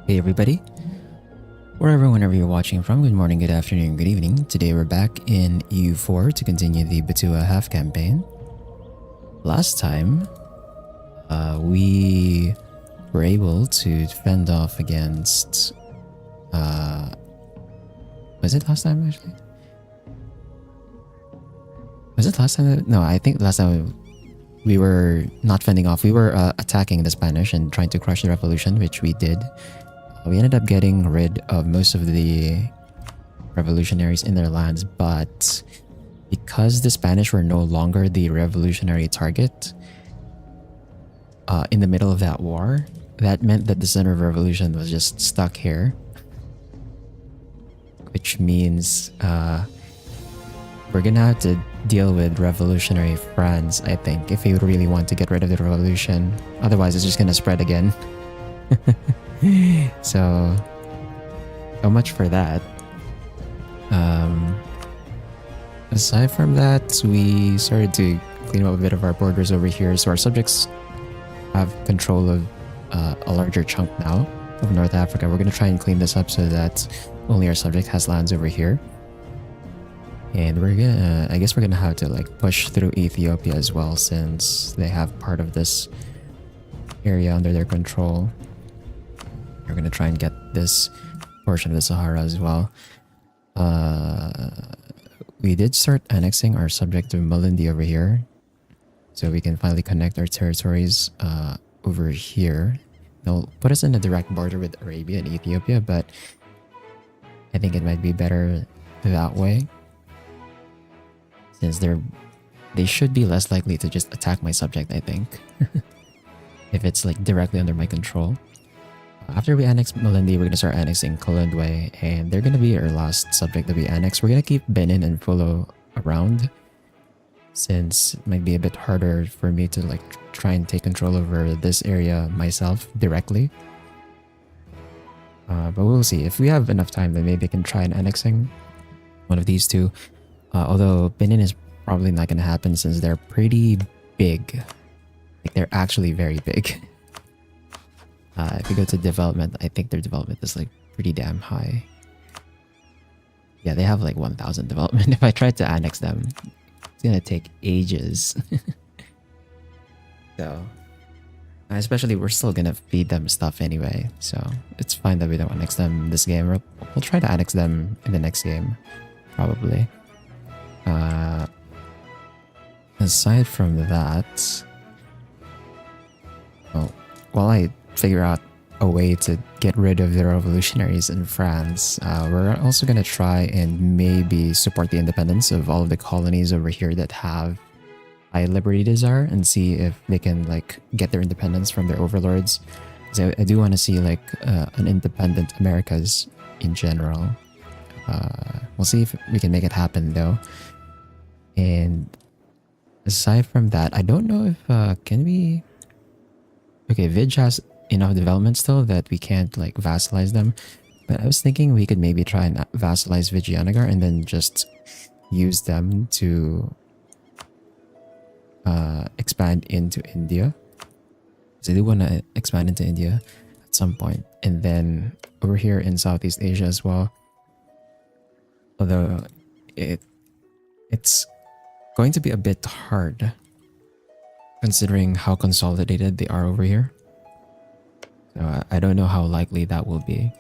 Hey everybody, wherever, whenever you're watching from, good morning, good afternoon, good evening. Today we're back in EU4 to continue the Butua Half-Campaign. Last time, we were able to fend off against... was it last time actually? Was it last time? No, I think last time we were not fending off. We were attacking the Spanish and trying to crush the revolution, which we did. We ended up getting rid of most of the revolutionaries in their lands, but because the Spanish were no longer the revolutionary target in the middle of that war, that meant that the center of revolution was just stuck here, which means we're gonna have to deal with revolutionary France, I think, if we really want to get rid of the revolution. Otherwise, it's just gonna spread again. So much for that. Aside from that, we started to clean up a bit of our borders over here, so our subjects have control of a larger chunk now of North Africa. We're going to try and clean this up so that only our subject has lands over here. And we're gonna, I guess we're gonna have to like push through Ethiopia as well, since they have part of this area under their control. We're gonna try and get this portion of the Sahara as well. We did start annexing our subject of Malindi over here, so we can finally connect our territories over here. They'll put us in a direct border with Arabia and Ethiopia, but I think it might be better that way, since they should be less likely to just attack my subject, I think, if it's like directly under my control. After we annex Malindi, we're going to start annexing Kolondwe, and they're going to be our last subject that we annex. We're going to keep Benin and Fulo around, since it might be a bit harder for me to like try and take control over this area myself directly. But we'll see. If we have enough time, then maybe I can try and annexing one of these two. Although Benin is probably not going to happen, since they're pretty big. Like, they're actually very big. If you go to development, I think their development is like pretty damn high. Yeah, they have like 1,000 development. If I try to annex them, it's gonna take ages. So, especially we're still gonna feed them stuff anyway, so it's fine that we don't annex them this game. We'll try to annex them in the next game, probably. Aside from that, well, while I figure out a way to get rid of the revolutionaries in France, we're also going to try and maybe support the independence of all of the colonies over here that have high liberty desire, and see if they can like get their independence from their overlords. So I do want to see like an independent Americas in general. We'll see if we can make it happen though. And aside from that, I don't know if can we... Okay, Vidge has enough development still that we can't like vassalize them, but I was thinking we could maybe try and vassalize Vijayanagar and then just use them to expand into India. So I do want to expand into India at some point, and then over here in Southeast Asia as well, although it's going to be a bit hard considering how consolidated they are over here. So I don't know how likely that will be,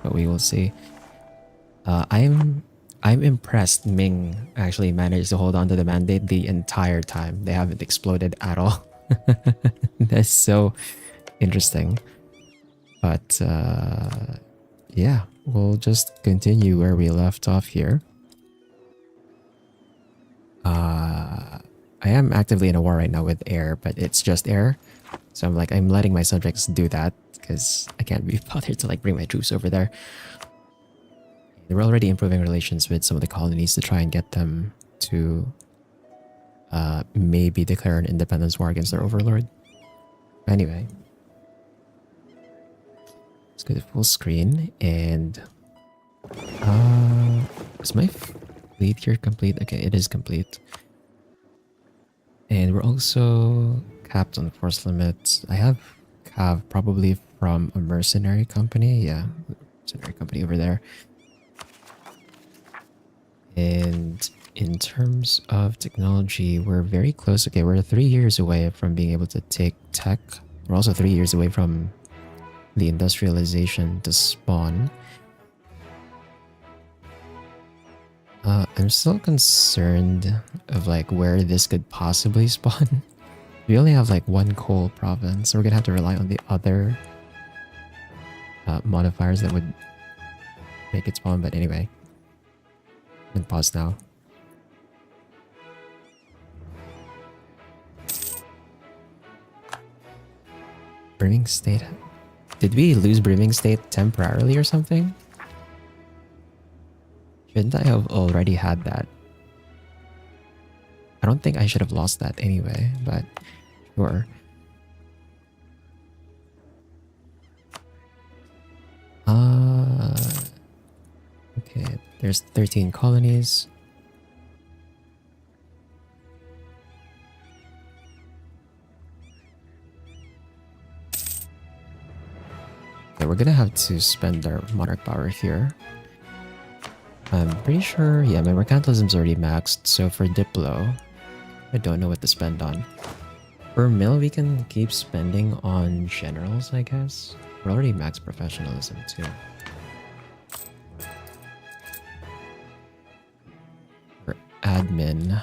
but we will see. I'm impressed Ming actually managed to hold on to the mandate the entire time. They haven't exploded at all. That's so interesting. But yeah, we'll just continue where we left off here. I am actively in a war right now with air, but it's just air. So I'm letting my subjects do that because I can't be bothered to like bring my troops over there. We're already improving relations with some of the colonies to try and get them to maybe declare an independence war against their overlord. Anyway, let's go to full screen, and is my fleet here complete? Okay, it is complete. And we're also capped on force limits. I have cav, probably from a mercenary company. Yeah, mercenary company over there. And in terms of technology, we're very close. Okay, we're 3 years away from being able to take tech. We're also 3 years away from the industrialization to spawn. I'm still concerned of like where this could possibly spawn. We only have like one coal province, so we're gonna have to rely on the other modifiers that would make it spawn. But anyway, I'm gonna pause now. Brimming State. Did we lose Brimming State temporarily or something? Shouldn't I have already had that? I don't think I should have lost that anyway, but sure. Okay, there's 13 colonies. Okay, we're gonna have to spend our monarch power here. I'm pretty sure, yeah, my mercantilism's already maxed, so for Diplo, I don't know what to spend on. For Mill, we can keep spending on generals, I guess. We're already max professionalism too. For admin,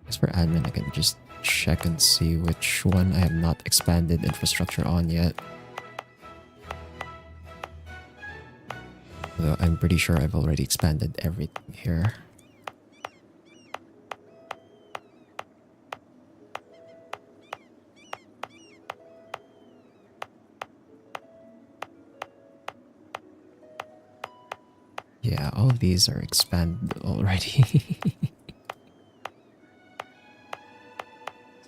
as for admin, I can just check and see which one I have not expanded infrastructure on yet. Although I'm pretty sure I've already expanded everything here. Yeah, all of these are expanded already.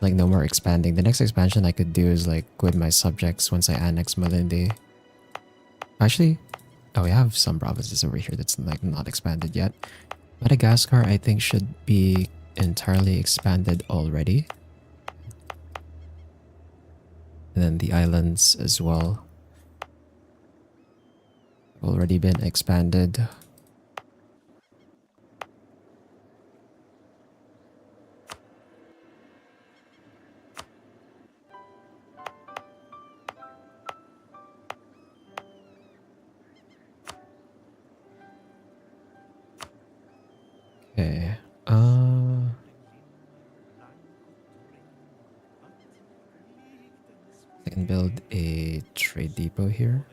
Like no more expanding. The next expansion I could do is like with my subjects once I annex Malindi. Actually, oh, we have some provinces over here that's like not expanded yet. Madagascar I think should be entirely expanded already. And then the islands as well. Already been expanded. Okay. I can build a trade depot here.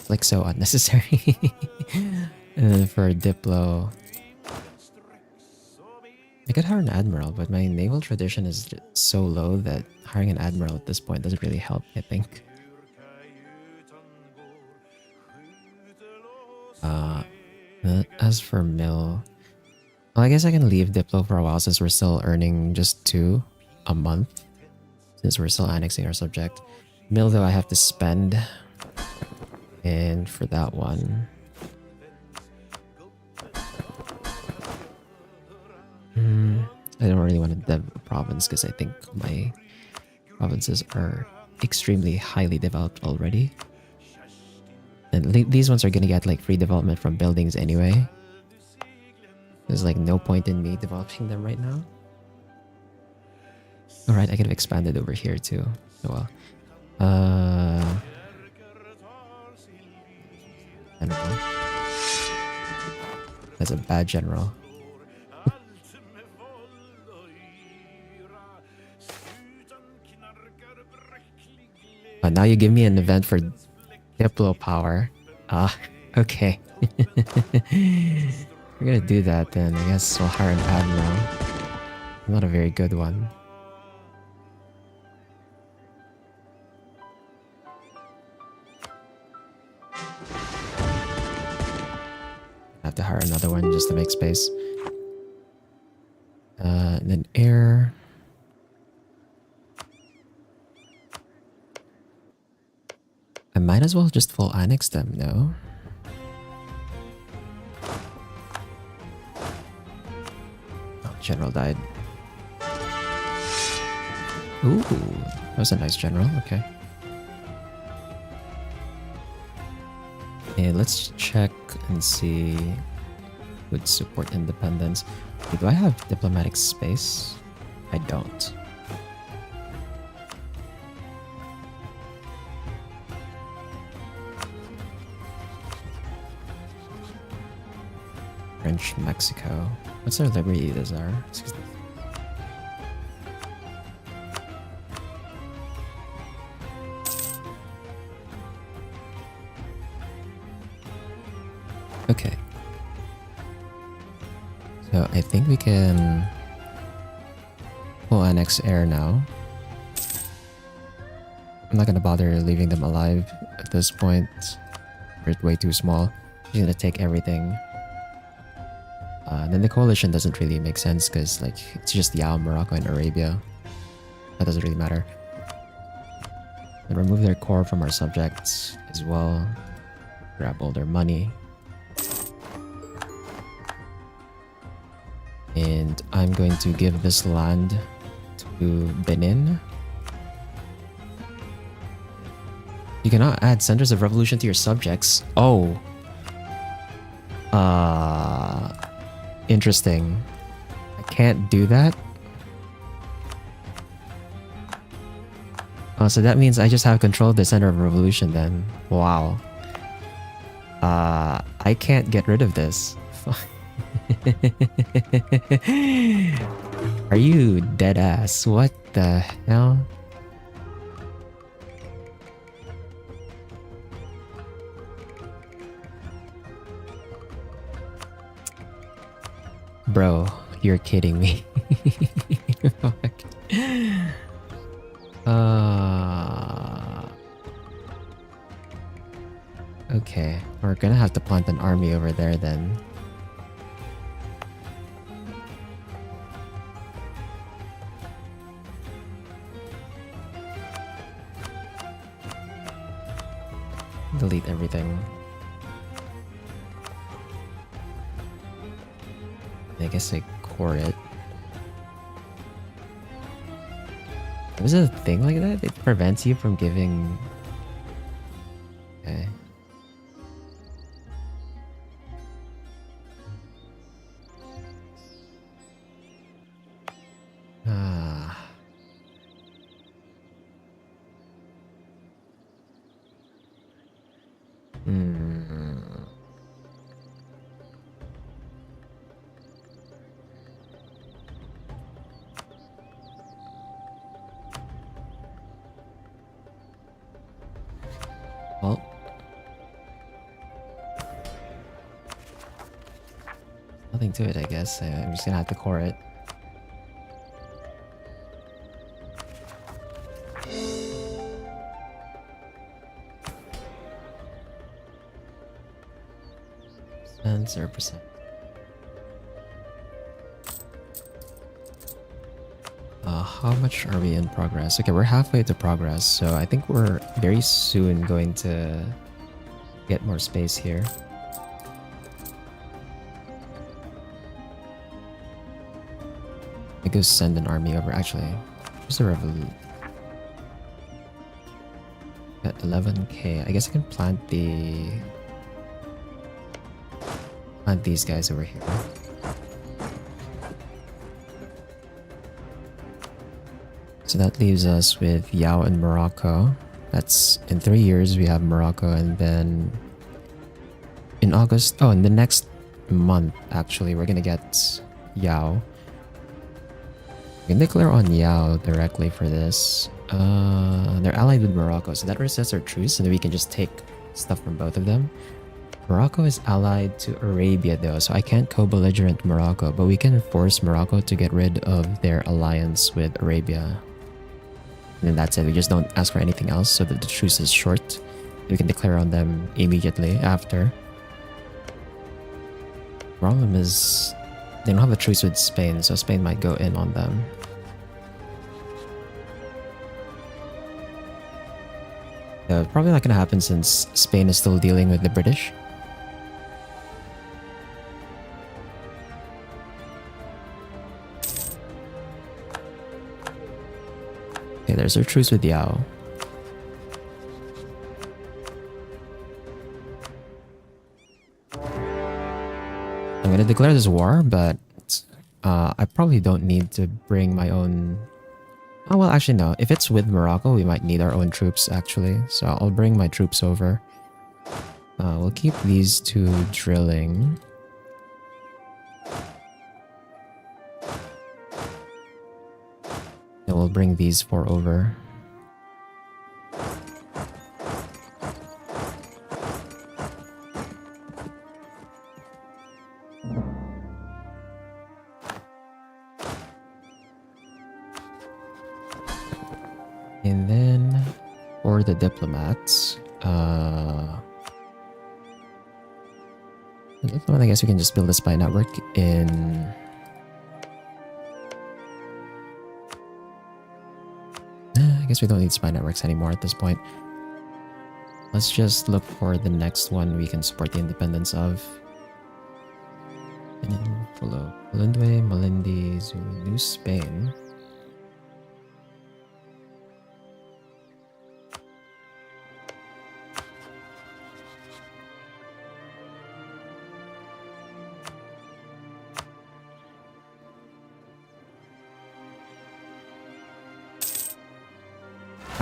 Like so unnecessary. And then for Diplo, I could hire an admiral, but my naval tradition is so low that hiring an admiral at this point doesn't really help, I think. As for Mill, well, I guess I can leave Diplo for a while since we're still earning just 2 a month. Since we're still annexing our subject. Mill, though, I have to spend. And for that one, I don't really want to dev a province because I think my provinces are extremely highly developed already. And these ones are gonna get like free development from buildings anyway. There's like no point in me developing them right now. Alright, I could have expanded over here too. Oh well. General. That's a bad general. But now you give me an event for Diplo power. Ah, okay. We're gonna do that then. I guess we'll hire an admiral. Not a very good one. I have to hire another one just to make space. And then air. I might as well just full annex them, no? Oh, general died. Ooh, that was a nice general. Okay. And let's check and see who would support independence. Okay, do I have diplomatic space? I don't. French, Mexico. What's our liberty desire? Okay. So I think we can pull annex air now. I'm not gonna bother leaving them alive at this point. We're way too small. He's gonna take everything. Then the coalition doesn't really make sense because like it's just Yao, Morocco, and Arabia. That doesn't really matter. And remove their core from our subjects as well. Grab all their money. And I'm going to give this land to Benin. You cannot add centers of revolution to your subjects. Oh. Interesting. I can't do that. Oh, so that means I just have control of the center of revolution then. Wow. I can't get rid of this. Are you dead ass? What the hell? Bro, you're kidding me. Okay, we're gonna have to plant an army over there then. Delete everything. I guess I core it. Was it a thing like that? It prevents you from giving... Okay. Well, nothing to it, I guess. I'm just gonna have to core it. Cents or percent. How much are we in progress? Okay, we're halfway to progress, so I think we're very soon going to get more space here. I go send an army over. Actually, where's the revolution? At 11k. I guess I can plant these guys over here. So that leaves us with Yao and Morocco. That's in 3 years we have Morocco, and then in August, oh, in the next month actually, we're gonna get Yao. We can declare on Yao directly for this. They're allied with Morocco, so that resets our truce, and then we can just take stuff from both of them. Morocco is allied to Arabia though, so I can't co-belligerent Morocco, but we can force Morocco to get rid of their alliance with Arabia. And that's it. We just don't ask for anything else so that the truce is short. We can declare on them immediately after. Problem is, they don't have a truce with Spain, so Spain might go in on them. Probably not going to happen since Spain is still dealing with the British. Okay, there's our truce with Yao. I'm gonna declare this war, but I probably don't need to bring my own... Oh, well, actually, no. If it's with Morocco, we might need our own troops, actually. So I'll bring my troops over. We'll keep these two drilling. And we'll bring these four over. And then for the diplomats, I guess we can just build a spy network in... I guess we don't need spy networks anymore at this point. Let's just look for the next one we can support the independence of. And then follow Malindwe, Malindi, Zulu, New Spain.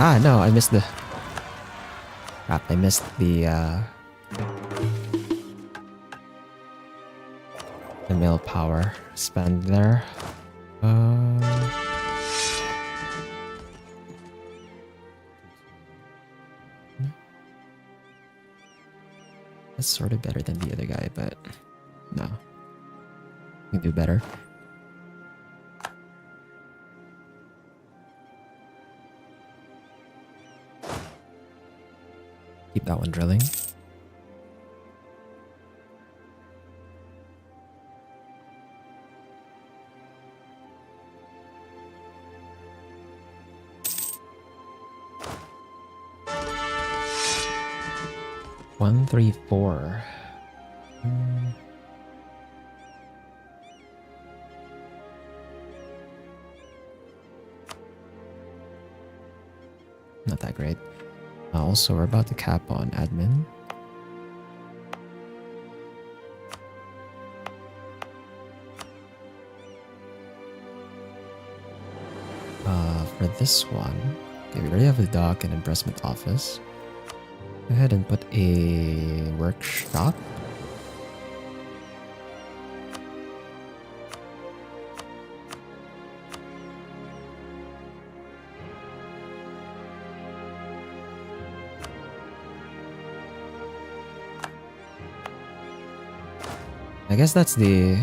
Ah, no, I missed the... Crap, I missed the mill power spend there. That's sort of better than the other guy, but no. We can do better. Keep that one drilling. One, 3, 4. Not that great. Also, we're about to cap on admin. For this one, okay, we already have a dock and impressment office. Go ahead and put a workshop. I guess that's the...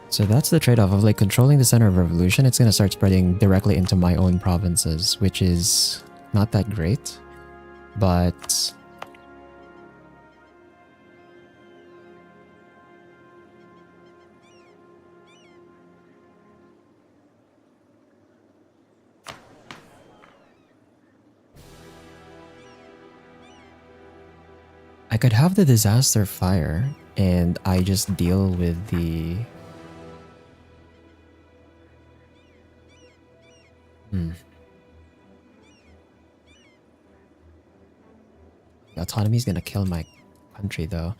So that's the trade-off of like controlling the center of revolution. It's gonna start spreading directly into my own provinces, which is not that great, but I could have the disaster fire and I just deal with the... The autonomy is gonna kill my country though.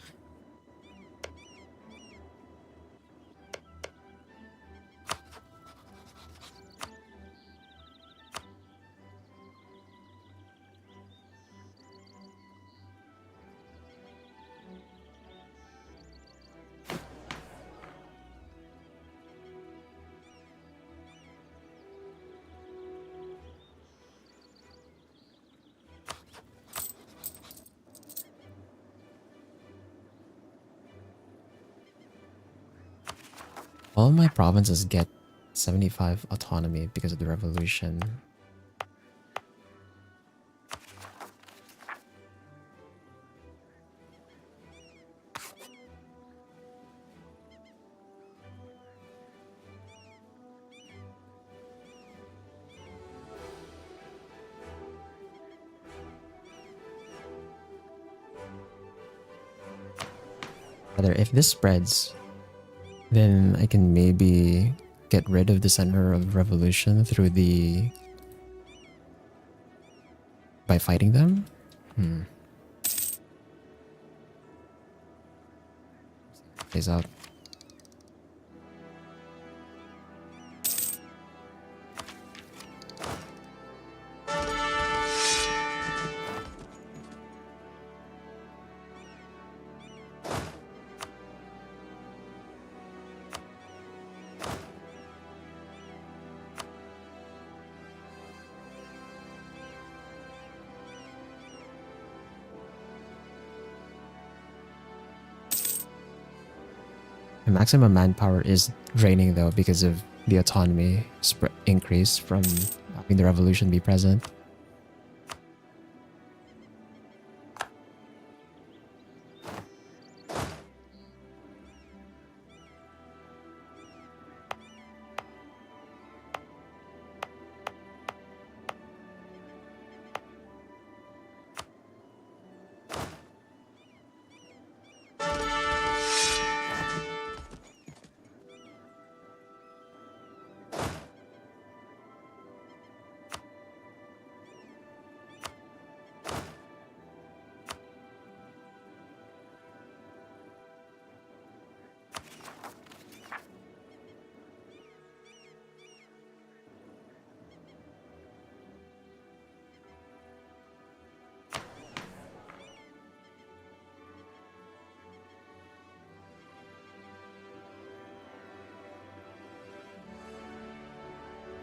All my provinces get 75 autonomy because of the revolution. Rather, if this spreads, then I can maybe get rid of the center of revolution through the... by fighting them? Plays out. The maximum manpower is draining though because of the autonomy increase from having the revolution be present.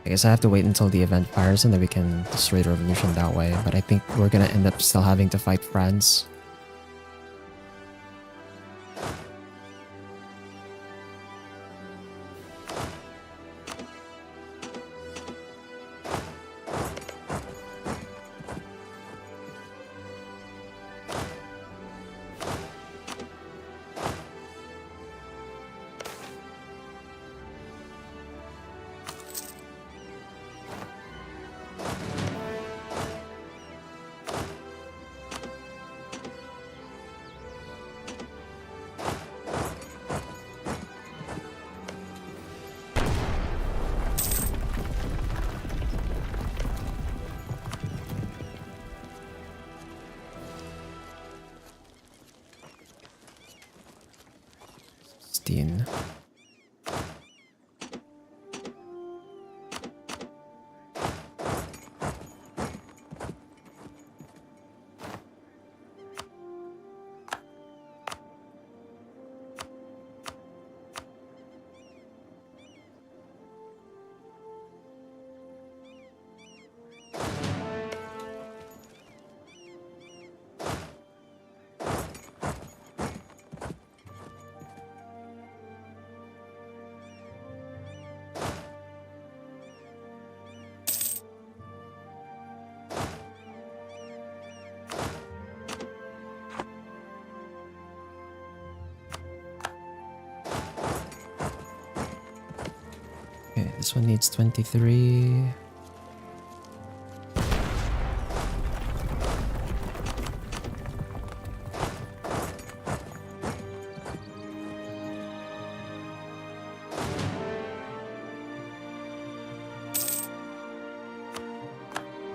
I guess I have to wait until the event fires and then we can destroy the revolution that way, but I think we're gonna end up still having to fight France. Okay, this one needs 23.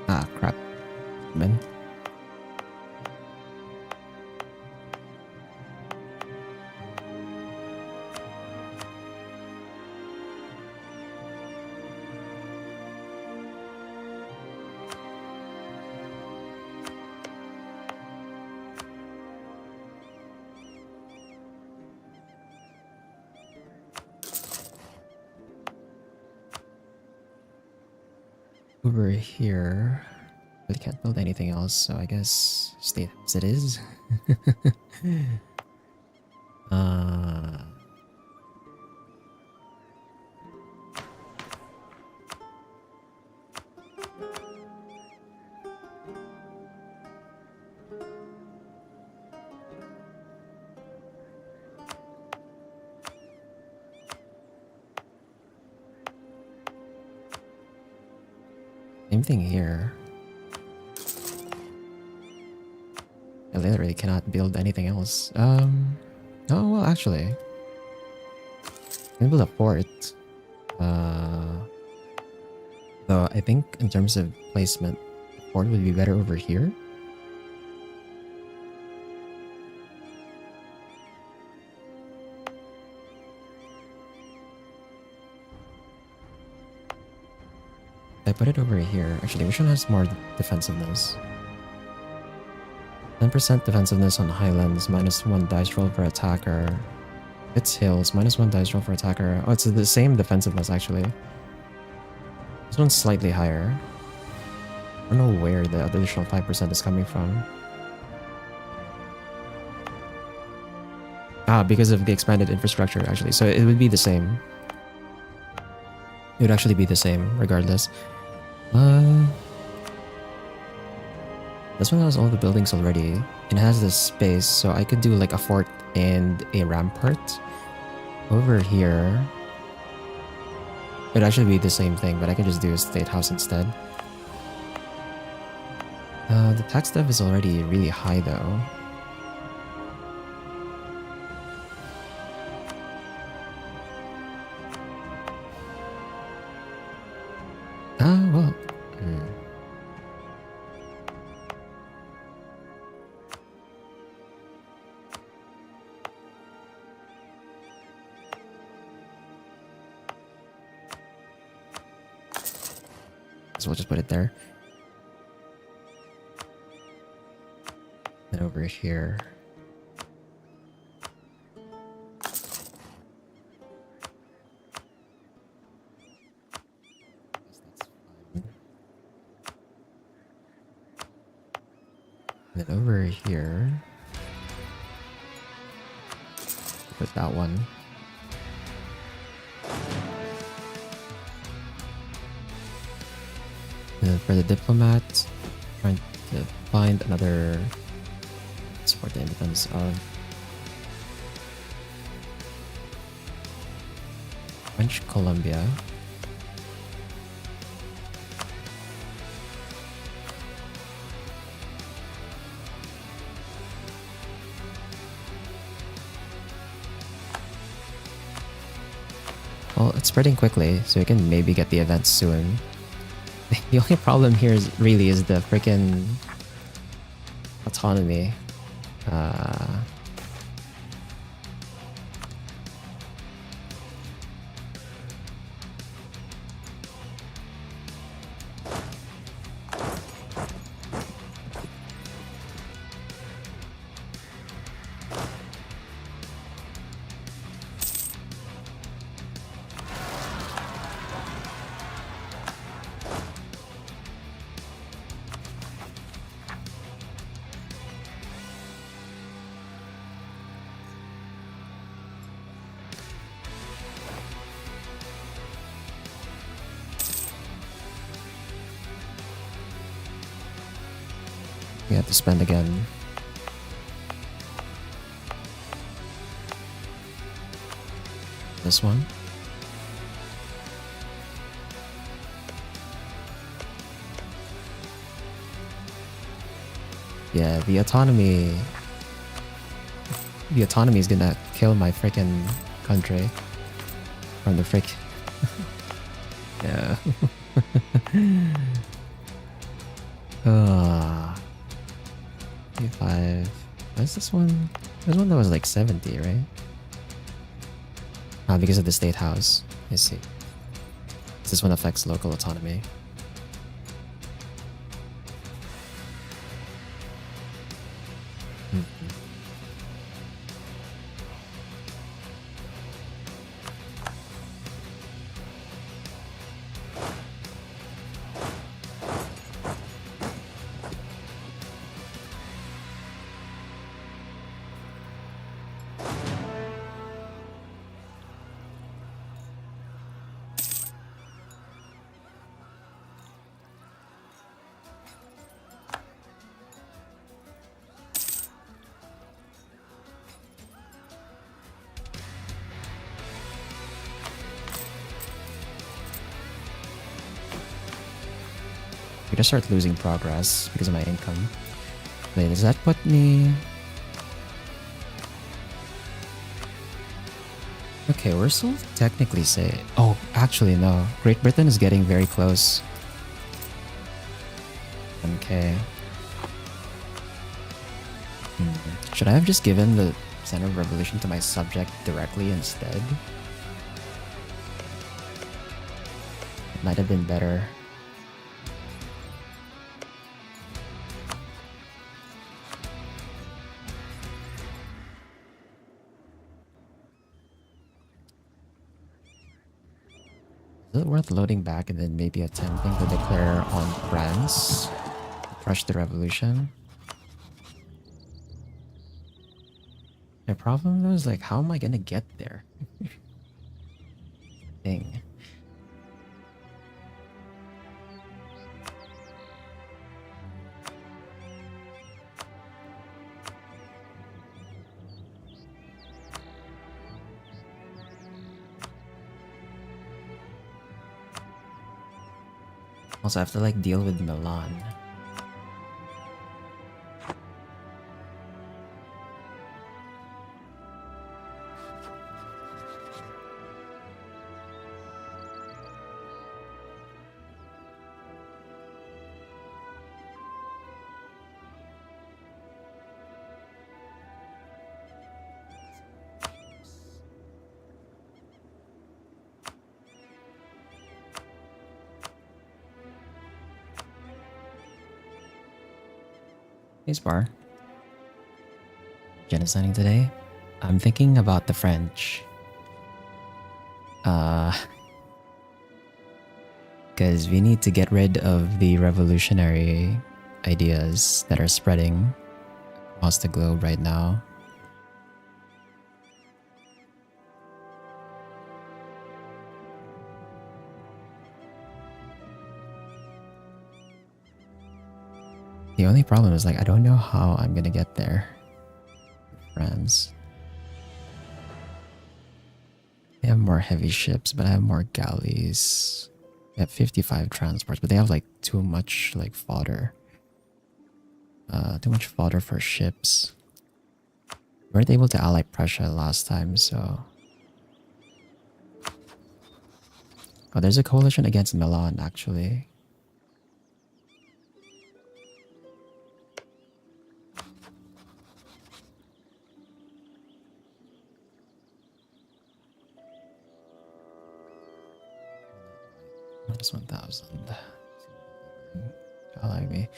Ah, crap. Man. Over here, really can't build anything else, so I guess stay as it is. uh, Same thing here. I literally cannot build anything else. Oh, well, actually, I can build a fort. Though I think in terms of placement, the fort would be better over here. I put it over here. Actually, which one has more defensiveness? 10% defensiveness on highlands, -1 dice roll for attacker. It's hills, -1 dice roll for attacker. Oh, it's the same defensiveness actually. This one's slightly higher. I don't know where the additional 5% is coming from. Ah, because of the expanded infrastructure actually. So it would be the same. It would actually be the same regardless. This one has all the buildings already and has this space, so I could do like a fort and a rampart. Over here, it'd actually be the same thing, but I can just do a state house instead. The tax dev is already really high though. Well. So we'll just put it there. And over here. And then over here, put that one. And then for the diplomat, trying to find another support the independence of French Colombia. Well, it's spreading quickly, so we can maybe get the event soon. The only problem here is the freaking autonomy. We have to spend again. This one. Yeah, the autonomy is gonna kill my freaking country from the frick. Yeah. Five. What's this one? There's one that was like 70, right? Ah, because of the state house. I see. This one affects local autonomy. I'm gonna start losing progress because of my income. Wait, does that put me... Okay, we're still technically safe. Oh, actually, no. Great Britain is getting very close. Okay. Should I have just given the center of revolution to my subject directly instead? It might have been better. Is it worth loading back and then maybe attempting to declare on France to crush the revolution? My problem though is like, how am I gonna get there? Thing. Also, I have to like deal with Milan. Hey, Spar. Genociding today? I'm thinking about the French. Because we need to get rid of the revolutionary ideas that are spreading across the globe right now. The only problem is like, I don't know how I'm gonna get there. France. They have more heavy ships, but I have more galleys. They have 55 transports, but they have like too much like fodder. Too much fodder for ships. We weren't able to ally Prussia last time, so... Oh, there's a coalition against Milan, actually. Minus 1,000. Ally me.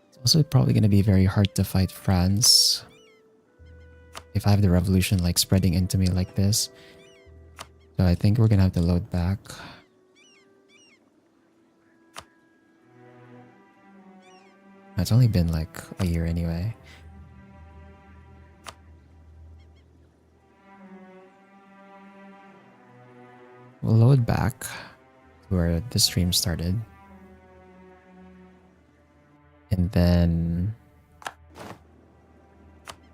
It's also probably going to be very hard to fight France if I have the revolution like spreading into me like this. So I think we're going to have to load back. It's only been like a year anyway. We'll load back to where the stream started. And then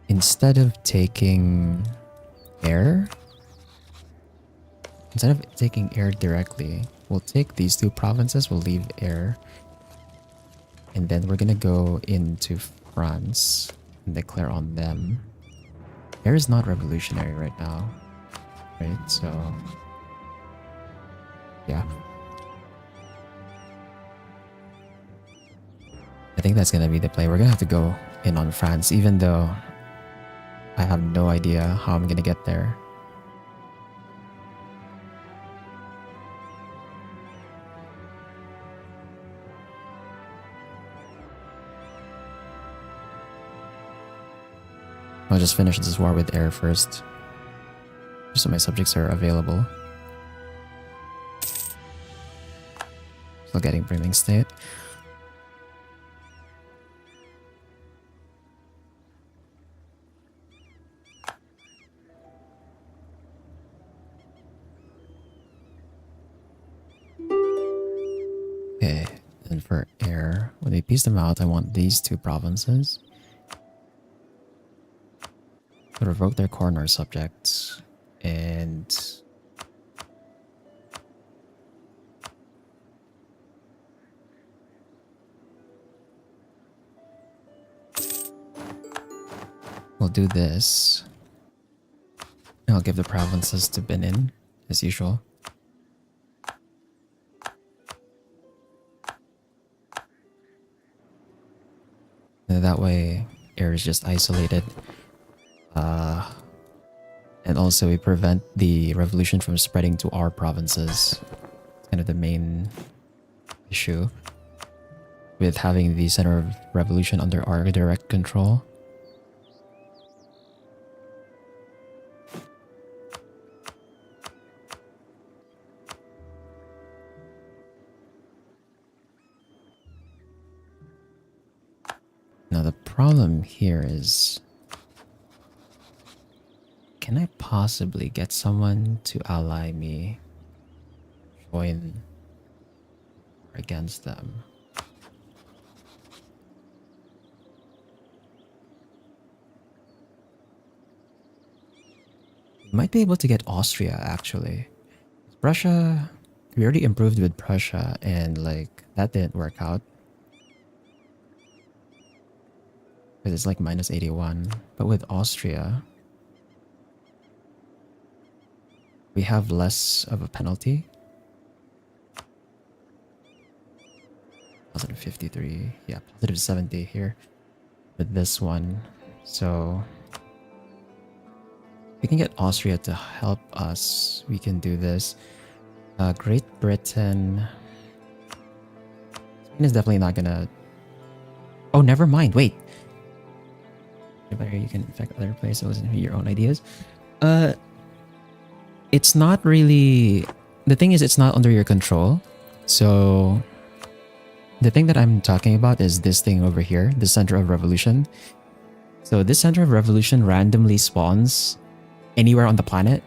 instead of taking air, directly, we'll take these two provinces, we'll leave air. And then we're gonna go into France and declare on them. Air is not revolutionary right now, right? So, yeah. I think that's gonna be the play. We're gonna have to go in on France, even though I have no idea how I'm gonna get there. I'll just finish this war with air first, just so my subjects are available. Still getting brimming state. Okay, and for air, when we piece them out, I want these two provinces to revoke their corner subjects and we'll do this. I'll give the provinces to Benin, as usual. And that way, air is just isolated. And also we prevent the revolution from spreading to our provinces. It's kind of the main issue with having the center of revolution under our direct control. Now the problem here is, can I possibly get someone to ally me, join against them? Might be able to get Austria actually. Prussia, we already improved with Prussia and like that didn't work out. Because it's like minus 81. But with Austria, we have less of a penalty. 53, yeah, positive 70 here with this one. So we can get Austria to help us. We can do this. Great Britain. Spain is definitely not gonna. Oh, never mind. Wait. You can affect other places and your own ideas. It's not really. The thing is, it's not under your control. So the thing that I'm talking about is this thing over here, the center of revolution. So this center of revolution randomly spawns anywhere on the planet,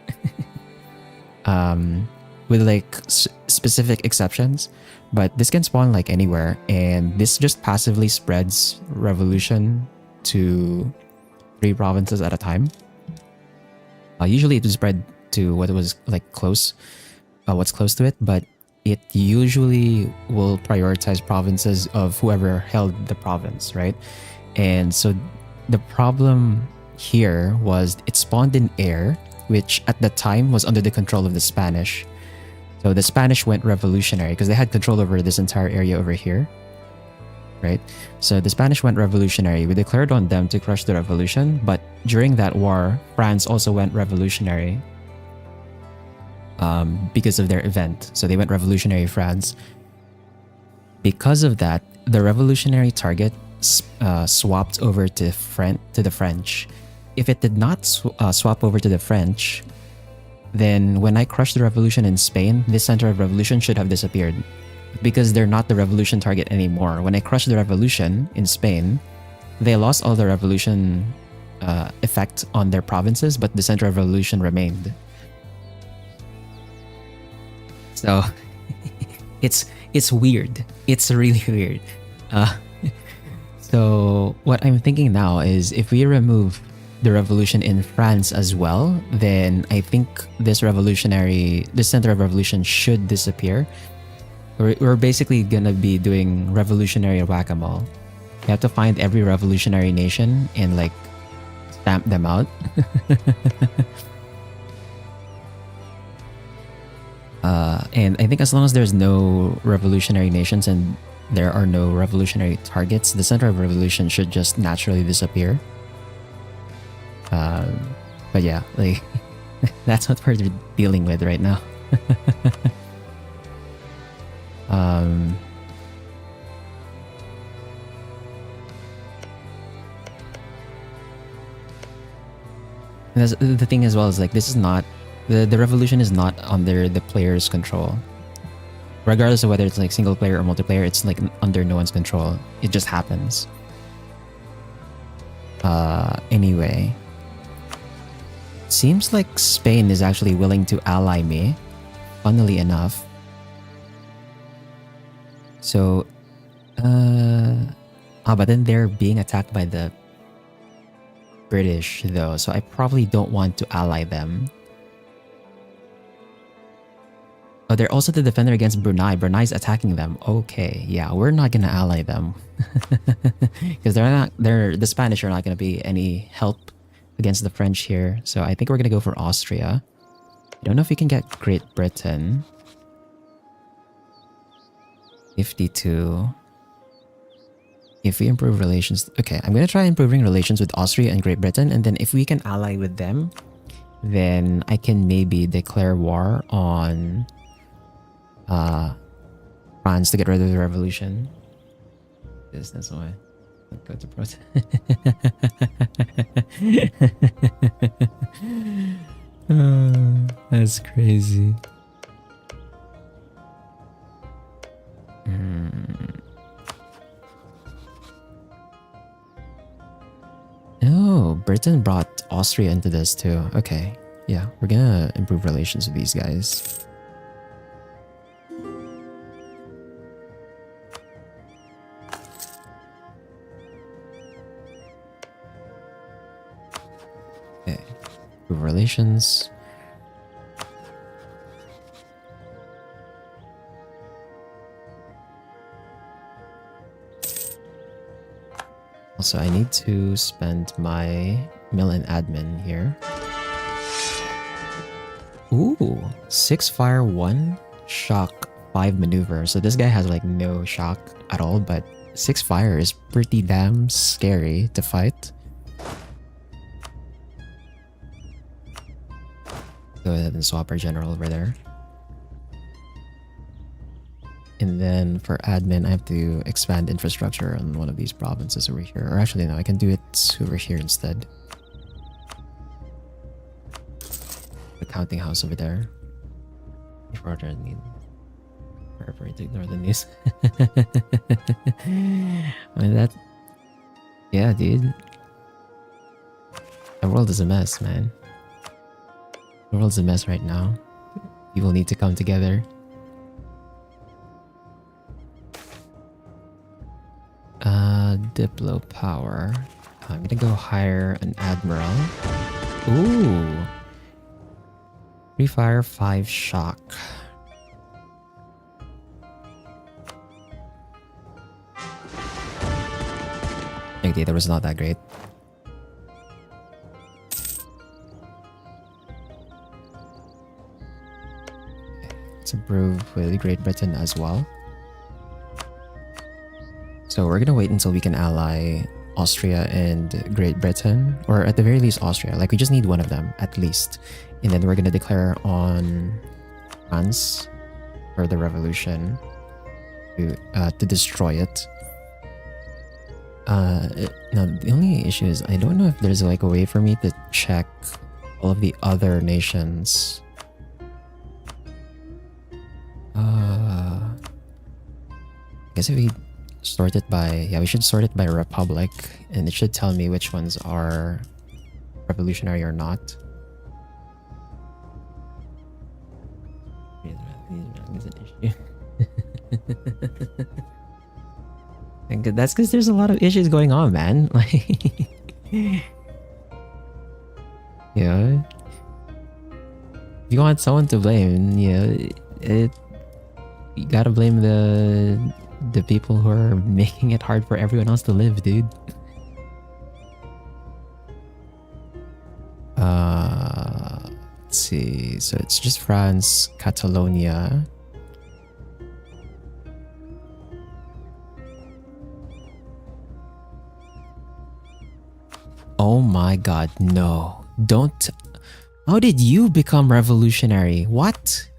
with like specific exceptions, but this can spawn like anywhere, and this just passively spreads revolution to 3 provinces at a time. Usually it would spread to what was like close, what's close to it, but it usually will prioritize provinces of whoever held the province, right? And so the problem here was it spawned in air, which at the time was under the control of the Spanish. So the Spanish went revolutionary because they had control over this entire area over here, right? So the Spanish went revolutionary. We declared on them to crush the revolution, but during that war, France also went revolutionary because of their event. So they went revolutionary France. Because of that, the revolutionary target swapped over to the French. If it did not swap over to the French, then when I crushed the revolution in Spain, this center of revolution should have disappeared. Because they're not the revolution target anymore. When I crushed the revolution in Spain, they lost all the revolution effect on their provinces, but the center of revolution remained. So it's weird. It's really weird. So what I'm thinking now is if we remove the revolution in France as well, then I think this center of revolution should disappear. We're basically gonna be doing revolutionary whack-a-mole. You have to find every revolutionary nation and like stamp them out. And I think as long as there's no revolutionary nations and there are no revolutionary targets, the center of revolution should just naturally disappear. But yeah, like that's what we're dealing with right now. And the thing as well is like this is not the revolution is not under the player's control. Regardless of whether it's like single player or multiplayer, it's like under no one's control. It just happens. Anyway, seems like Spain is actually willing to ally me, funnily enough. So, but then they're being attacked by the British though, so I probably don't want to ally them. Oh, they're also the defender against Brunei. Brunei's attacking them. Okay, yeah, we're not gonna ally them because the Spanish are not gonna be any help against the French here. So I think we're gonna go for Austria. I don't know if we can get Great Britain. 52. If we improve relations... Okay, I'm gonna try improving relations with Austria and Great Britain, and then if we can ally with them, then I can maybe declare war on France to get rid of the revolution. That's why. Go to protest. That's crazy. Oh, Britain brought Austria into this too. Okay. Yeah, we're gonna improve relations with these guys. Okay. Improve relations. Also, I need to spend my mill and admin here. Ooh, 6 fire, 1 shock, 5 maneuver. So this guy has like no shock at all, but 6 fire is pretty damn scary to fight. Go ahead and swap our general over there. And then for admin, I have to expand infrastructure on one of these provinces over here. Or actually, no, I can do it over here instead. The counting house over there. Before I need forever to ignore the news. I mean, that... Yeah, dude. The world is a mess, man. The world's a mess right now. People need to come together. Diplo power. I'm gonna go hire an admiral. Ooh. 3 fire, 5 shock. Okay, that was not that great. Let's improve with Great Britain as well. So we're gonna wait until we can ally Austria and Great Britain, or at the very least Austria. Like, we just need one of them at least, and then we're gonna declare on France for the revolution to destroy it. Now the only issue is I don't know if there's like a way for me to check all of the other nations. I guess if we sort it by... Yeah, we should sort it by republic, and it should tell me which ones are revolutionary or not. Is an issue. That's because there's a lot of issues going on, man. Like, yeah. If you want someone to blame, you gotta blame the people who are making it hard for everyone else to live, dude. Let's see. So it's just France, Catalonia. Oh my god, no. Don't... How did you become revolutionary? What?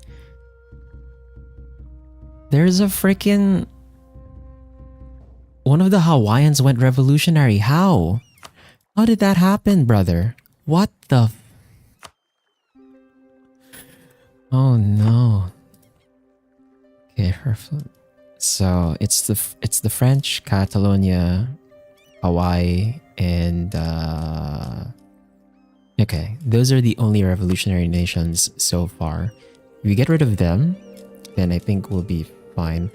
There's a freaking... One of the Hawaiians went revolutionary. How? How did that happen, brother? What the... Oh no. Okay, so it's the French, Catalonia, Hawaii, and okay, those are the only revolutionary nations so far. If we get rid of them, then I think we'll be fine.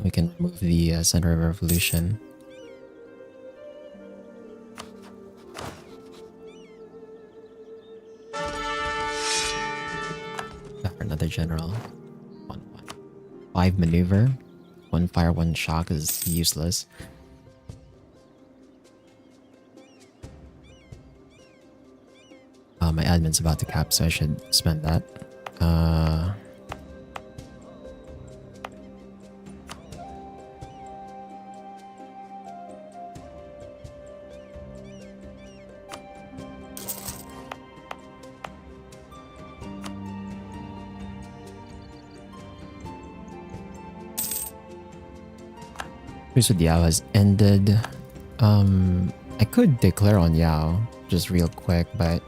We can remove the center of revolution. Another general. 5 maneuver. 1 fire, 1 shock is useless. My admin's about to cap, so I should spend that. Truce with Yao has ended. I could declare on Yao just real quick, but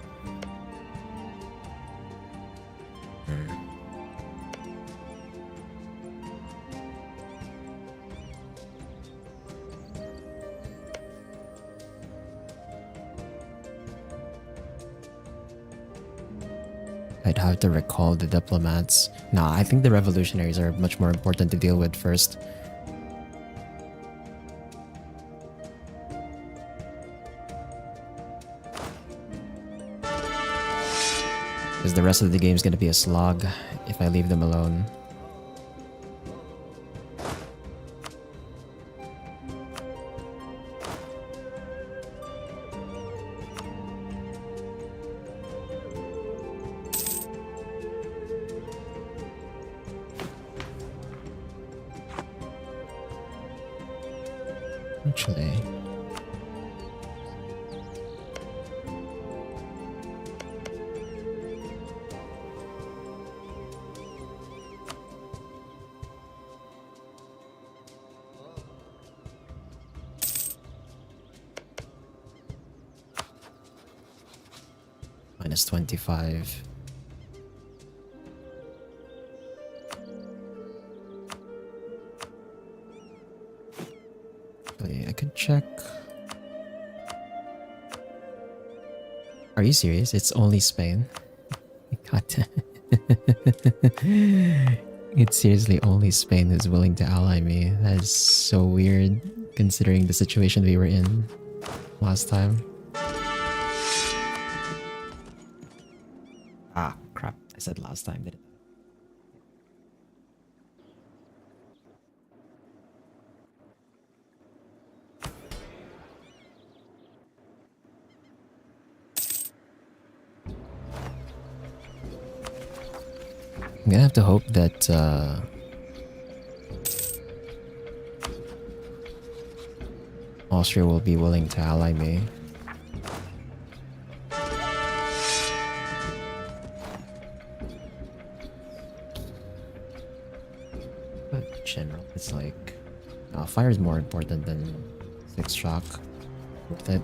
I'd have to recall the diplomats. Nah, I think the revolutionaries are much more important to deal with first. Because the rest of the game is going to be a slog if I leave them alone. Actually, minus 25. I could check. Are you serious? It's only Spain? God damn. It's seriously only Spain who's willing to ally me. That is so weird considering the situation we were in last time. Ah, crap. I said last time, didn't I? I'm gonna have to hope that Austria will be willing to ally me. But general, it's like fire is more important than 6 shock. Worth it.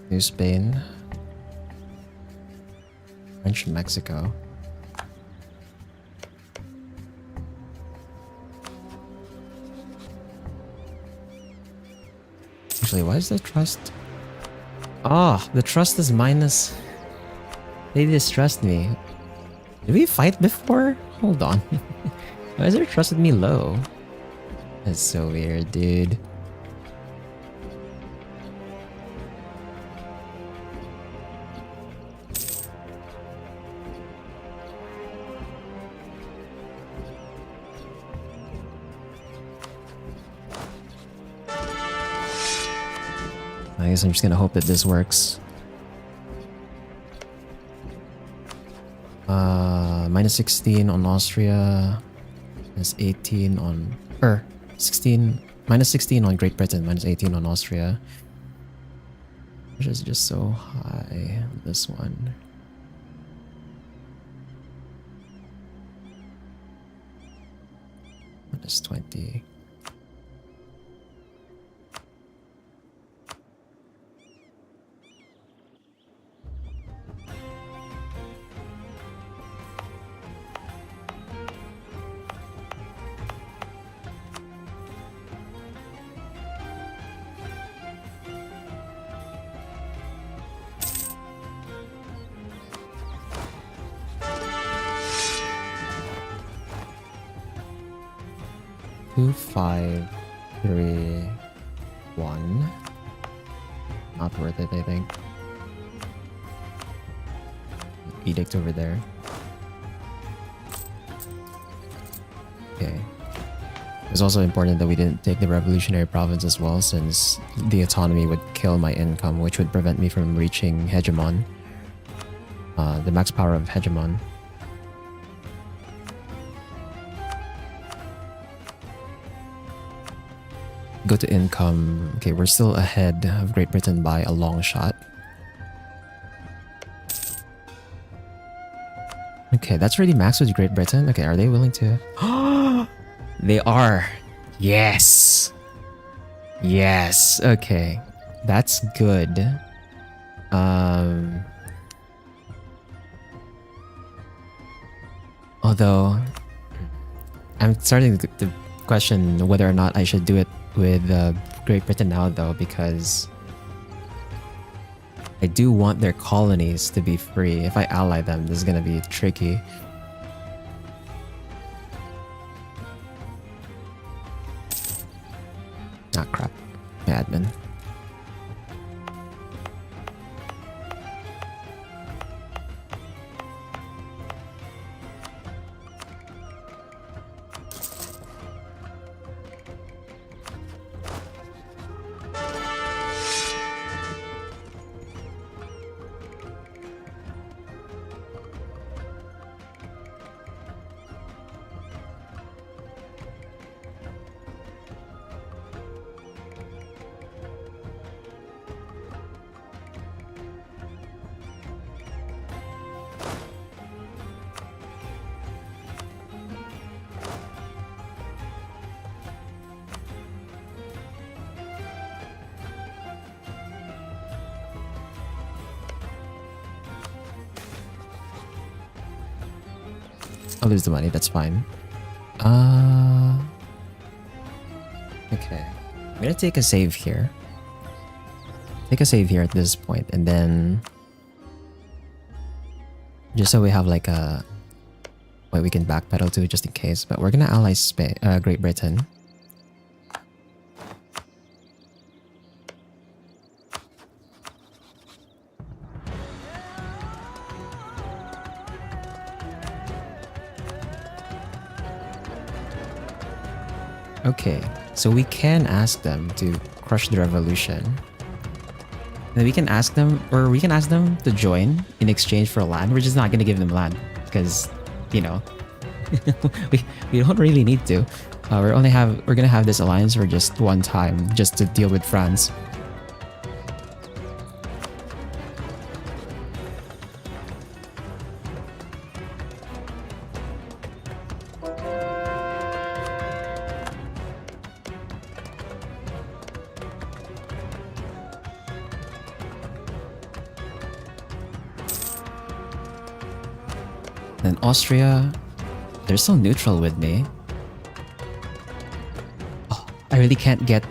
New Spain, French Mexico. Actually, why is the trust? Ah, the trust is minus. They distrust me. Did we fight before? Hold on. Why is their trust with me low? That's so weird, dude. I guess I'm just gonna hope that this works. Minus 16 on Austria. Minus 18 on... 16... Minus 16 on Great Britain. Minus 18 on Austria. Which is just so high on this one. Minus 20. Two, 5, 3, 1. Not worth it, I think. Edict over there. Okay. It's also important that we didn't take the revolutionary province as well, since the autonomy would kill my income, which would prevent me from reaching hegemon. The max power of hegemon. Go to income. Okay, we're still ahead of Great Britain by a long shot. Okay, that's already maxed with Great Britain. Okay, are they willing to... They are. Yes. Yes. Okay. That's good. Although, I'm starting to question whether or not I should do it with Great Britain now, though, because I do want their colonies to be free. If I ally them, this is gonna be tricky. Ah, crap. My admin. I'll lose the money, that's fine. Okay. I'm gonna take a save here. Take a save here at this point, and then... just so we have like a... way we can backpedal to, just in case. But we're gonna ally Great Britain. Okay, so we can ask them to crush the revolution. And then we can ask them, or we can ask them to join in exchange for land. We're just not gonna give them land because, you know, we don't really need to. We're gonna have this alliance for just one time, just to deal with France. Then Austria, they're still neutral with me. Oh, I really can't get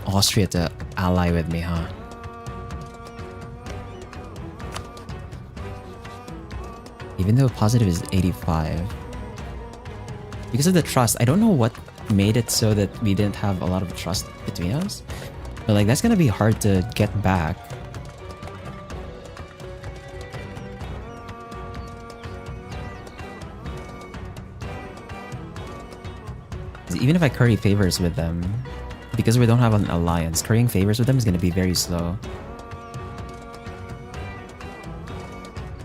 Austria to ally with me, huh? Even though positive is 85. Because of the trust, I don't know what made it so that we didn't have a lot of trust between us. But like, that's gonna be hard to get back. Even if I curry favors with them, because we don't have an alliance, currying favors with them is going to be very slow.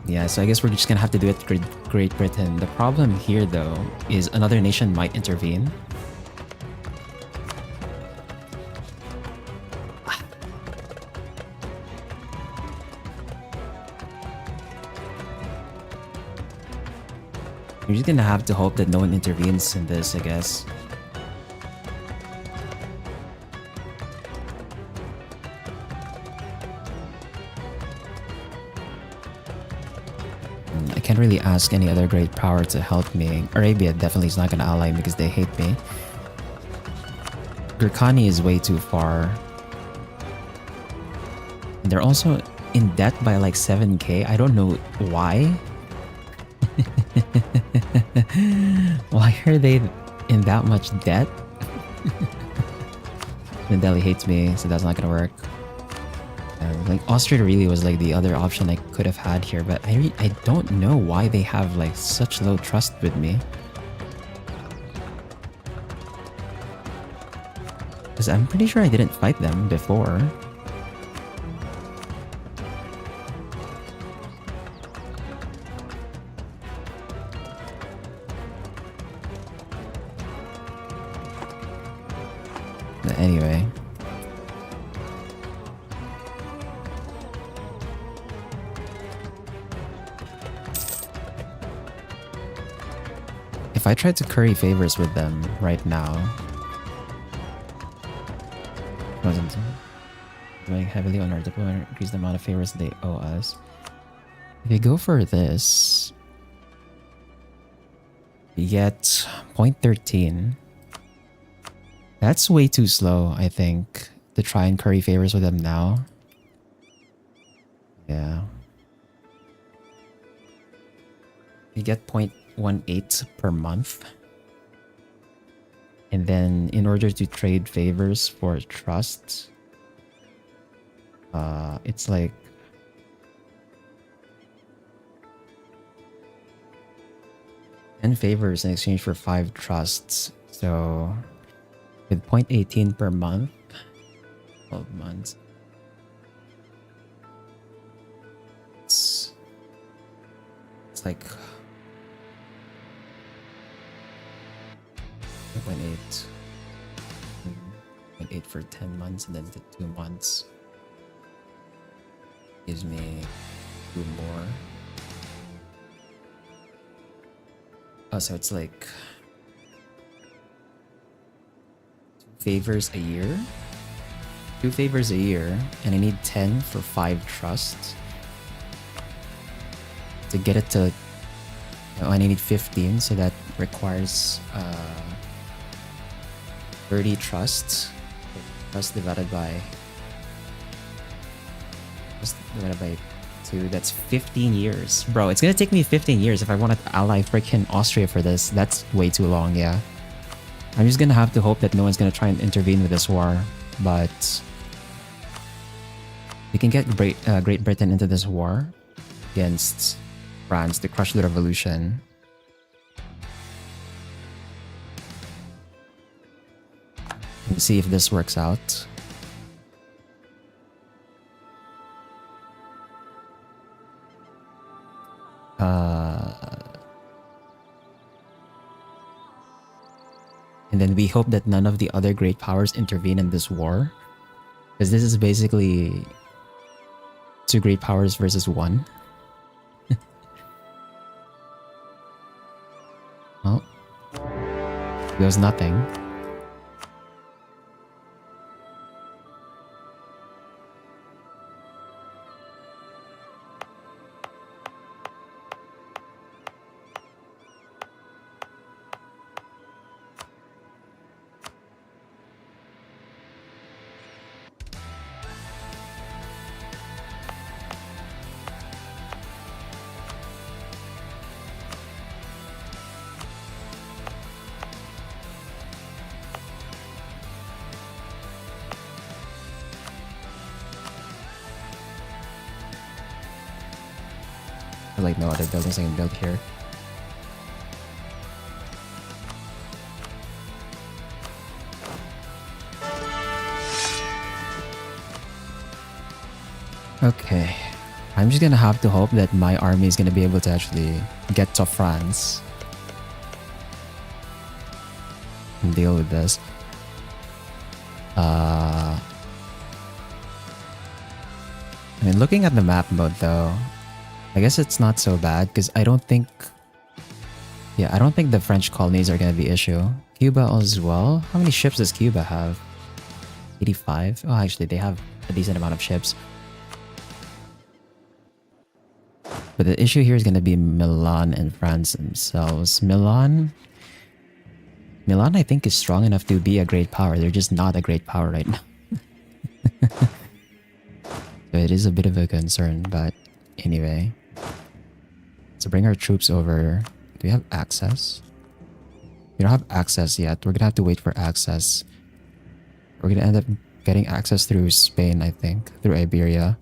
Yeah, so I guess we're just going to have to do it with Great Britain. The problem here, though, is another nation might intervene. We're just gonna have to hope that no one intervenes in this, I guess. I can't really ask any other great power to help me. Arabia definitely is not gonna ally me because they hate me. Gurkhani is way too far. They're also in debt by like 7k. I don't know why. Why are they in that much debt? Then Delhi hates me, so that's not gonna work. Like Austria really was like the other option I could have had here, but I don't know why they have like such low trust with me. Because I'm pretty sure I didn't fight them before. But anyway. If I tried to curry favors with them right now, wasn't doing heavily on our diplomat, increase the amount of favors they owe us. If you go for this, you get 0.13. That's way too slow, I think, to try and curry favors with them now. Yeah. You get 0.18 per month. And then in order to trade favors for trust, it's like ten favors in exchange for 5 trusts. So with 0.18 per month, 12 months. It's like 0.8. 0.8 for 10 months, and then the 2 months gives me 2 more. Oh, so it's like 2 favors a year? 2 favors a year, and I need 10 for 5 trusts. To get it to... Oh, I need 15, so that requires 30 trusts. Trust divided by 2, that's 15 years. Bro, it's gonna take me 15 years if I want to ally freaking Austria for this. That's way too long, yeah. I'm just gonna have to hope that no one's gonna try and intervene with this war, but we can get Great Britain into this war against France to crush the revolution. And see if this works out. And then we hope that none of the other great powers intervene in this war. Because this is basically 2 great powers versus 1. Well, goes nothing. Like no other buildings I can build here. Okay. I'm just gonna have to hope that my army is gonna be able to actually get to France and deal with this. I mean, looking at the map mode though, I guess it's not so bad because I don't think the French colonies are gonna be issue. Cuba as well. How many ships does Cuba have? 85? Oh, actually, they have a decent amount of ships. But the issue here is going to be Milan and France themselves. Milan, I think, is strong enough to be a great power. They're just not a great power right now. So it is a bit of a concern, but anyway. So bring our troops over. Do we have access? We don't have access yet. We're going to have to wait for access. We're going to end up getting access through Spain, I think. Through Iberia.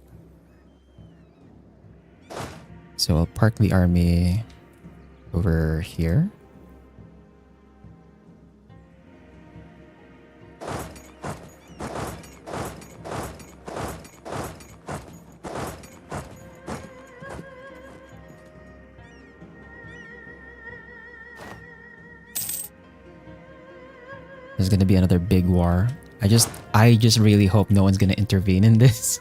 So I'll park the army over here. There's gonna be another big war. I just really hope no one's gonna intervene in this.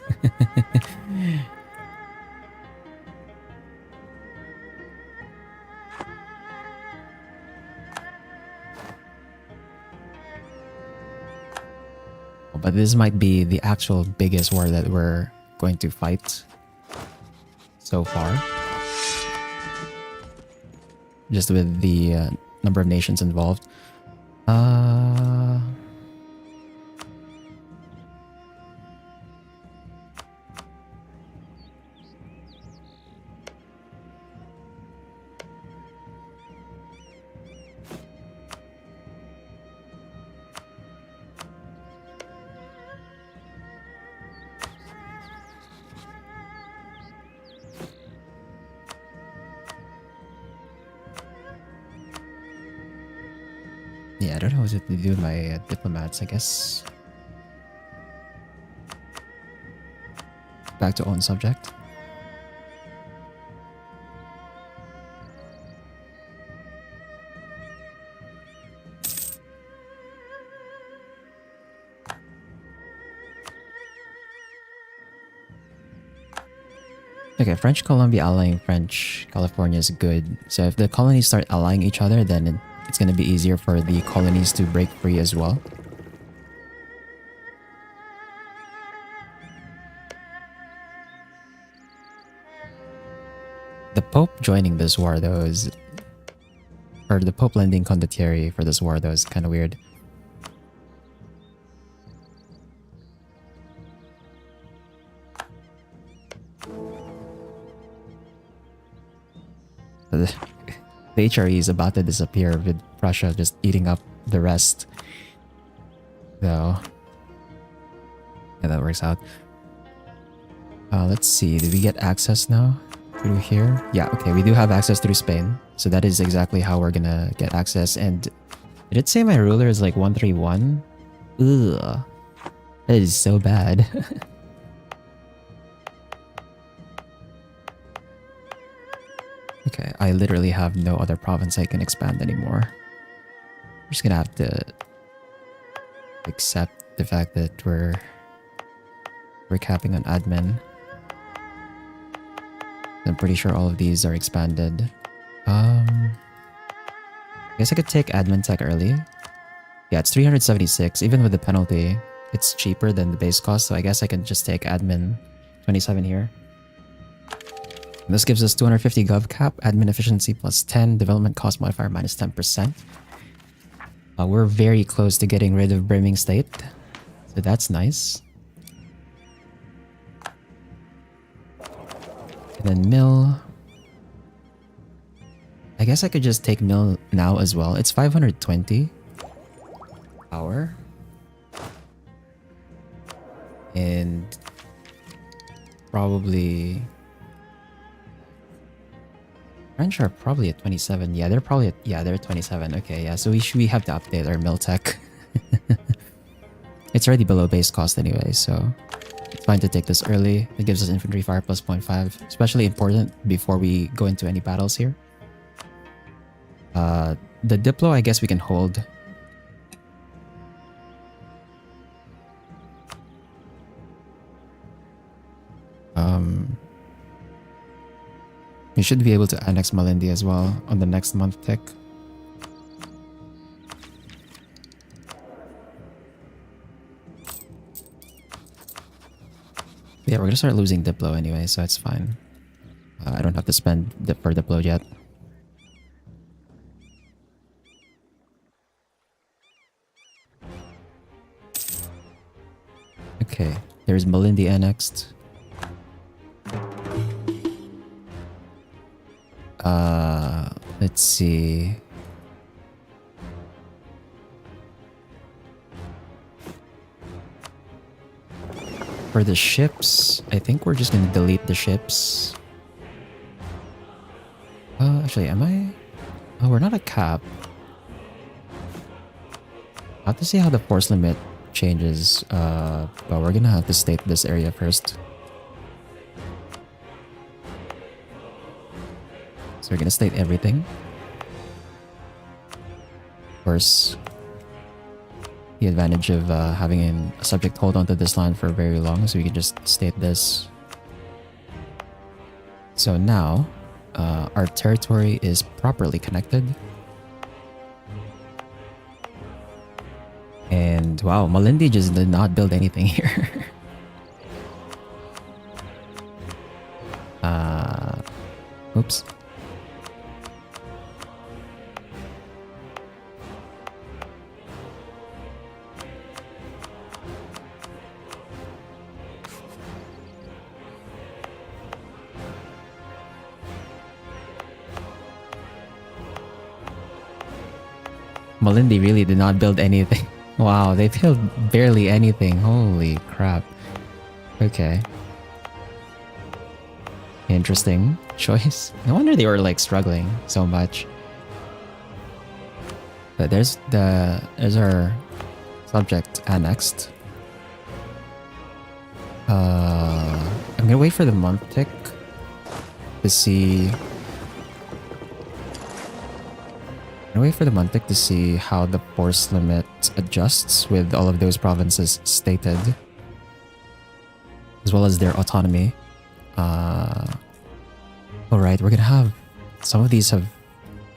But this might be the actual biggest war that we're going to fight so far. Just with the number of nations involved. Yeah, I don't know what to do with my diplomats, I guess. Back to own subject. Okay, French Colombia allying French California is good. So if the colonies start allying each other, then it's going to be easier for the colonies to break free as well. The Pope joining this war though is... Or the Pope lending condottieri for this war though is kind of weird. The HRE is about to disappear with Russia just eating up the rest. So, yeah, that works out. Let's see, did we get access now? Through here? Yeah, okay, we do have access through Spain. So that is exactly how we're gonna get access. And did it say my ruler is like 131? Ugh. That is so bad. Okay, I literally have no other province I can expand anymore. I'm just gonna have to accept the fact that we're capping on admin. I'm pretty sure all of these are expanded. I guess I could take admin tech early. Yeah, it's 376. Even with the penalty, it's cheaper than the base cost, so I guess I can just take admin 27 here. And this gives us 250 gov cap, admin efficiency plus 10, development cost modifier minus 10%. We're very close to getting rid of brimming state, so that's nice. And then mill. I guess I could just take mill now as well. It's 520 power. And probably... French are probably at 27. Yeah, they're probably at... Yeah, they're at 27. Okay, yeah, so we have to update our mill tech. It's already below base cost anyway, so... It's fine to take this early. It gives us infantry fire plus 0.5, especially important before we go into any battles here. The Diplo, I guess we can hold. We should be able to annex Malindi as well on the next month tick. Yeah, we're gonna start losing Diplo anyway, so it's fine. I don't have to spend for Diplo yet. Okay, there's Malindi annexed. Let's see. For the ships, I think we're just gonna delete the ships. Actually, am I? Oh, we're not a cap. I have to see how the force limit changes, but we're gonna have to state this area first. So we're gonna state everything. Of course, the advantage of having a subject hold onto this land for very long, so we can just state this. So now, our territory is properly connected. And wow, Malindi just did not build anything here. Oops. Malindi really did not build anything. Wow, they built barely anything. Holy crap. Okay. Interesting choice. No wonder they were like struggling so much. But there's our subject annexed. I'm gonna wait for the month tick to see. Wait for the month to see how the force limit adjusts with all of those provinces stated, as well as their autonomy. Alright, we're gonna have some of these have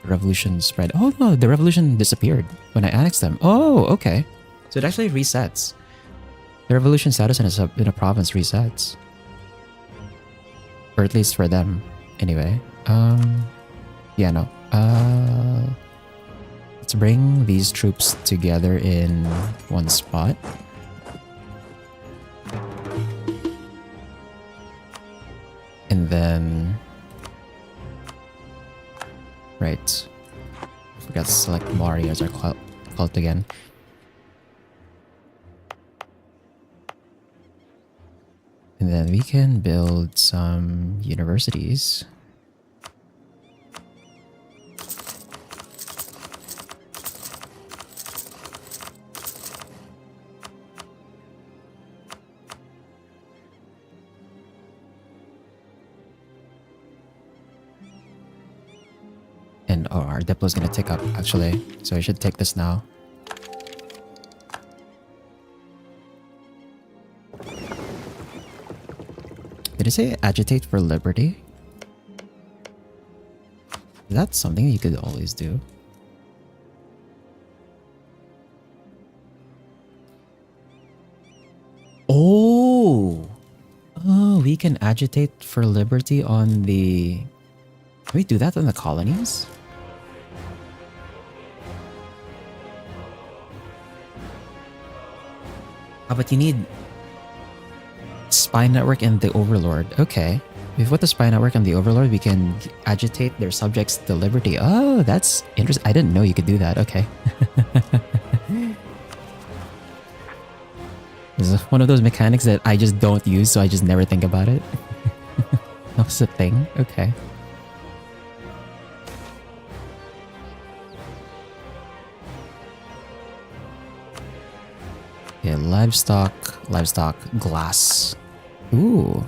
revolution spread. Oh no, the revolution disappeared when I annexed them. Oh, okay. So it actually resets. The revolution status in a province resets. Or at least for them. Anyway. Yeah, no. Let's bring these troops together in one spot. And then... Right. I forgot to select Mari as our cult again. And then we can build some universities. And oh, our Diplo is gonna tick up actually, so I should take this now. Did it say agitate for liberty? That's something you could always do. Oh! Oh, we can agitate for liberty on the... Can we do that on the colonies? But you need spy network and the overlord. Okay. If with the spy network and the overlord, we can agitate their subjects to liberty. Oh, that's interesting. I didn't know you could do that. Okay. This is one of those mechanics that I just don't use, so I just never think about it. That's a thing. Okay. Yeah, livestock, glass. Ooh.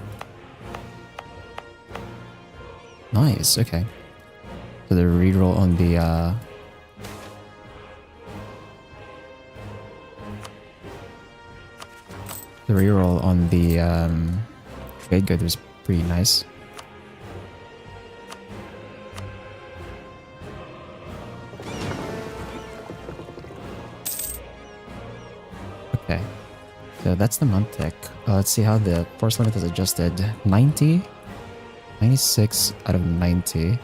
Nice, okay. So the reroll on the trade good was pretty nice. Okay, so that's the month tick. Let's see how the force limit is adjusted. 90, 96 out of 90.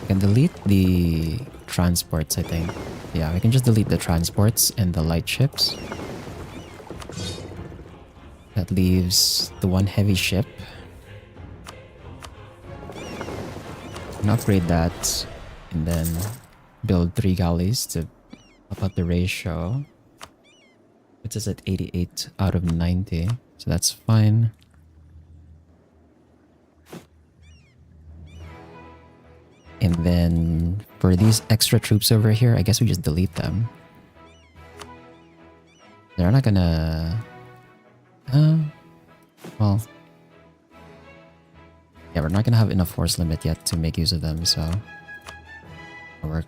Can delete the transports, I think. Yeah, we can just delete the transports and the light ships. That leaves the one heavy ship. And upgrade that, and then build 3 galleys to up out the ratio. Puts us at 88 out of 90, so that's fine. And then for these extra troops over here, I guess we just delete them. They're not gonna... well... yeah, we're not gonna have enough force limit yet to make use of them, so... it'll work.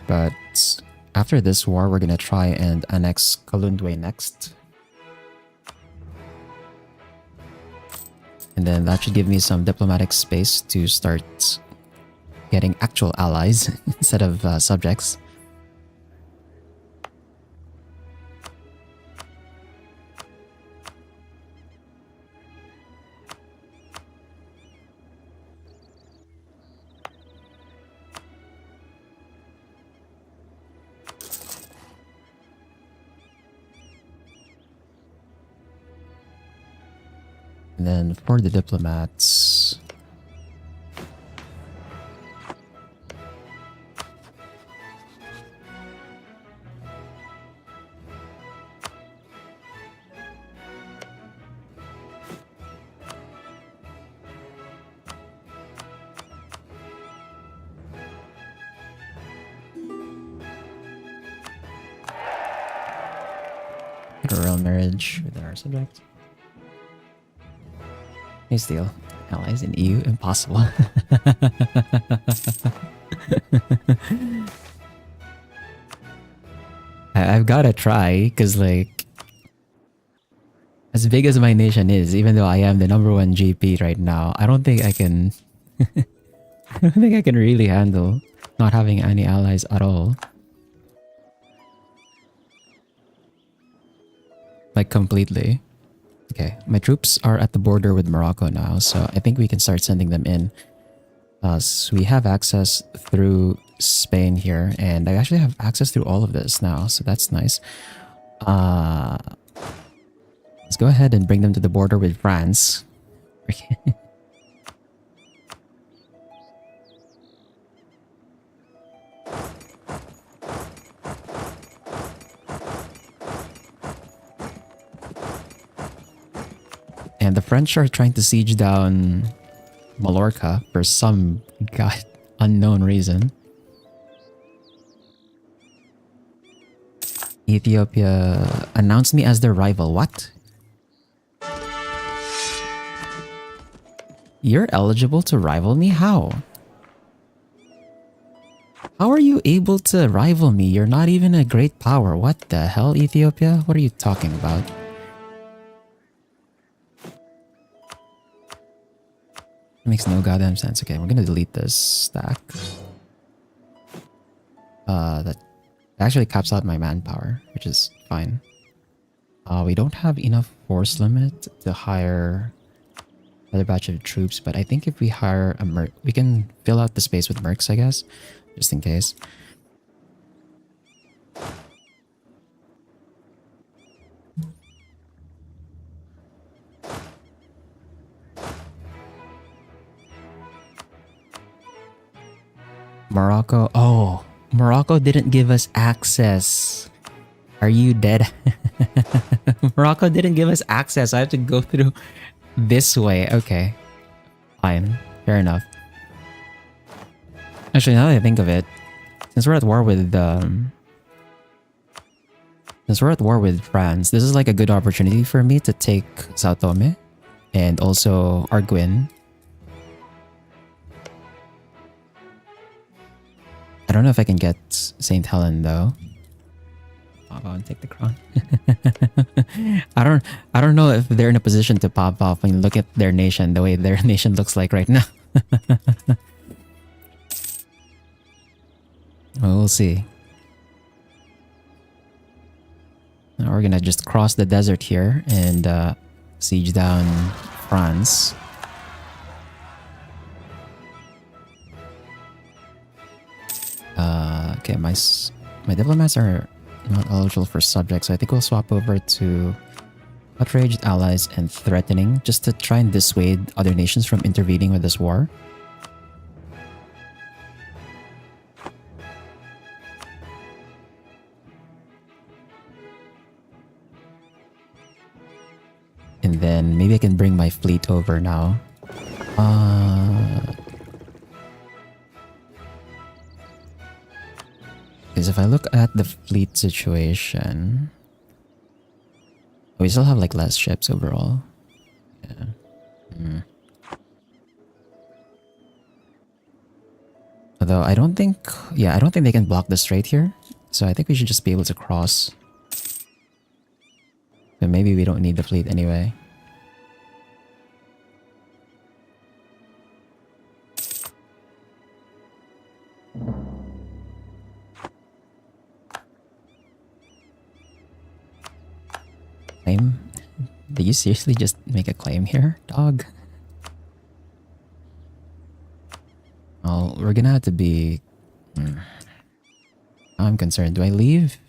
But after this war, we're gonna try and annex Kalundwe next. And then that should give me some diplomatic space to start getting actual allies instead of subjects. And then for the diplomats... get a royal marriage with our subject. New deal. Allies in EU? Impossible. I've gotta try, because like... as big as my nation is, even though I am the #1 GP right now, I don't think I can... I don't think I can really handle not having any allies at all. Like completely. Okay, my troops are at the border with Morocco now, so I think we can start sending them in. So we have access through Spain here, and I actually have access through all of this now, so that's nice. Let's go ahead and bring them to the border with France. And the French are trying to siege down Mallorca for some god unknown reason. Ethiopia announced me as their rival. What? You're eligible to rival me? How? How are you able to rival me? You're not even a great power. What the hell, Ethiopia? What are you talking about? Makes no goddamn sense. Okay, we're gonna delete this stack. That actually caps out my manpower, which is fine. We don't have enough force limit to hire another batch of troops, but I think if we hire a merc, we can fill out the space with mercs, I guess, just in case. Morocco. Oh, Morocco didn't give us access. Are you dead? Morocco didn't give us access. I have to go through this way. Okay. Fine. Fair enough. Actually, now that I think of it, since we're at war with France, this is like a good opportunity for me to take Sao Tome and also Arguin. I don't know if I can get St. Helen though. Pop out and take the crown. I don't know if they're in a position to pop off when you look at their nation, the way their nation looks like right now. Well, we'll see. Now we're gonna just cross the desert here and siege down France. Okay, my diplomats are not eligible for subjects, so I think we'll swap over to outraged allies and threatening, just to try and dissuade other nations from intervening with this war. And then maybe I can bring my fleet over now. Because if I look at the fleet situation, we still have like less ships overall. Yeah. Although I don't think they can block the strait here. So I think we should just be able to cross. But maybe we don't need the fleet anyway. Claim? Did you seriously just make a claim here, dog? Well, we're gonna have to be... I'm concerned. Do I leave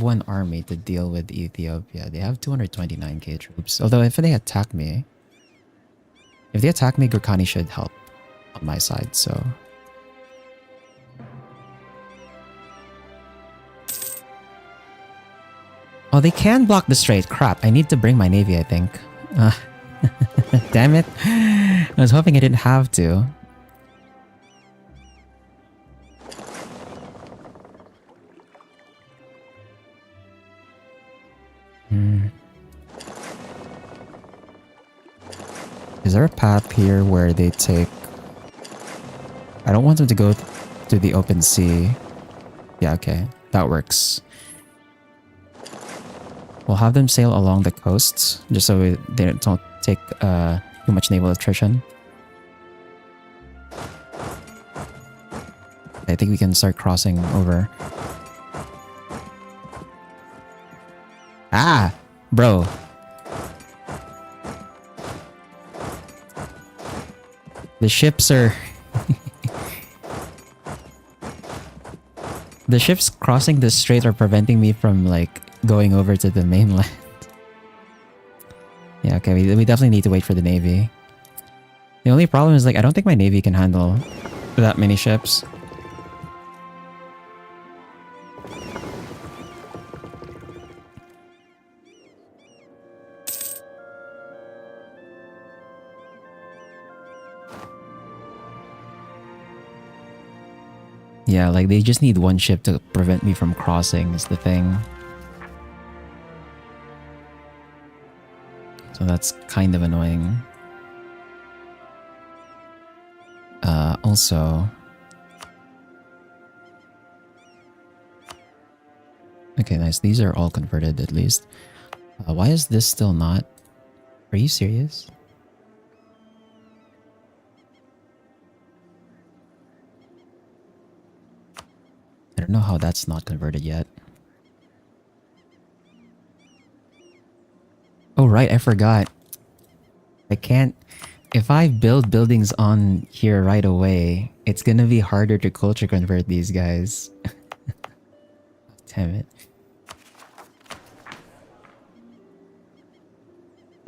one army to deal with Ethiopia? They have 229k troops. Although if they attack me... If they attack me, Gurkhani should help on my side, so... Oh, they can block the strait. Crap, I need to bring my navy, I think. Damn it. I was hoping I didn't have to. Is there a path here where they take... I don't want them to go to the open sea. Yeah, okay. That works. We'll have them sail along the coast, just so they don't take too much naval attrition. I think we can start crossing over. Ah! Bro. The ships are... The ships crossing the strait are preventing me from, like, going over to the mainland. Yeah, okay, we definitely need to wait for the navy. The only problem is, like, I don't think my navy can handle that many ships. Yeah, like, they just need one ship to prevent me from crossing is the thing. So that's kind of annoying. Also... Okay, nice. These are all converted at least. Why is this still not? Are you serious? I don't know how that's not converted yet. Oh right, I forgot. I can't... If I build buildings on here right away, it's gonna be harder to culture convert these guys. Damn it.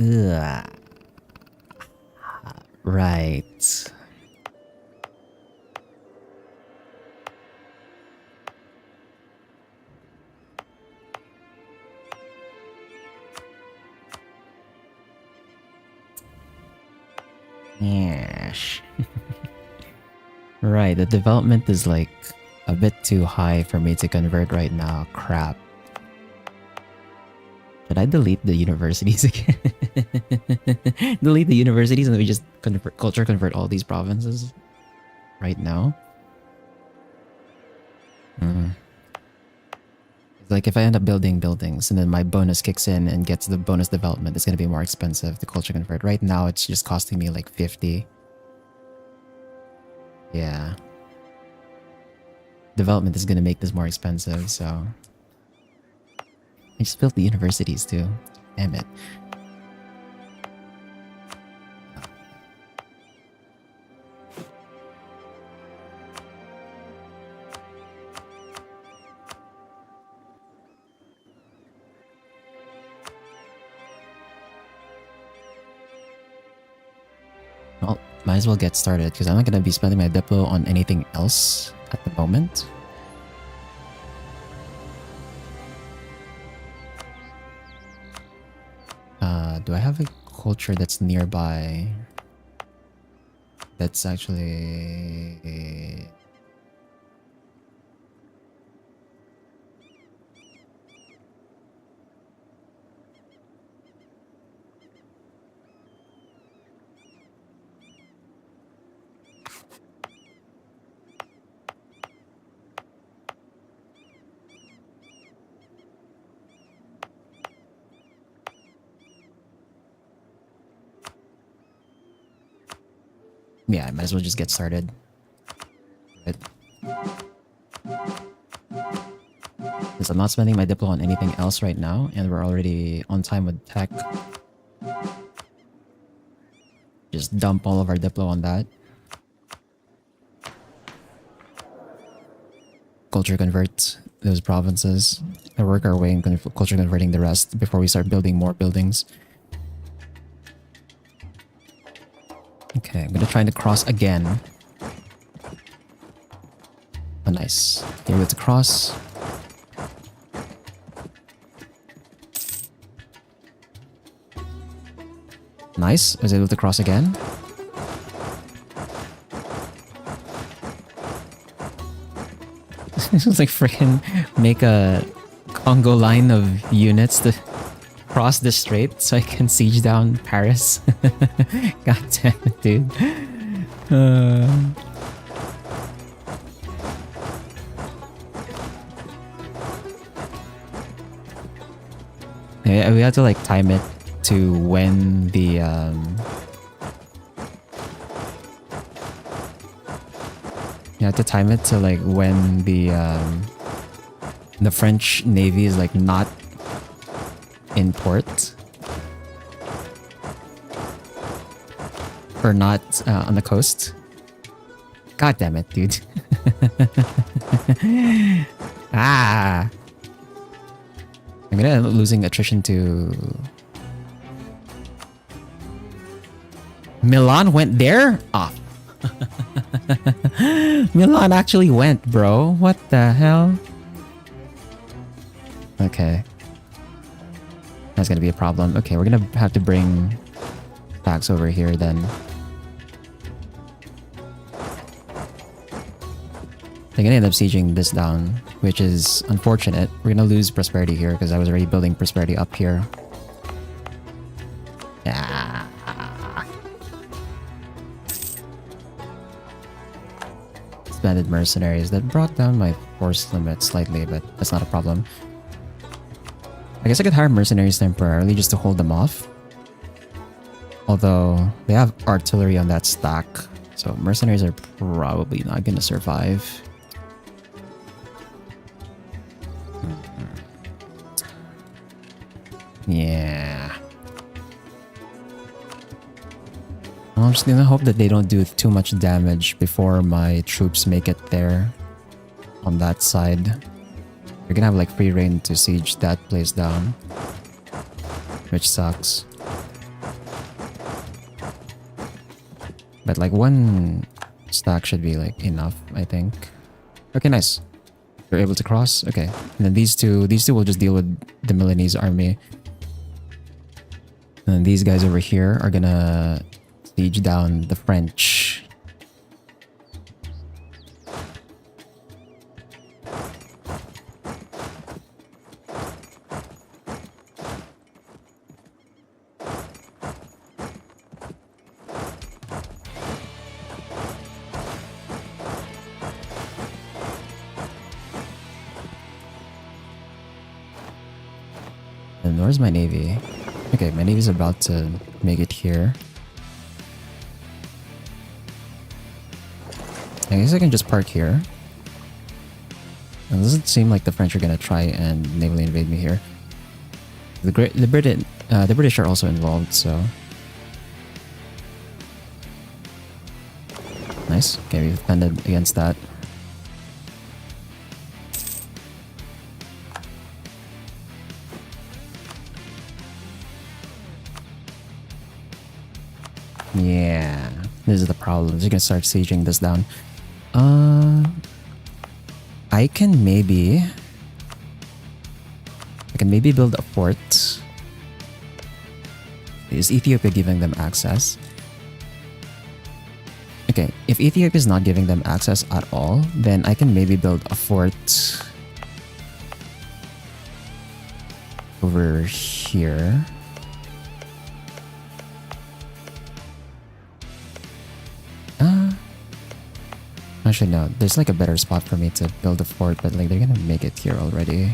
Ugh. Right. Yes. Right, the development is like a bit too high for me to convert right now. Crap. Should I delete the universities again? Delete the universities and we just convert all these provinces right now? It's like if I end up building buildings and then my bonus kicks in and gets the bonus development, it's going to be more expensive to culture convert. Right now, it's just costing me like 50. Yeah. Development is going to make this more expensive, so... I just built the universities too. Damn it. Well, might as well get started because I'm not going to be spending my depot on anything else at the moment. Do I have a culture that's nearby? That's actually... Yeah, I might as well just get started. Because I'm not spending my diplo on anything else right now, and we're already on time with tech. Just dump all of our diplo on that. Culture convert those provinces. And work our way in culture converting the rest before we start building more buildings. Okay, I'm gonna try to cross again. Oh, nice. Okay, able to cross. Nice. I was able to cross again. It's like freaking make a Congo line of units to cross the strait so I can siege down Paris. God damn it, dude. Yeah, we have to like time it to when the you have to time it to like when the French Navy is like not in port or not on the coast. God damn it, dude. Ah, I'm gonna end up losing attrition to Milan. Went there? Ah. Milan actually went, bro. What the hell? Okay. That's gonna be a problem. Okay, we're gonna have to bring packs over here then. They're gonna end up sieging this down, which is unfortunate. We're gonna lose prosperity here because I was already building prosperity up here. Ah. Expanded mercenaries. That brought down my force limit slightly, but that's not a problem. I guess I could hire mercenaries temporarily just to hold them off. Although, they have artillery on that stack. So mercenaries are probably not gonna survive. Yeah. Well, I'm just gonna hope that they don't do too much damage before my troops make it there. On that side. We're gonna have like free reign to siege that place down. Which sucks. But like one stack should be like enough, I think. Okay, nice. We're able to cross. Okay. And then these two will just deal with the Milanese army. And then these guys over here are gonna siege down the French. And where's my navy? Okay, my navy's about to make it here. I guess I can just park here. It doesn't seem like the French are gonna try and navally invade me here. The British are also involved, so nice. Okay, we've defended against that. Yeah, this is the problem. They're gonna start sieging this down. I can maybe build a fort. Is Ethiopia giving them access? Okay, if Ethiopia is not giving them access at all, then I can maybe build a fort over here. Actually, no. There's like a better spot for me to build a fort, but like they're gonna make it here already.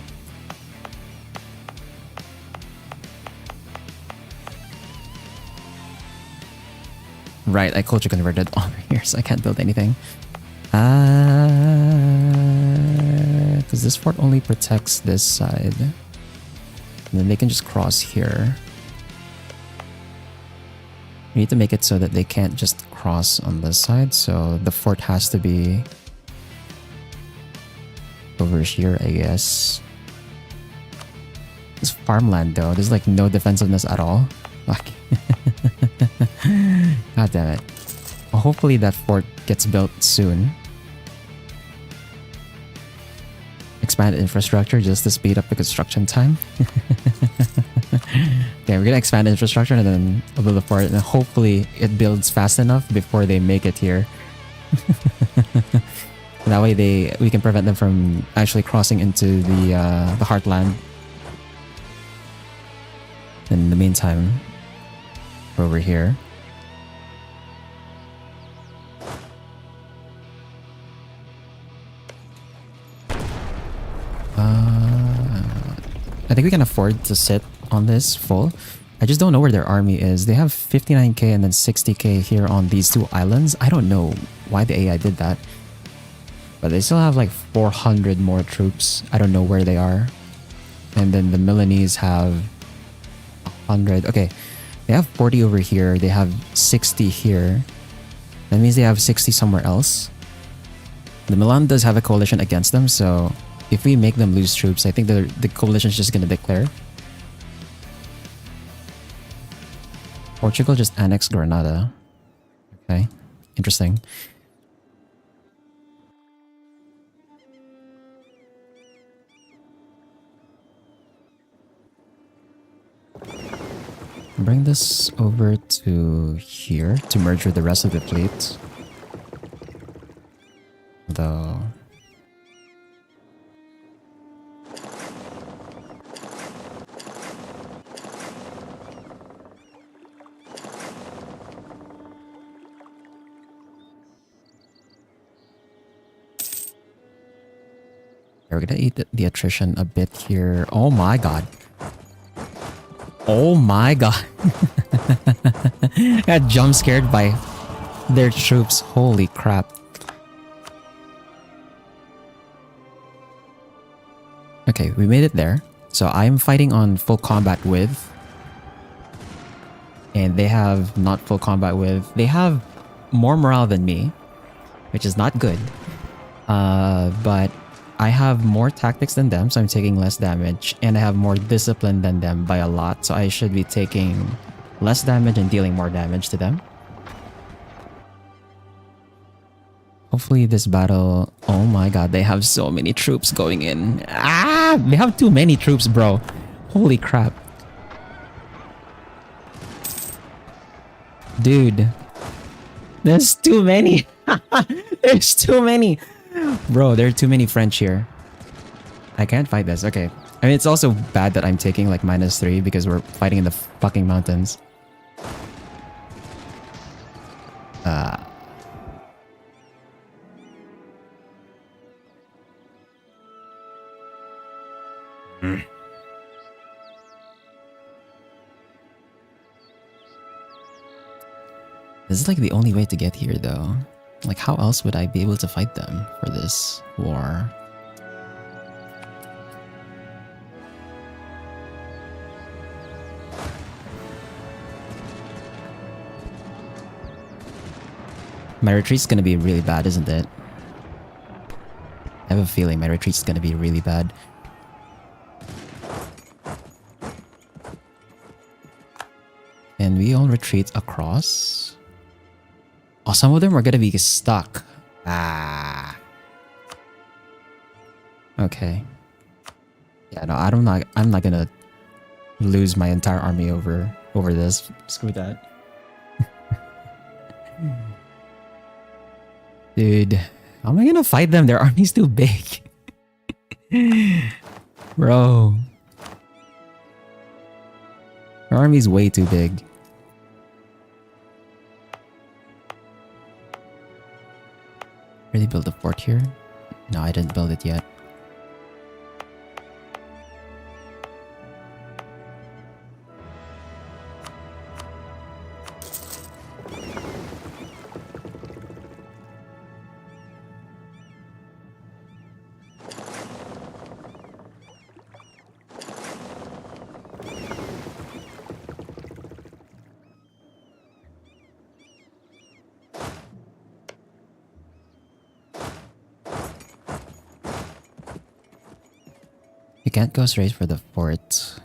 Right, I culture converted over here, so I can't build anything. Because this fort only protects this side. And then they can just cross here. We need to make it so that they can't just cross on this side, so the fort has to be over here, I guess. This farmland though, there's like no defensiveness at all. Fuck. God damn it. Well, hopefully that fort gets built soon. Expand infrastructure just to speed up the construction time. Okay, we're gonna expand infrastructure and then build a fort, and hopefully it builds fast enough before they make it here. That way we can prevent them from actually crossing into the heartland. In the meantime, we're over here. I think we can afford to sit on this full. I just don't know where their army is. They have 59k and then 60k here on these two islands. I don't know why the AI did that. But they still have like 400 more troops. I don't know where they are. And then the Milanese have 100. Okay, they have 40 over here. They have 60 here. That means they have 60 somewhere else. The Milan does have a coalition against them, so if we make them lose troops, I think the coalition is just going to declare. Portugal just annexed Granada. Okay, interesting. Bring this over to here to merge with the rest of the fleet. Though... we're gonna eat the attrition a bit here. Oh my god. Oh my god. I got jump scared by their troops. Holy crap. Okay, we made it there. So I'm fighting on full combat with. And they have not full combat with. They have more morale than me, which is not good. But I have more tactics than them, so I'm taking less damage. And I have more discipline than them by a lot, so I should be taking less damage and dealing more damage to them. Hopefully this battle... Oh my god, they have so many troops going in. Ah! They have too many troops, bro. Holy crap. Dude. There's too many. There's too many. Bro, there are too many French here. I can't fight this. Okay. I mean, it's also bad that I'm taking like -3 because we're fighting in the fucking mountains. This is like the only way to get here though. Like how else would I be able to fight them for this war? My retreat's gonna be really bad, isn't it? I have a feeling my retreat's gonna be really bad. And we all retreat across. Oh, some of them are gonna be stuck. Ah. Okay. Yeah, no, I'm not gonna lose my entire army over this. Screw that. Dude, how am I gonna fight them? Their army's too big. Bro. Their army's way too big. Really build a fort here? No, I didn't build it yet. You can't go straight for the fort.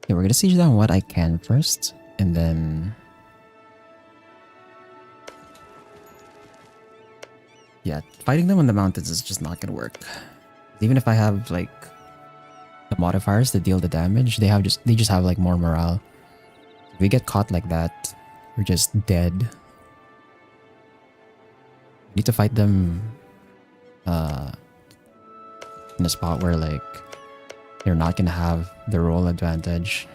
Okay, we're gonna siege down what I can first, and then... yeah, fighting them on the mountains is just not gonna work. Even if I have, like, the modifiers to deal the damage, they just have, like, more morale. If we get caught like that, we're just dead. We need to fight them, in a spot where, like, they're not gonna have the roll advantage.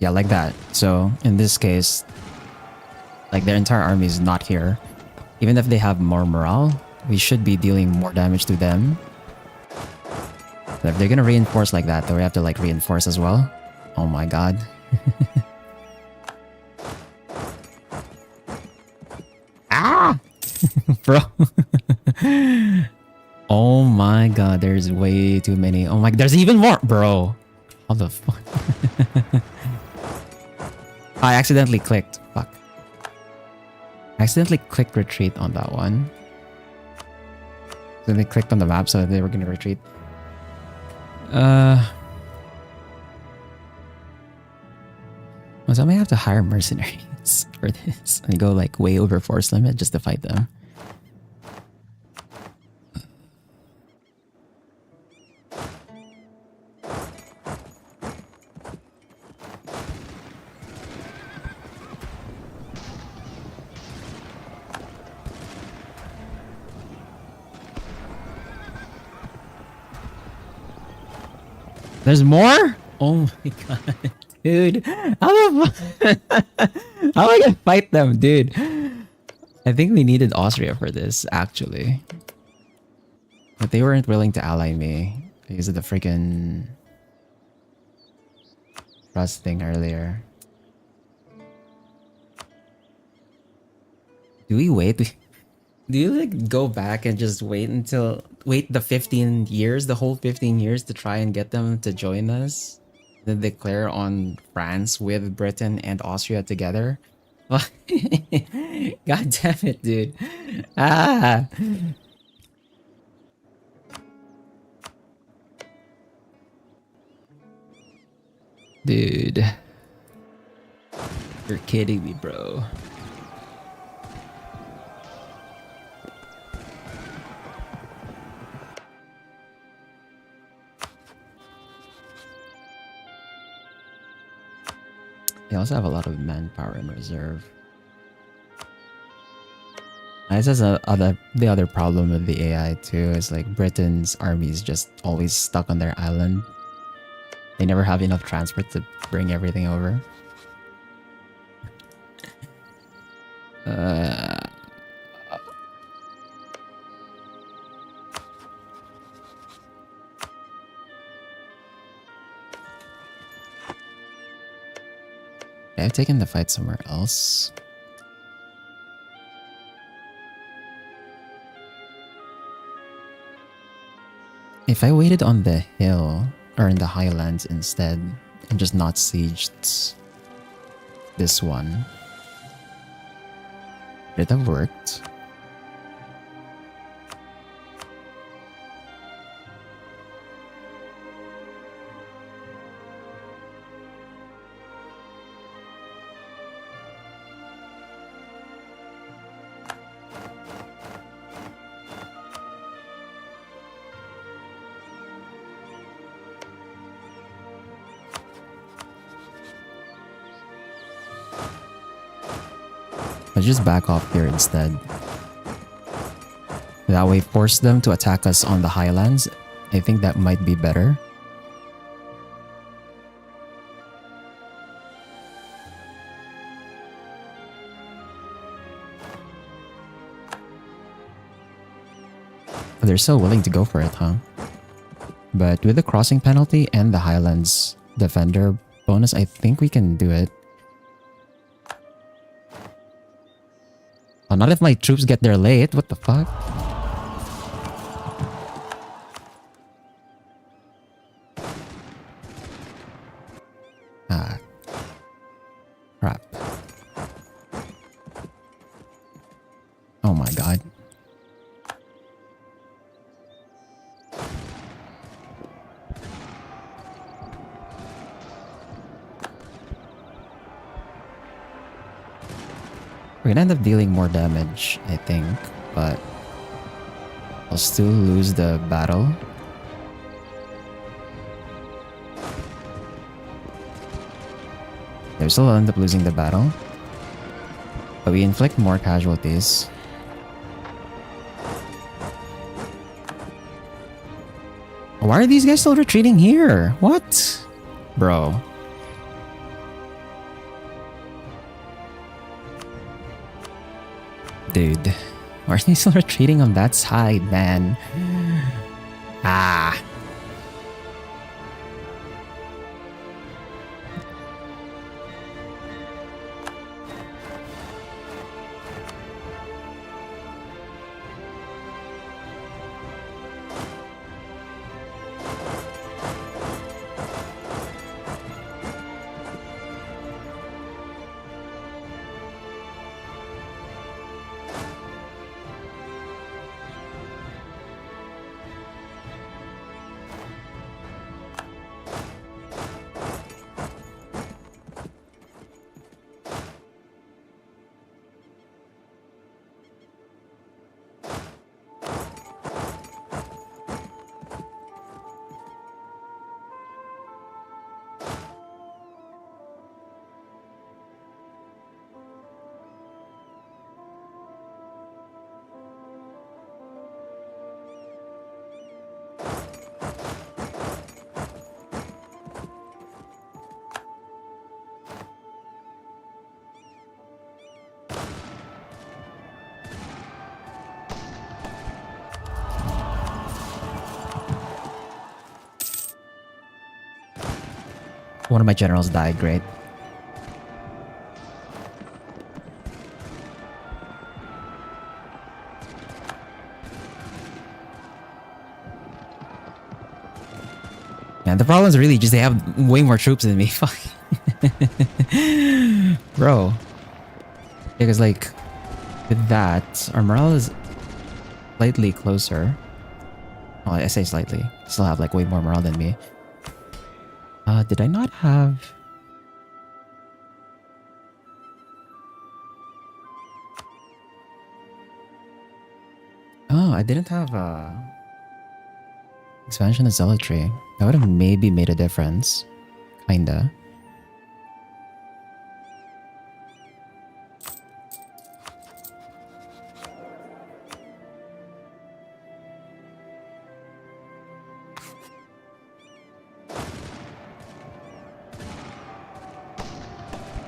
Yeah, like that. So, in this case, like their entire army is not here. Even if they have more morale, we should be dealing more damage to them. But if they're gonna reinforce like that, then we have to like reinforce as well. Oh my god. Ah! Bro. Oh my god, there's way too many. Oh my, there's even more! Bro. How the fuck? I accidentally clicked. Fuck. I accidentally clicked retreat on that one. So they clicked on the map, so they were gonna retreat. Well, so I may have to hire mercenaries for this and go like way over force limit just to fight them. There's more? Oh my god. Dude, how am I gonna fight them, dude? I think we needed Austria for this, actually. But they weren't willing to ally me because of the freaking trust thing earlier. Do we wait? Do you like go back and just wait the 15 years, the whole 15 years to try and get them to join us? Then declare on France with Britain and Austria together? God damn it, dude. Ah. Dude. You're kidding me, bro. They also have a lot of manpower in reserve. This is the other problem with the AI too, is like Britain's army is just always stuck on their island. They never have enough transport to bring everything over. I've taken the fight somewhere else. If I waited on the hill or in the highlands instead and just not sieged this one, would it have worked? Let's just back off here instead. That way, force them to attack us on the highlands. I think that might be better. They're still willing to go for it, huh? But with the crossing penalty and the highlands defender bonus, I think we can do it. Oh, not if my troops get there late. What the fuck? Ah. Crap. Oh my god. We're gonna end up dealing more damage, I think, but I'll still lose the battle. They still end up losing the battle, but we inflict more casualties. Why are these guys still retreating here? What? Bro. Dude, why are they still retreating on that side, man? Ah. One of my generals died, great. And the problem is really just they have way more troops than me. Fuck. Bro. Because like, with that, our morale is slightly closer. Oh, I say slightly. Still have like way more morale than me. Did I not have... Oh, I didn't have expansion of zealotry. That would have maybe made a difference. Kinda.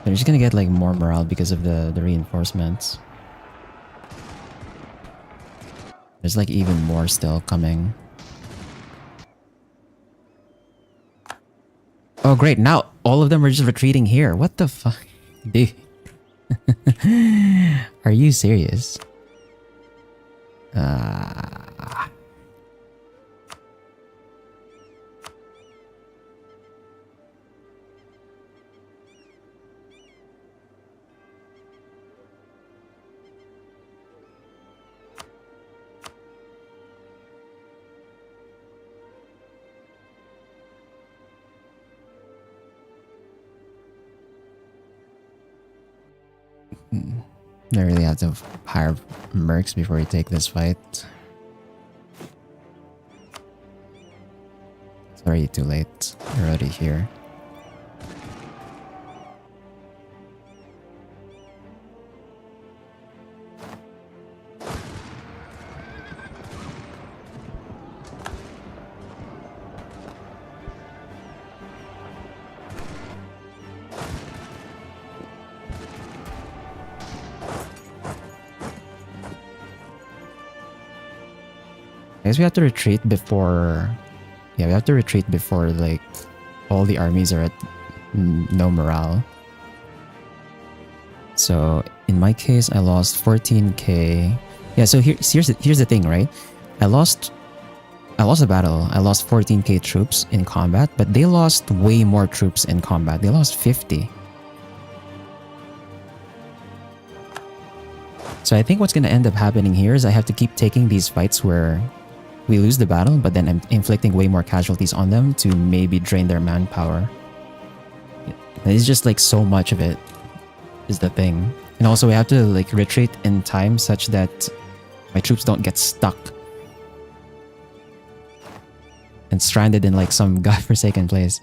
They're just gonna get like more morale because of the reinforcements. There's like even more still coming. Oh great, now all of them are just retreating here. What the fuck? Dude. Are you serious? I really have to hire mercs before we take this fight. It's already too late. They're already here. I guess we have to retreat before... Yeah, we have to retreat before, like, all the armies are at no morale. So, in my case, I lost 14k. Yeah, so here's the thing, right? I lost a battle. I lost 14k troops in combat, but they lost way more troops in combat. They lost 50. So I think what's going to end up happening here is I have to keep taking these fights where we lose the battle, but then I'm inflicting way more casualties on them to maybe drain their manpower. It's just like so much of it is the thing. And also we have to like retreat in time such that my troops don't get stuck and stranded in like some godforsaken place.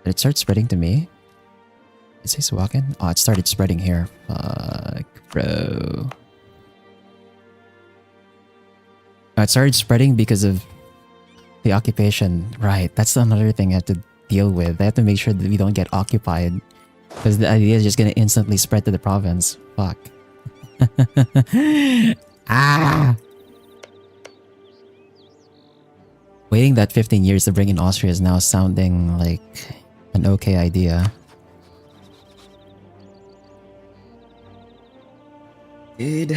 Did it start spreading to me? Did it say Suwakin? Oh, it started spreading here. Fuck, bro. Oh, it started spreading because of the occupation. Right, that's another thing I have to deal with. I have to make sure that we don't get occupied. Because the idea is just gonna instantly spread to the province. Fuck. Ah! Waiting that 15 years to bring in Austria is now sounding like an okay idea. Dude. Do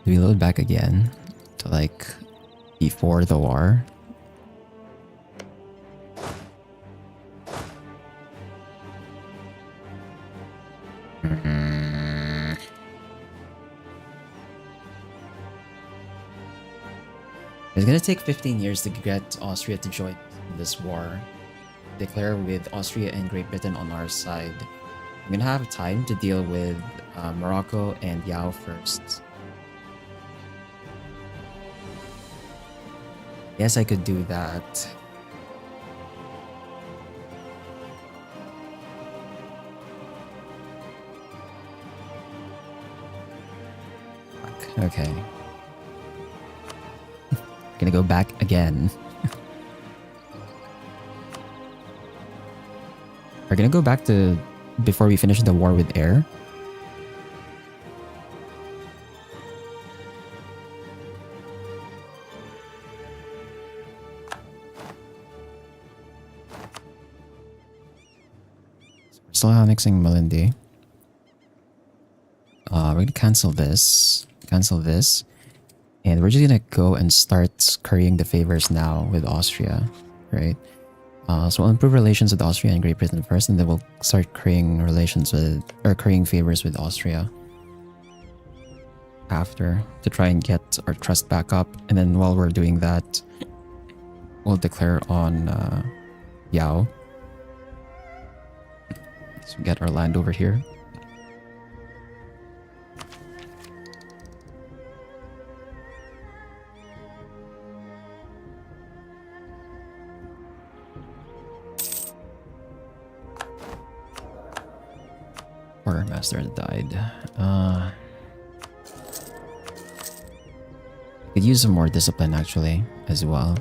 we load back again to like before the war. It's gonna take 15 years to get Austria to join this war. Declare with Austria and Great Britain on our side. I'm gonna have time to deal with Morocco and Yao first. Yes, I could do that. Fuck, okay. Gonna go back again. We're gonna go back to before we finish the war with air. We're still annexing Malindi. We're gonna cancel this, and we're just gonna go and start currying the favors now with Austria, right? So we'll improve relations with Austria and Great Britain first, and then we'll start currying favors with Austria after to try and get our trust back up. And then while we're doing that, we'll declare on Yao. So we get our land over here. Our master died. Could use some more discipline actually as well.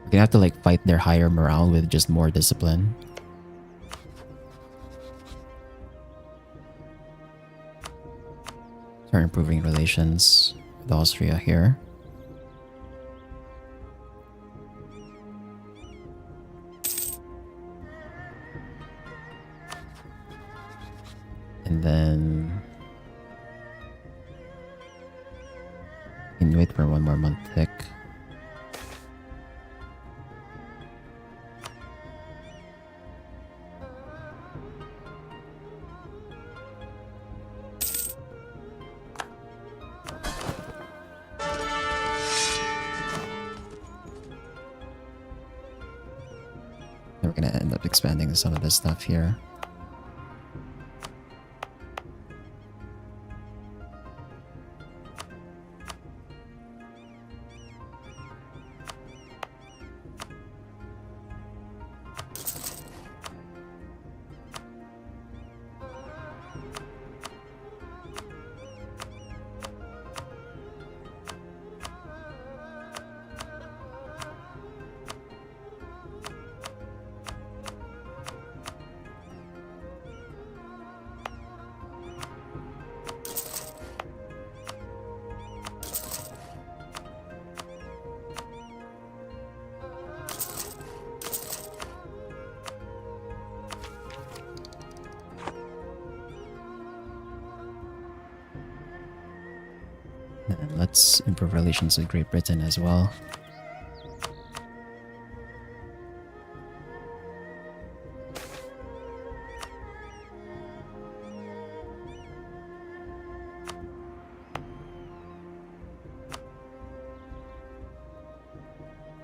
We're gonna have to like fight their higher morale with just more discipline. Start improving relations with Austria here. And then you can wait for 1 more month tick. And we're gonna end up expanding some of this stuff here. And let's improve relations with Great Britain as well.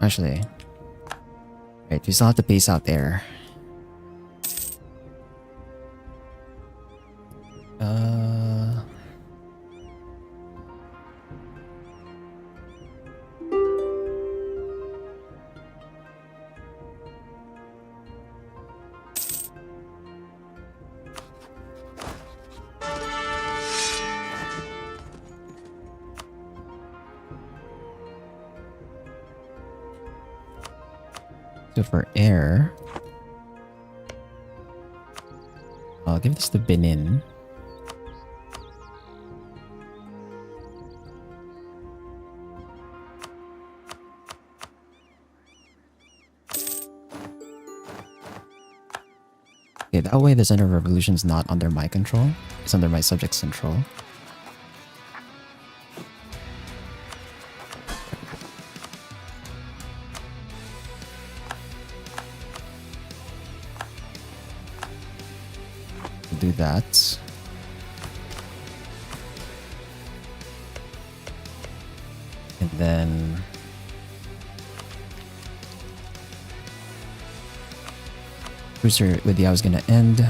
Actually, right, we still have to pace out there. So for air, I'll give this to Benin. Okay, that way the center of revolution is not under my control. It's under my subject's control. Do that. And then Cruiser with the I was gonna end.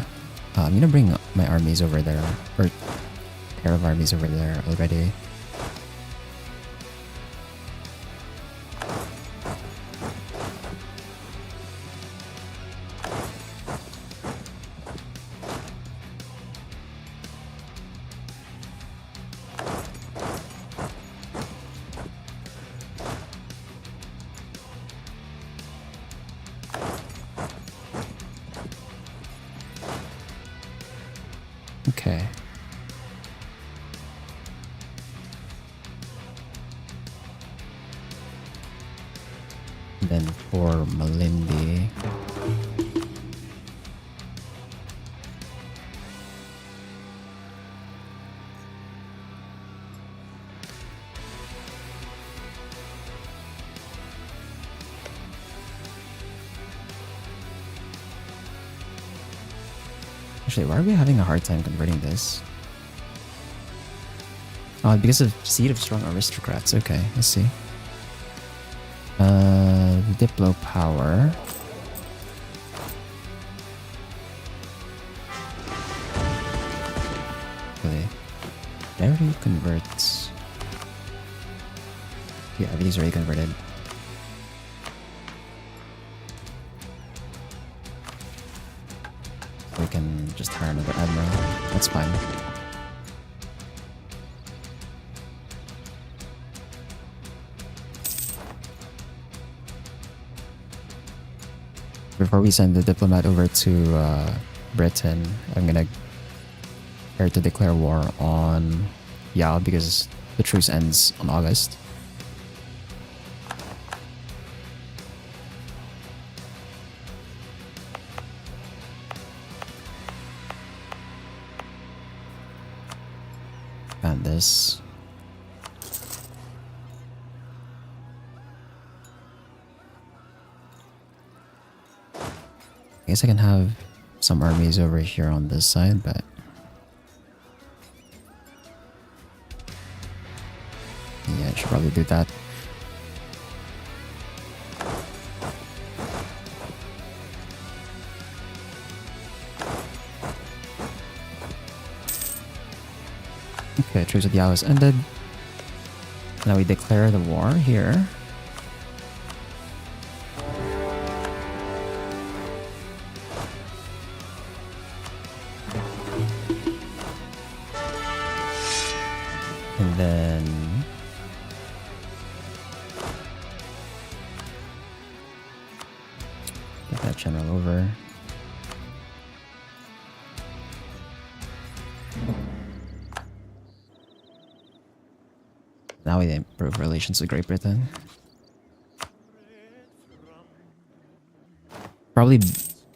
I'm gonna bring my armies over there, or pair of armies over there already. Okay. And then for Malindi. Actually, why are we having a hard time converting this? Oh, because of Seed of Strong Aristocrats. Okay, let's see. Diplo power. Really? Did I already convert? Yeah, everything's already converted. We can just hire another admiral. That's fine. Before we send the diplomat over to Britain, I'm gonna prepare to declare war on Yao because the truce ends on August. And this. I guess I can have some armies over here on this side, but yeah, I should probably do that. Okay, truce with Yao is ended. Now we declare the war here. And then get that general over. Now we improve relations with Great Britain. Probably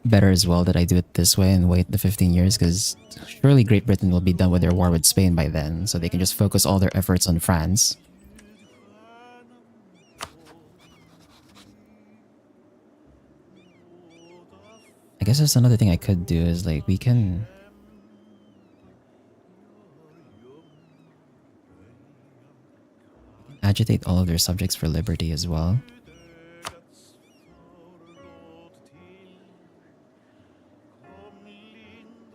better as well that I do it this way and wait the 15 years because surely Great Britain will be done with their war with Spain by then, so they can just focus all their efforts on France. I guess that's another thing I could do is like we can agitate all of their subjects for liberty as well.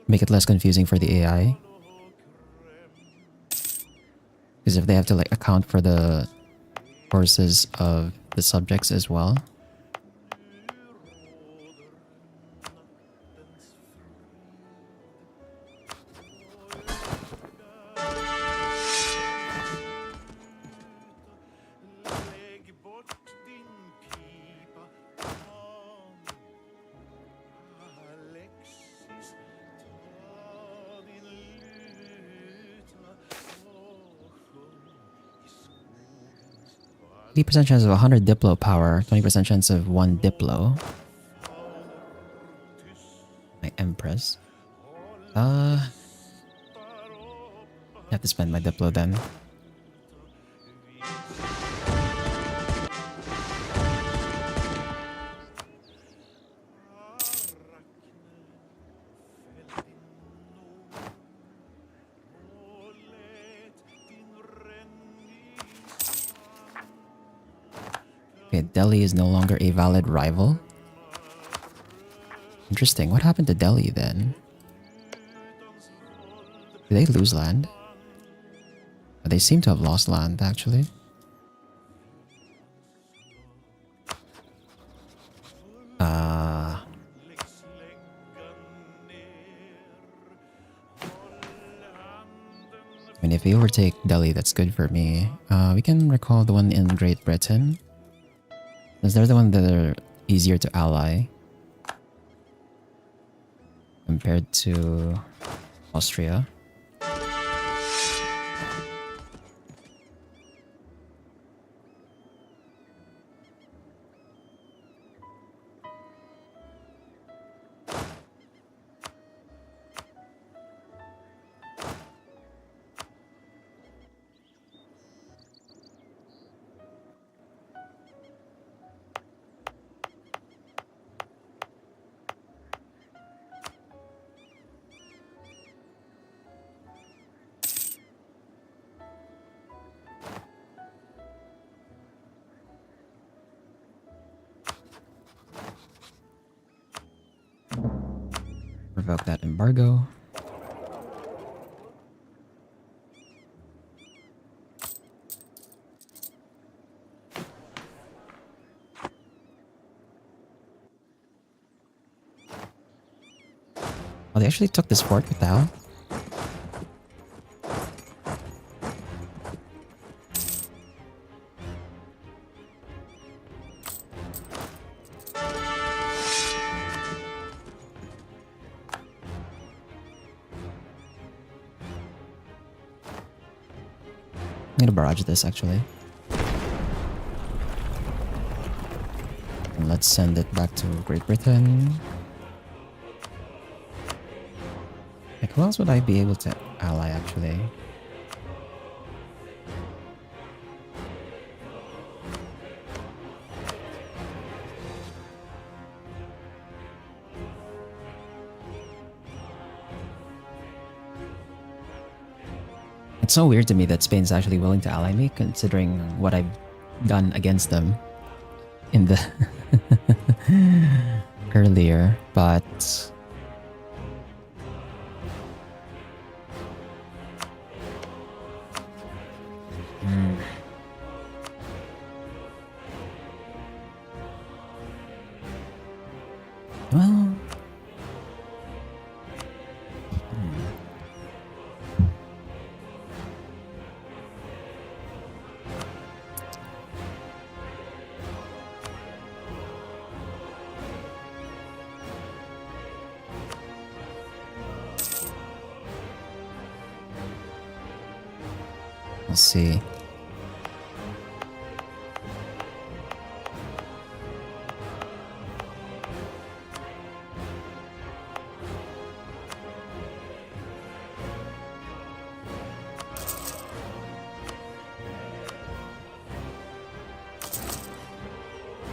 Make it less confusing for the AI. Because if they have to like account for the forces of the subjects as well. %, chance of 100 Diplo power, 20% chance of 1 Diplo. My Empress. I have to spend my Diplo then. Okay, Delhi is no longer a valid rival. Interesting. What happened to Delhi then? Did they lose land? They seem to have lost land, actually. I mean, if we overtake Delhi, that's good for me. We can recall the one in Great Britain. Is there the one that are easier to ally compared to Austria? Revoke that embargo. Oh, they actually took this fort with the hell? I'm gonna barrage this actually. And let's send it back to Great Britain. Like, who else would I be able to ally actually? It's so weird to me that Spain's actually willing to ally me, considering what I've done against them in the earlier, but well, we'll see.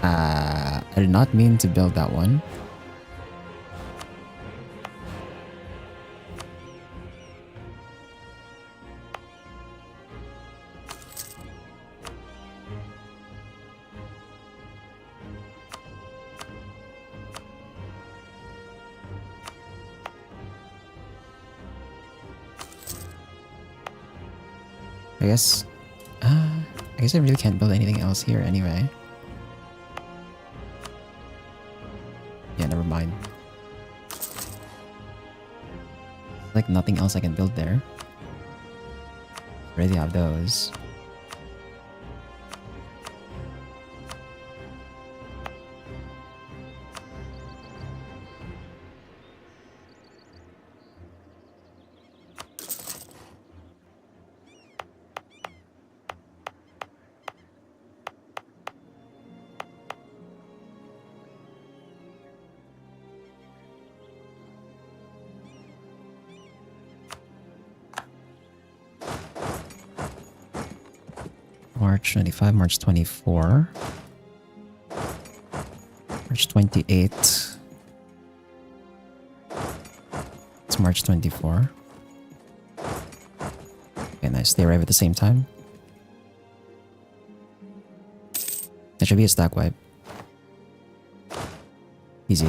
I did not mean to build that one. I guess I really can't build anything else here anyway. Yeah, never mind. Like nothing else I can build there. Already have those. March 25, March 24, March 28. It's March 24. Okay, nice. They arrive at the same time. That should be a stack wipe. Easy.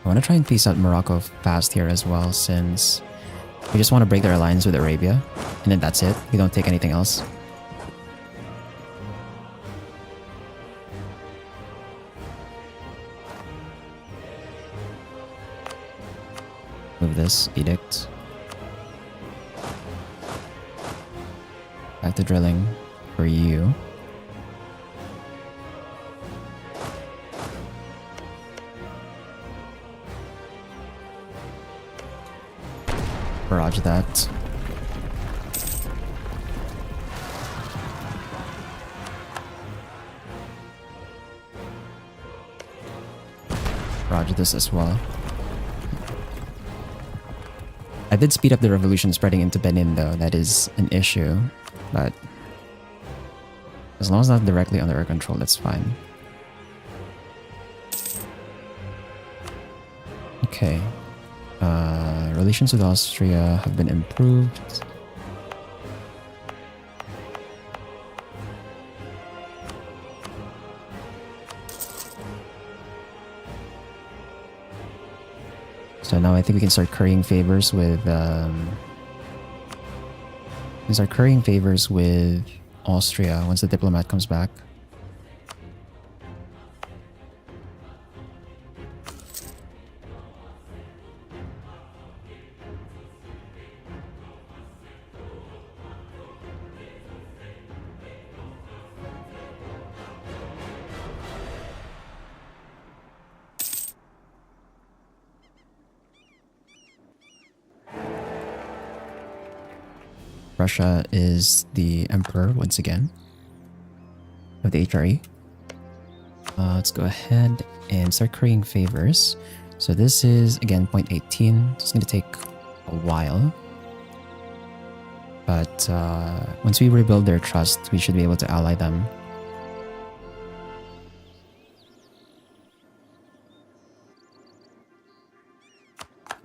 I want to try and piece out Morocco fast here as well, since we just want to break their alliance with Arabia, and then that's it. We don't take anything else. Move this edict. Back to drilling for you. Barrage that. Barrage this as well. I did speed up the revolution spreading into Benin though, that is an issue, but as long as not directly under our control, that's fine. Okay. Relations with Austria have been improved. So now I think we can start currying favors with Austria once the diplomat comes back. Russia is the emperor once again of the HRE. Let's go ahead and start creating favors. So this is again 0.18. It's going to take a while, but once we rebuild their trust, we should be able to ally them.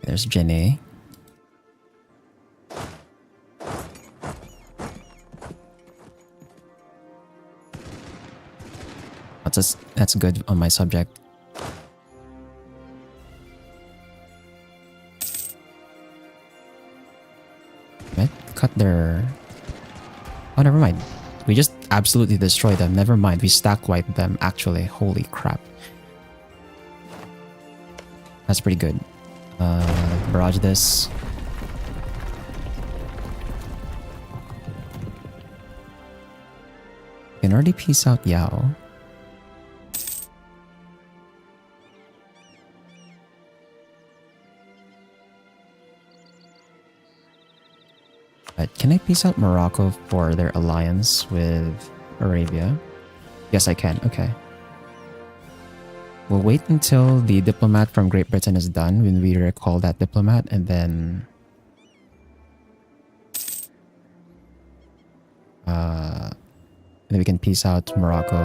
There's Jene. That's good on my subject. Right? Cut their... Oh, never mind. We just absolutely destroyed them. Never mind. We stack wiped them, actually. Holy crap. That's pretty good. Barrage this. You can already piece out Yao. But can I piece out Morocco for their alliance with Arabia? Yes, I can. Okay. We'll wait until the diplomat from Great Britain is done when we recall that diplomat, and then... then we can piece out Morocco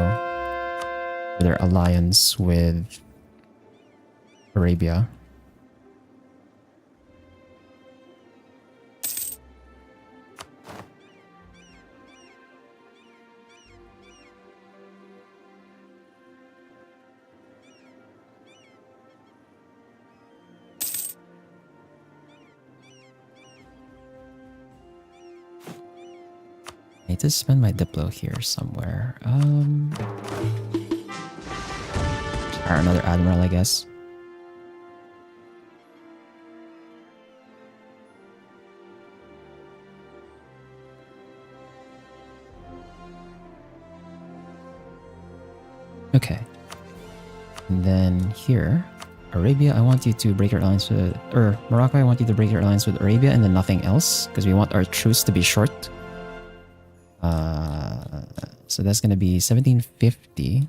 for their alliance with Arabia. I need to spend my Diplo here somewhere. Or another Admiral, I guess. Okay. And then here, Arabia, I want you to break your alliance with... Or Morocco, I want you to break your alliance with Arabia and then nothing else, because we want our truce to be short. So that's going to be 1750.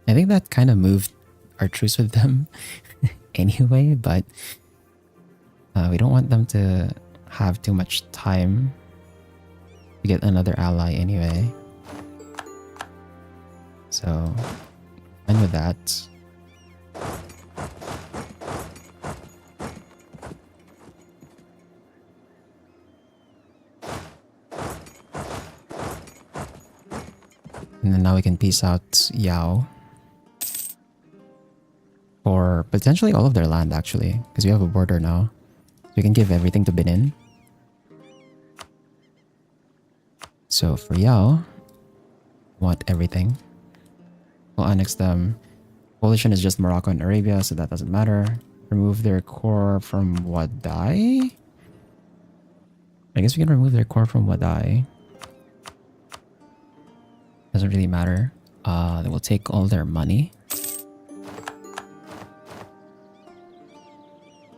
I think that kind of moved our truce with them anyway, but we don't want them to have too much time to get another ally anyway. So, fine with with that. And then now we can peace out Yao. For potentially all of their land, actually. Because we have a border now. So we can give everything to Benin. So for Yao, want everything. We'll annex them. Coalition is just Morocco and Arabia, so that doesn't matter. Remove their core from Wadai? I guess we can remove their core from Wadai. Doesn't really matter. Then we'll take all their money.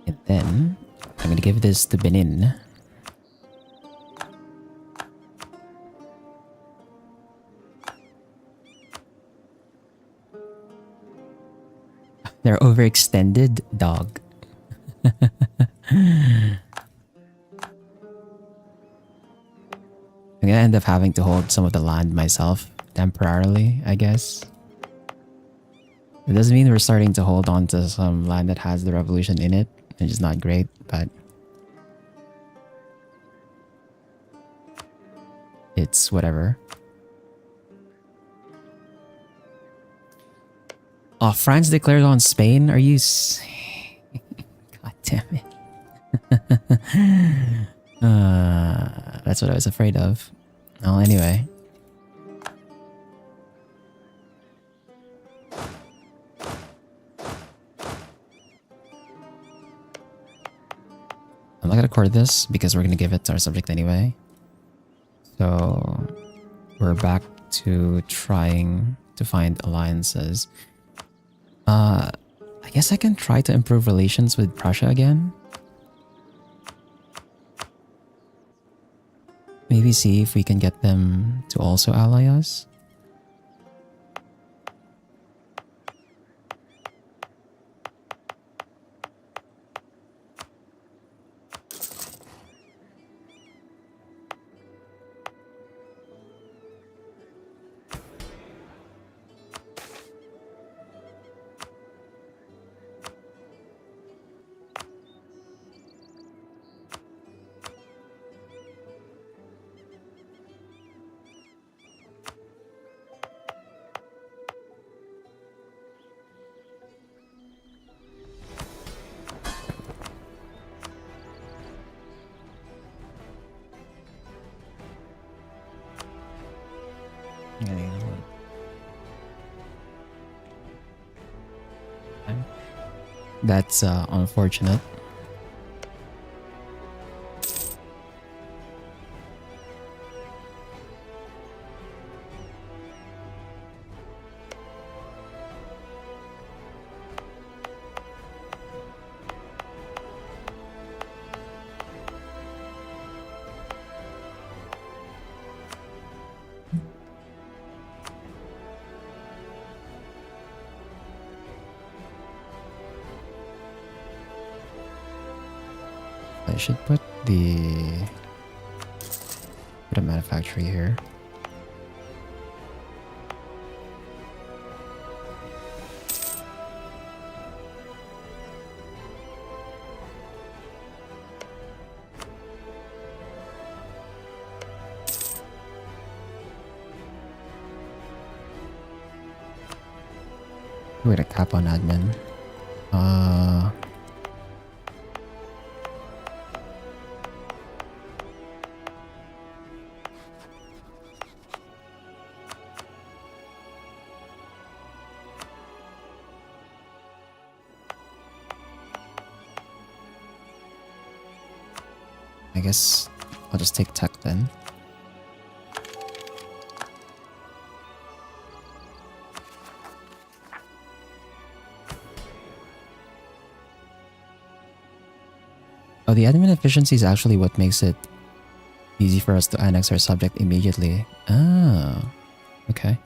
And then I'm gonna give this to Benin. They're overextended, dog. I'm gonna end up having to hold some of the land myself temporarily, I guess. It doesn't mean we're starting to hold on to some land that has the revolution in it, which is not great, but it's whatever. Oh, France declared on Spain? Are you... God damn it. That's what I was afraid of. Well, anyway. I'm not gonna court this because we're gonna give it to our subject anyway. So we're back to trying to find alliances. I guess I can try to improve relations with Prussia again. Maybe see if we can get them to also ally us. That's unfortunate. I should put a manufactory here. We're gonna cap on admin. I guess I'll just take tech then. Oh, the admin efficiency is actually what makes it easy for us to annex our subject immediately. Ah, okay.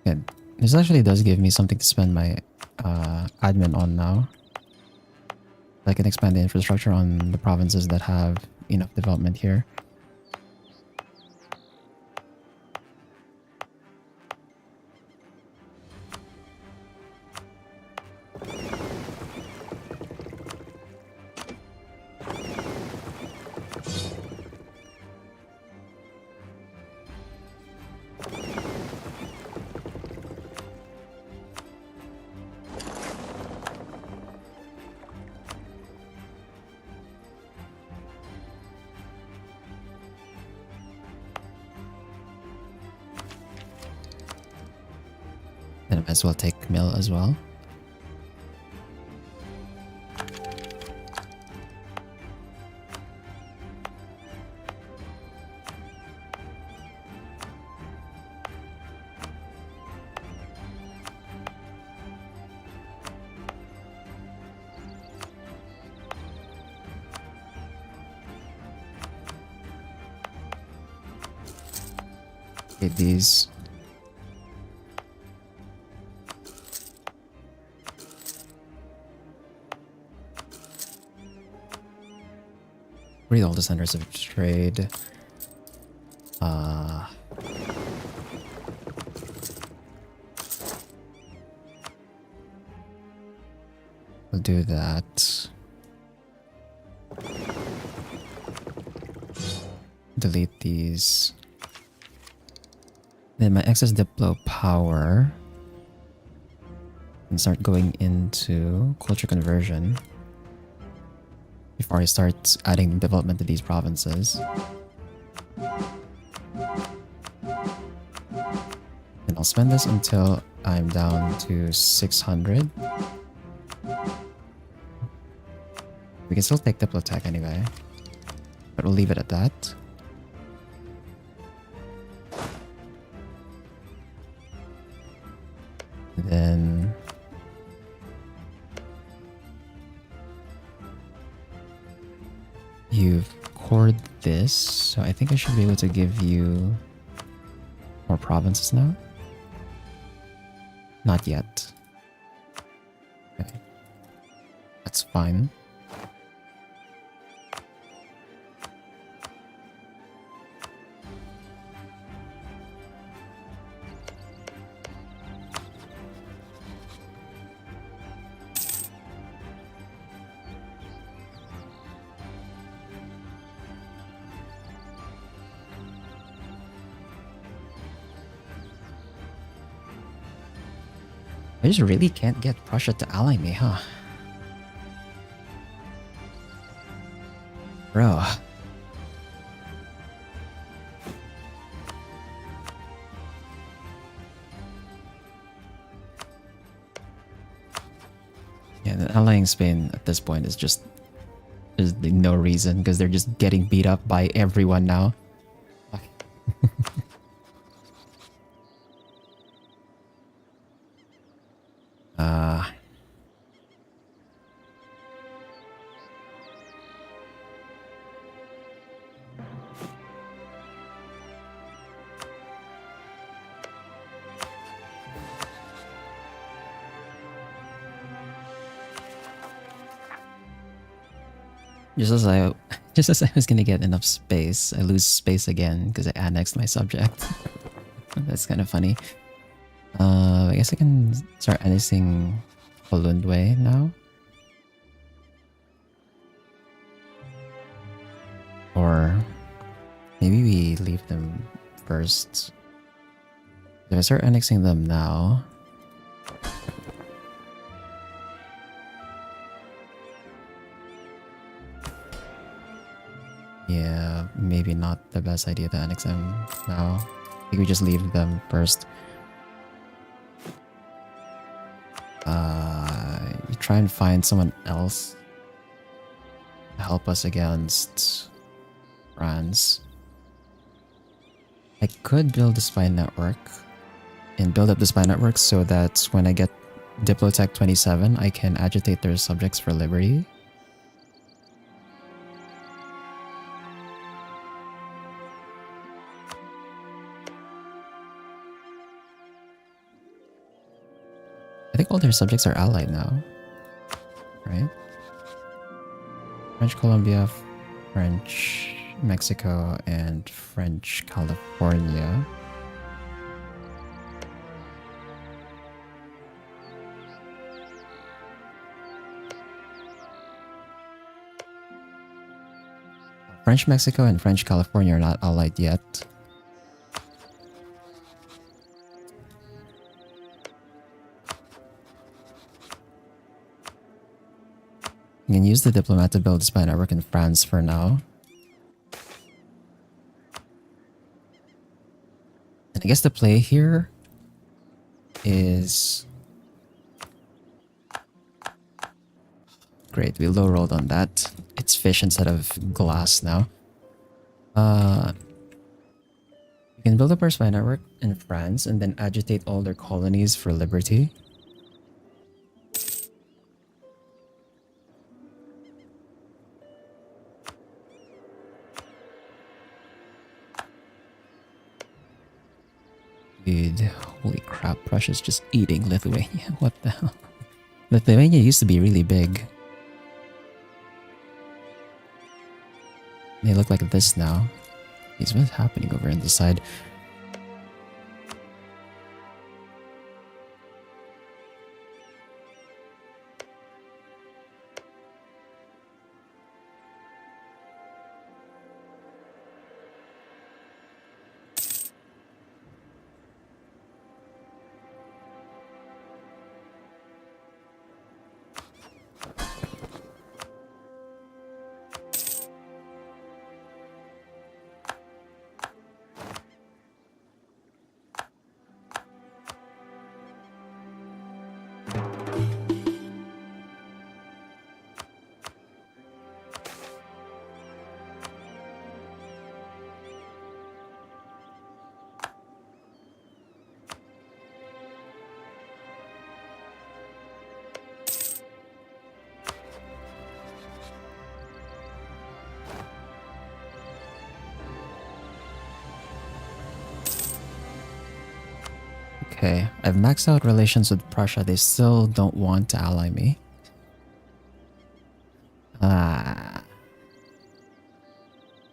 Yeah, this actually does give me something to spend my admin on now. I can expand the infrastructure on the provinces that have enough development here. Then I might as well take mill as well. Okay, these. Read all the centers of trade. We'll do that. Delete these. Then my excess Diplo power and start going into culture conversion before I start adding development to these provinces. And I'll spend this until I'm down to 600. We can still take Diplotech anyway, but we'll leave it at that. Then you've cored this, so I think I should be able to give you more provinces now. Not yet. Okay. That's fine. I just really can't get Prussia to ally me, huh? Bro. Yeah, the allying Spain at this point is just... There's no reason, because they're just getting beat up by everyone now. Just as I was gonna get enough space, I lose space again because I annexed my subject. That's kind of funny. I guess I can start annexing Holundwe now. Or maybe we leave them first. If I start annexing them now, yeah, maybe not the best idea to annex them now. I think we just leave them first. You try and find someone else to help us against France. I could build a spy network and build up the spy network so that when I get Diplotech 27, I can agitate their subjects for liberty. think all their subjects are allied now, right? French Colombia, French Mexico, and French California. French Mexico and French California are not allied yet. You can use the diplomat to build a spy network in France for now. And I guess the play here is... Great, we low rolled on that. It's fish instead of glass now. You can build up our spy network in France and then agitate all their colonies for liberty. Dude, holy crap, Prussia's just eating Lithuania. What the hell? Lithuania used to be really big. They look like this now. Jeez, what's happening over on the side? Okay, I've maxed out relations with Prussia. They still don't want to ally me.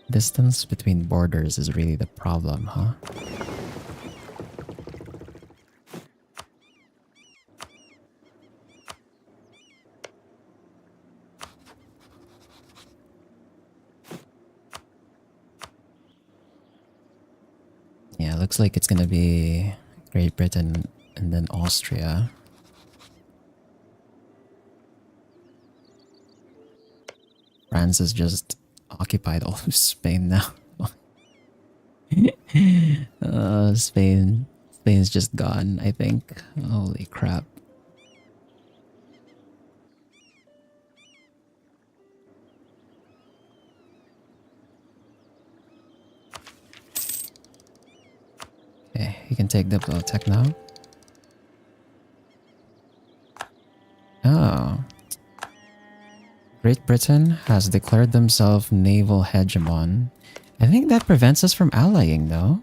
Distance between borders is really the problem, huh? Yeah, looks like it's gonna be Great Britain and then Austria. France has just occupied all of Spain now. Spain's just gone, I think. Holy crap. Okay, you can take Diplotech now. Oh. Great Britain has declared themselves naval hegemon. I think that prevents us from allying, though.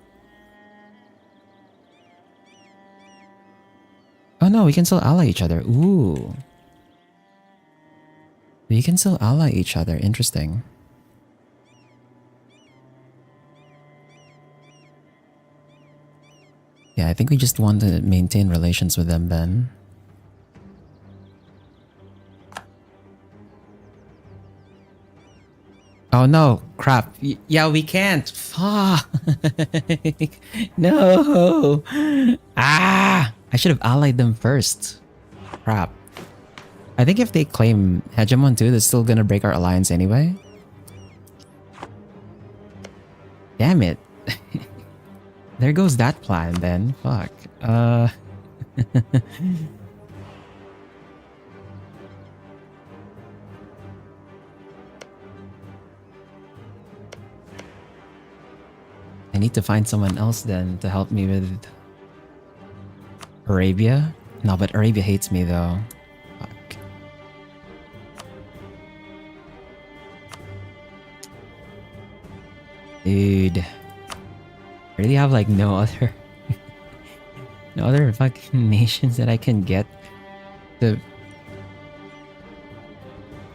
Oh no, we can still ally each other. Ooh. We can still ally each other. Interesting. Yeah, I think we just want to maintain relations with them then. Oh no, crap. Yeah, we can't. Fuck. No. Ah, I should have allied them first. Crap. I think if they claim hegemon too, they're still gonna break our alliance anyway. Damn it. There goes that plan then. Fuck. I need to find someone else then to help me with Arabia. No, but Arabia hates me though. Fuck. Dude. I really have like no other fucking nations that I can get The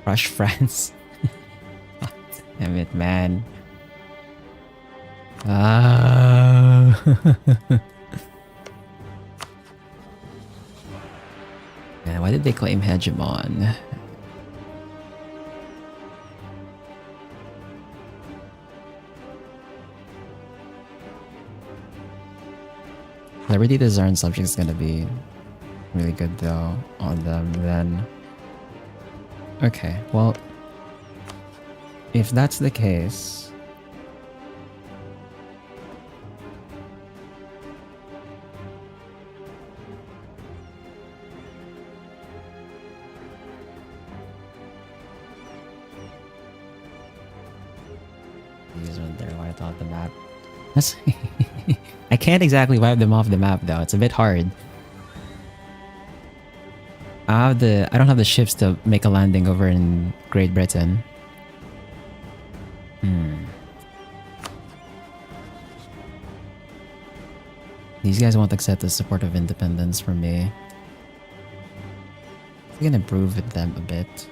Rush France. Damn it, man. Ah. Man, why did they claim hegemon? Liberty Discern subject is gonna be really good though on them then. Okay, well, if that's the case, these are there wiped off the map. That's I can't exactly wipe them off the map though. It's a bit hard. I don't have the ships to make a landing over in Great Britain. These guys won't accept the support of independence from me. I'm gonna improve with them a bit.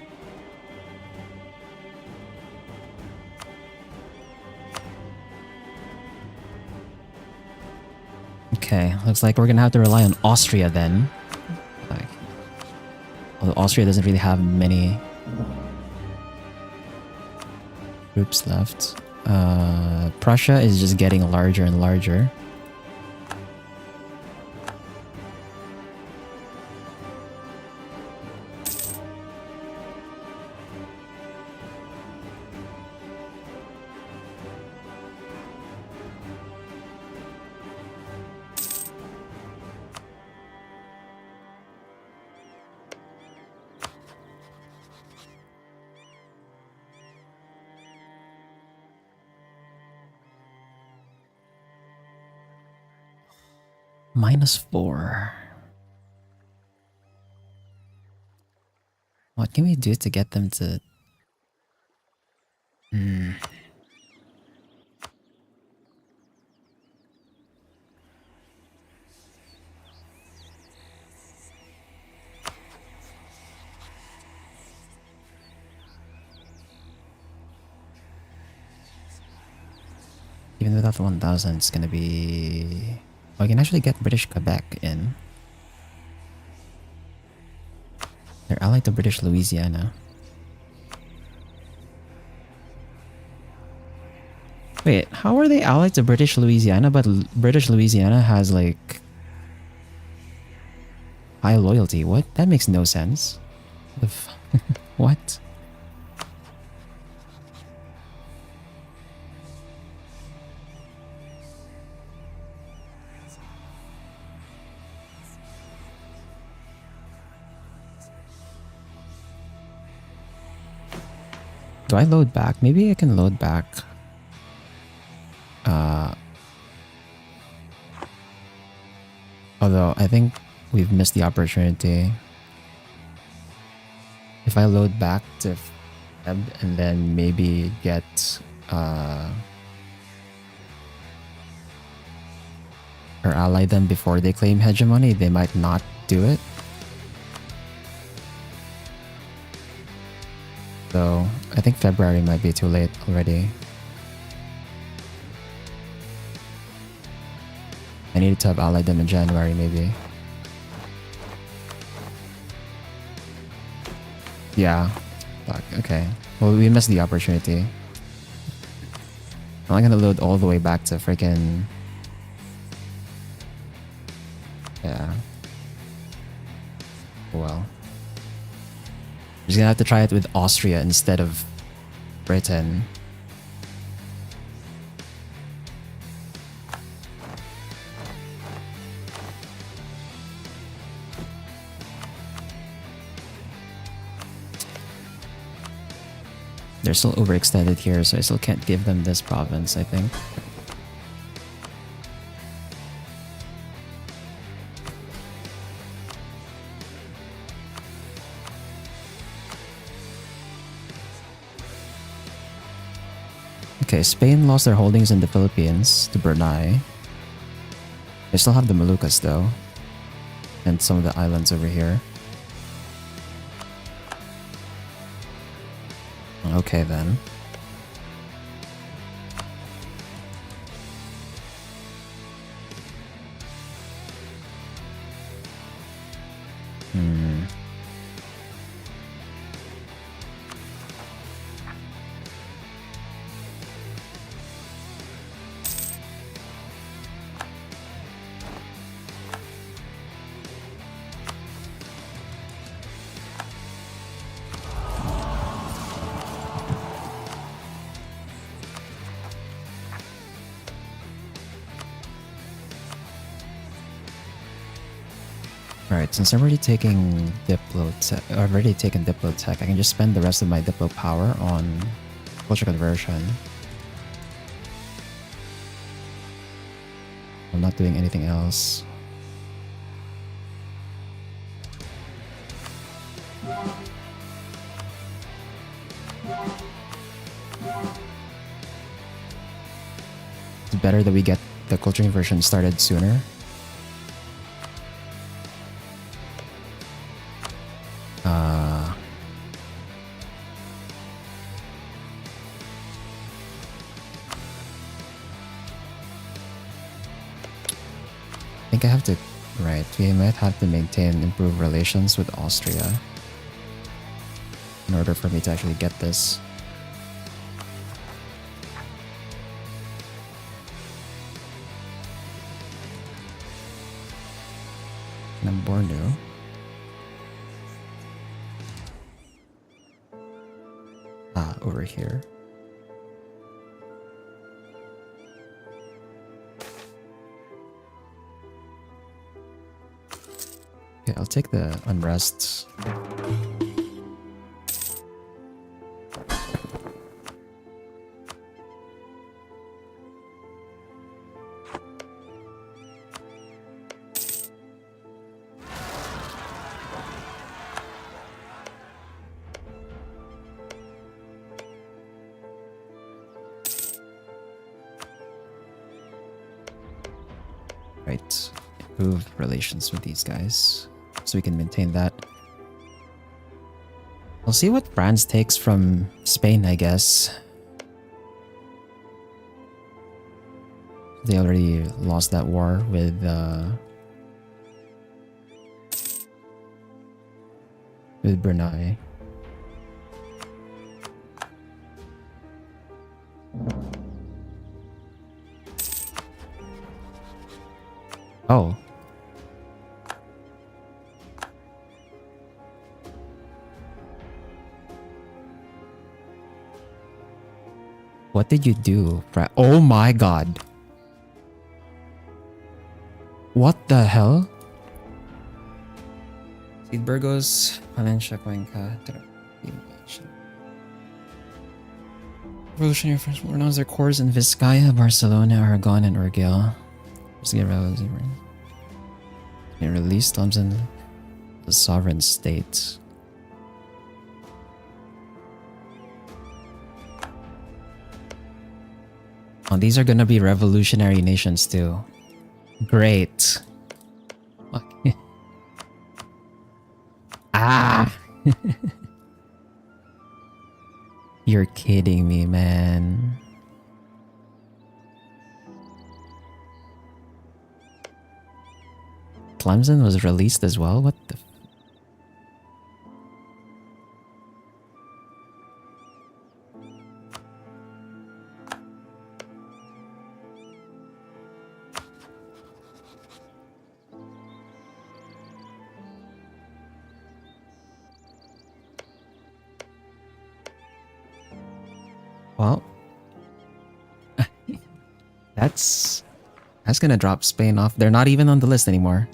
Okay, looks like we're gonna have to rely on Austria then. Like, although Austria doesn't really have many troops left. Prussia is just getting larger and larger. -4. What can we do to get them to... Even without the 1000, it's gonna be... Oh, I can actually get British Quebec in. They're allied to British Louisiana. Wait, how are they allied to British Louisiana, but British Louisiana has like high loyalty? What? That makes no sense. What? Do I load back? Maybe I can load back. Although I think we've missed the opportunity. If I load back to Feb and then maybe get or ally them before they claim hegemony, they might not do it. So I think February might be too late already. I needed to have allied them in January maybe. Yeah. Fuck, okay. Well, we missed the opportunity. I'm not gonna load all the way back to freaking... Yeah. Well. I'm just gonna have to try it with Austria instead of Britain. They're still overextended here, so I still can't give them this province, I think. Okay, Spain lost their holdings in the Philippines to Brunei. They still have the Moluccas though. And some of the islands over here. Okay then. Alright, since I'm already taking already taken Diplo Tech, I can just spend the rest of my Diplo power on culture conversion. I'm not doing anything else. It's better that we get the culture conversion started sooner. I think I have to, right, we might have to maintain improved relations with Austria in order for me to actually get this. And Bornu. Over here. Okay, I'll take the unrest. Right, improve relations with these guys so we can maintain that. We'll see what France takes from Spain, I guess. They already lost that war with Brunei. Oh. What did you do? Oh my god. What the hell? Seed Burgos, Valencia, Cuenca. Revolutionary French will renounce their cores in Vizcaya, Barcelona, Aragon, and Urgell. Just get released Thompson, the sovereign state. Oh, these are gonna be revolutionary nations too. Great. Okay. Ah! You're kidding me, man. Tlemcen was released as well? What the... Well, that's gonna drop Spain off. They're not even on the list anymore.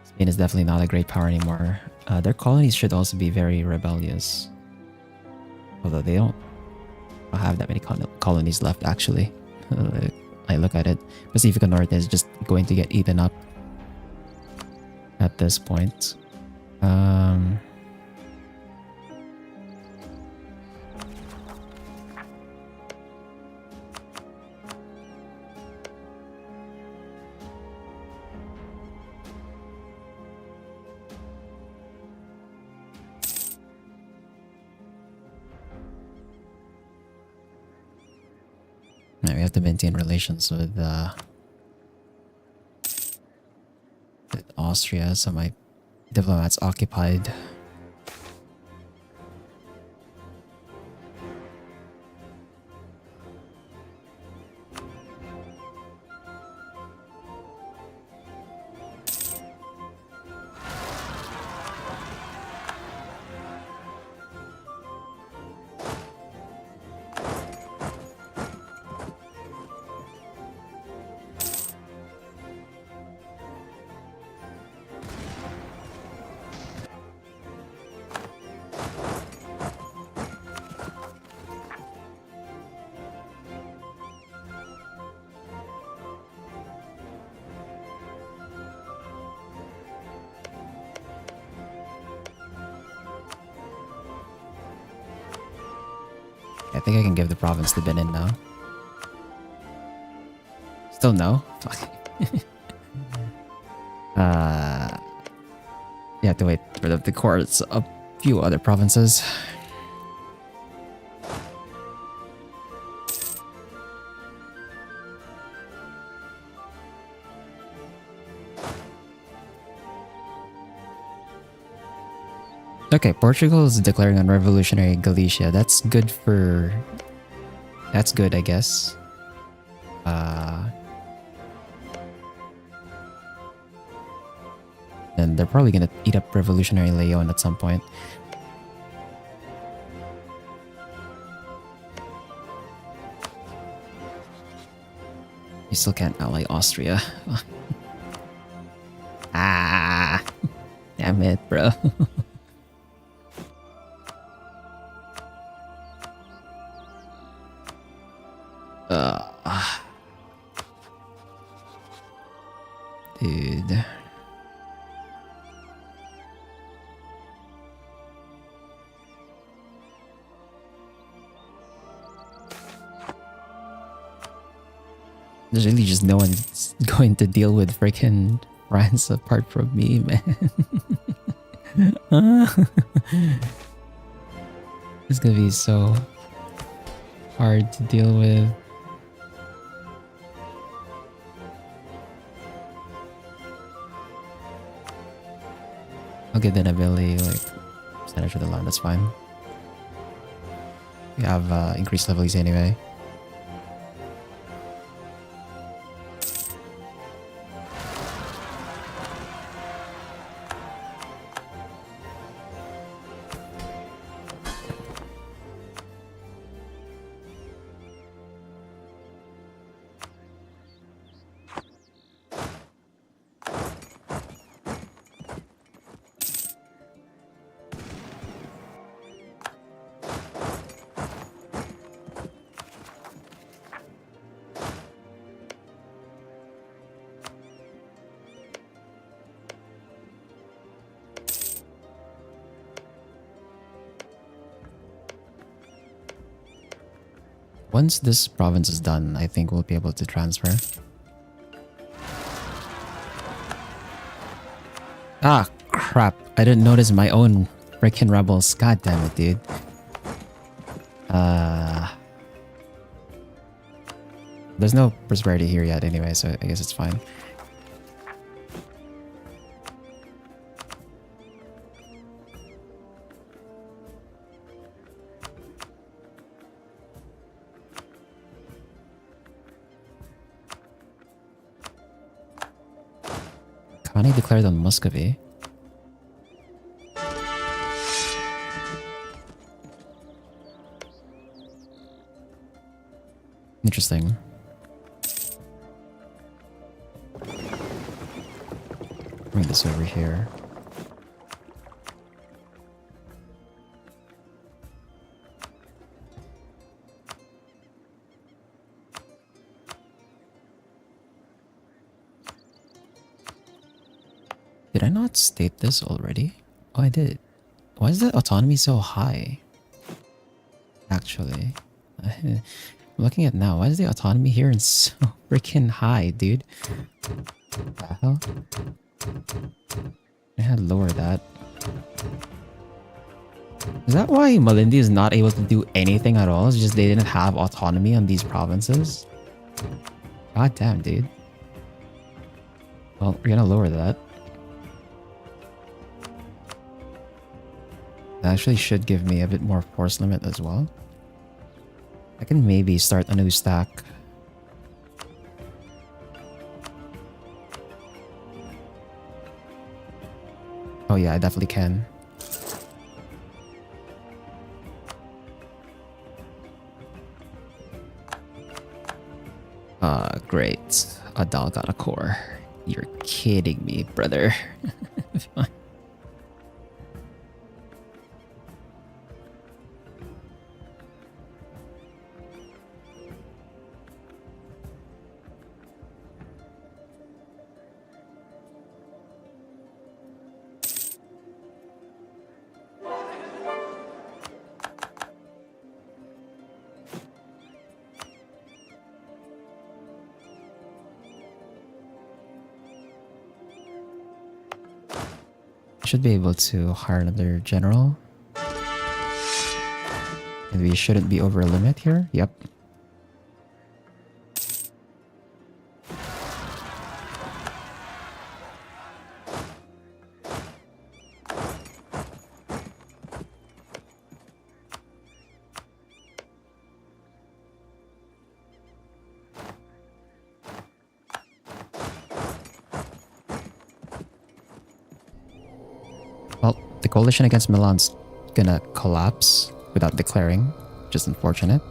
Spain is definitely not a great power anymore. Their colonies should also be very rebellious. Although they don't have that many colonies left, actually. I look at it. Pacifica Norte is just going to get eaten up at this point. Now we have to maintain relations with Austria, so my diplomats occupied. I think I can give the province to Benin now. Still no? Fuck. You have to wait for the courts a few other provinces. Okay, Portugal is declaring on revolutionary Galicia. That's good for... That's good, I guess. And they're probably gonna eat up revolutionary Leon at some point. You still can't ally Austria. Ah! Damn it, bro. Dude. There's really just no one going to deal with freaking France apart from me, man. It's gonna be so hard to deal with. I'll get the ability, like, percentage of the land, that's fine. We have increased levels anyway. Once this province is done, I think we'll be able to transfer. Ah, crap. I didn't notice my own freaking rebels. God damn it, dude. There's no prosperity here yet anyway, so I guess it's fine. Khani declared on Muscovy. Interesting. Bring this over here. Did I not state this already? Oh, I did. Why is the autonomy so high? Actually. I'm looking at now. Why is the autonomy here so freaking high, dude? What the hell? I had to lower that. Is that why Malindi is not able to do anything at all? It's just they didn't have autonomy on these provinces? God damn, dude. Well, we're gonna lower that. That actually should give me a bit more force limit as well. I can maybe start a new stack. Oh yeah, I definitely can. Great. Adal got a core. You're kidding me, brother. Should be able to hire another general. And we shouldn't be over a limit here. Yep. Well, the coalition against Milan's gonna collapse without declaring. Just unfortunate.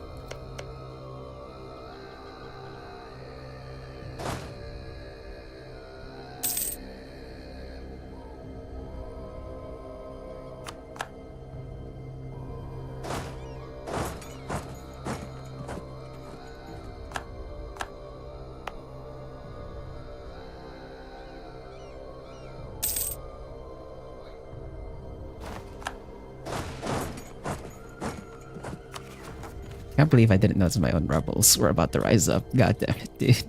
Can't believe I didn't notice my own rebels were about to rise up. God damn it, dude.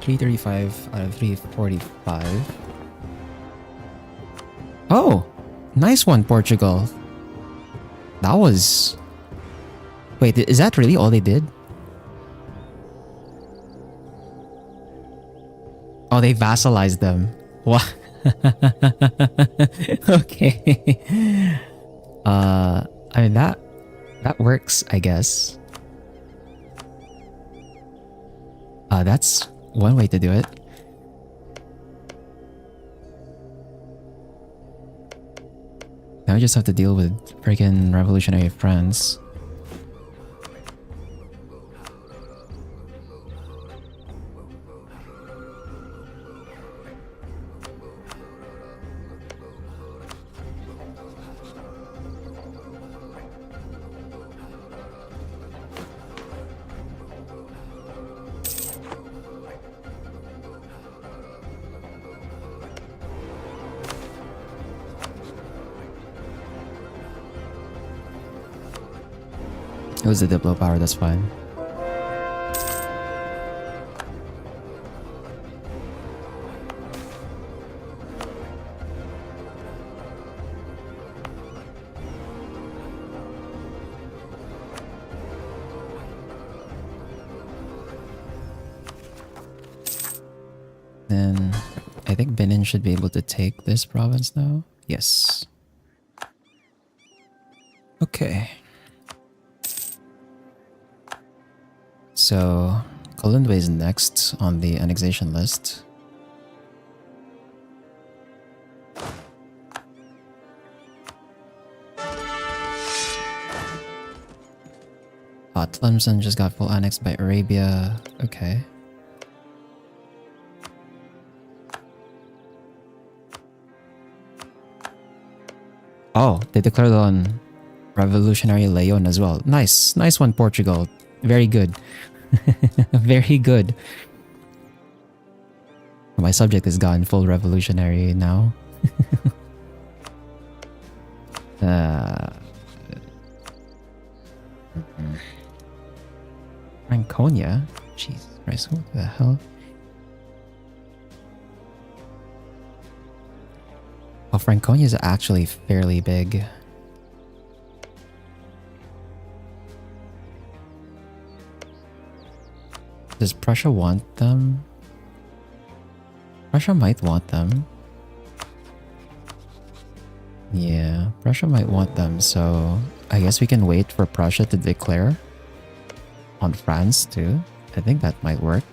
$335 out of $345. Oh! Nice one, Portugal. That was... Wait, is that really all they did? Oh, they vassalized them. What? Okay. I mean, that works, I guess. That's one way to do it. Now we just have to deal with freaking revolutionary France. It was the Diplo power, that's fine. Then I think Benin should be able to take this province now. Yes. Okay. So, Colindwe is next on the annexation list. Tlemcen just got full annexed by Arabia. Okay. Oh, they declared on Revolutionary Leon as well. Nice. Nice one, Portugal. Very good. Very good. My subject has gone full revolutionary now. Franconia? Jesus Christ, what the hell? Oh, Franconia is actually fairly big. Does Prussia want them? Prussia might want them. Yeah, Prussia might want them, so I guess we can wait for Prussia to declare on France too. I think that might work.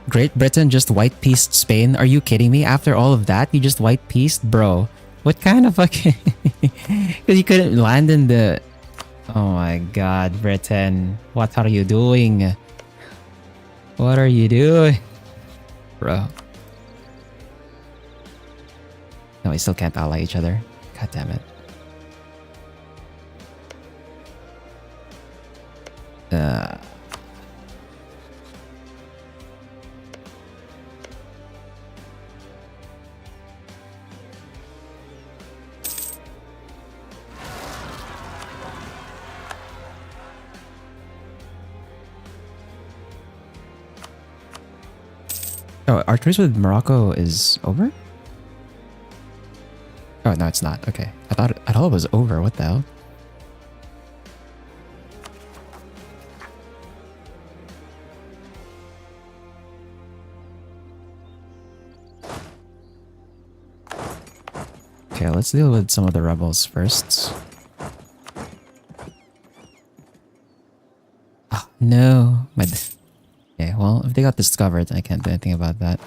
Great Britain just white-pieced Spain? Are you kidding me? After all of that, you just white-pieced? Bro, what kind of fucking... Because you couldn't land in the... Oh my god, Britain. What are you doing? What are you doing? Bro. No, we still can't ally each other. God damn it. Oh, our truce with Morocco is over? Oh, no, it's not. Okay. I thought it was over. What the hell? Okay, let's deal with some of the rebels first. Oh, no. Okay, well, if they got discovered, I can't do anything about that.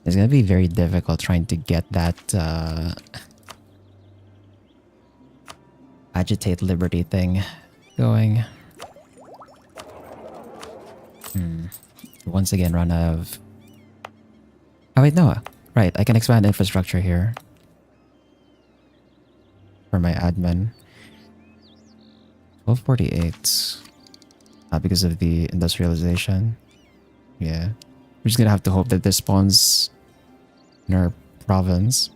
It's gonna be very difficult trying to get that agitate liberty thing going. Once again, run out of... Oh wait, no. Right, I can expand infrastructure here. For my admin. 1248. Because of the industrialization. Yeah. We're just gonna have to hope that this spawns in our province.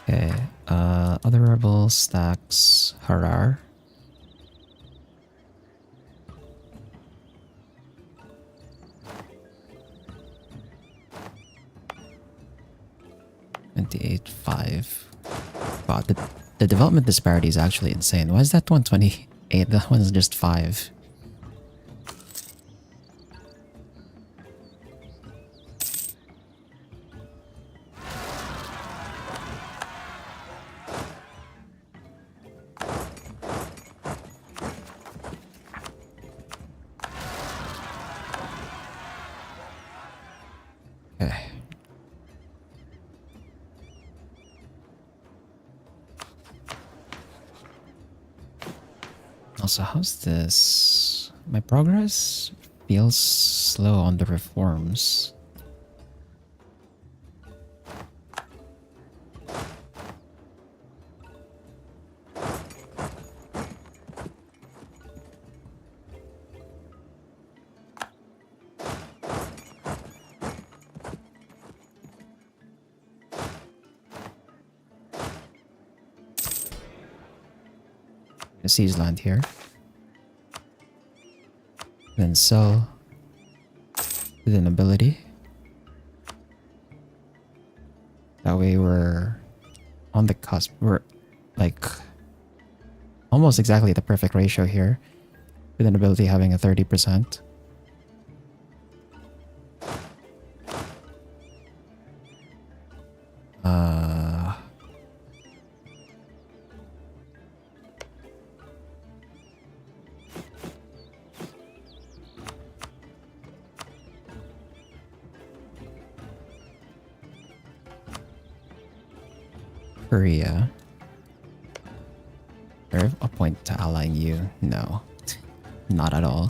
Okay. Other rebel stacks Harar. Wow, the development disparity is actually insane. Why is that one 28? That one's just 5. Okay. Also, how's this? My progress feels slow on the reforms. Seize land here. Then sell with an ability. That way we're on the cusp. We're like almost exactly the perfect ratio here. With an ability having a 30%. Korea. Is there a point to allying you? No. Not at all.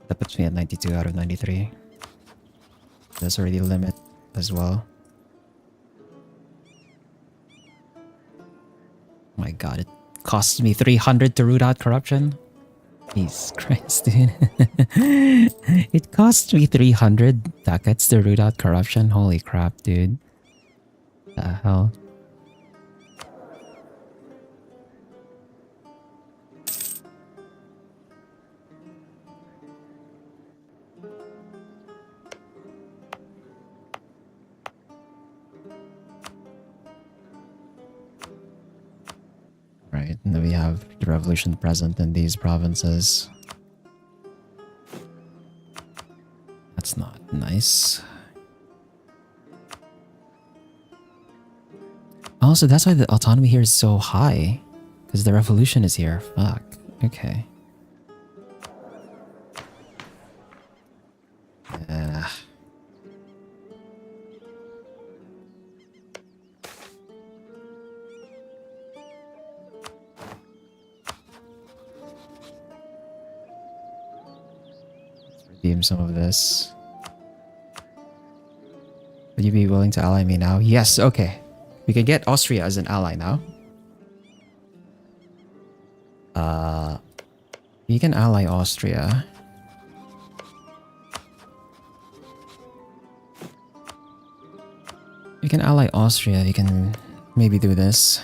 That puts me at 92 out of 93. That's already a limit as well. My god, it costs me 300 to root out corruption? Jesus Christ, dude. It costs me 300 ducats to root out corruption? Holy crap, dude. The hell? Right, and then we have the revolution present in these provinces. That's not nice. Also, that's why the autonomy here is so high. Because the revolution is here. Fuck. Okay. Yeah. Redeem some of this. Would you be willing to ally me now? Yes, okay. We can get Austria as an ally now. You can ally Austria. You can ally Austria, you can maybe do this.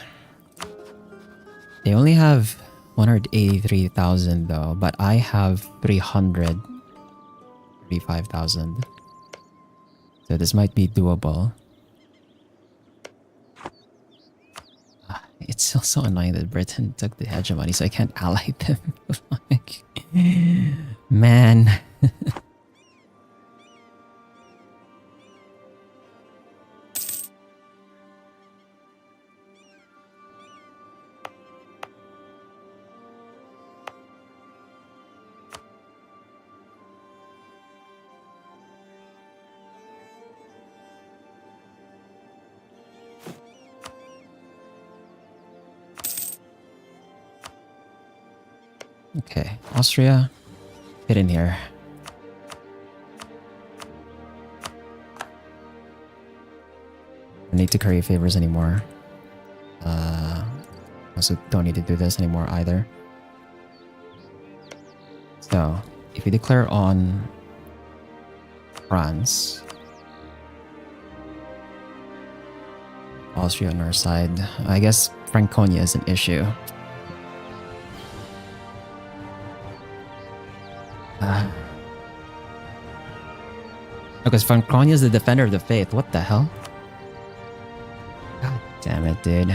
They only have 183,000 though, but I have 335,000. So this might be doable. It's still so annoying that Britain took the hegemony, so I can't ally them. Like, man. Okay, Austria, get in here. Don't need to curry favors anymore. Also don't need to do this anymore either. So, if we declare on France, Austria on our side, I guess Franconia is an issue. Because Franconia is the defender of the faith. What the hell? God damn it, dude.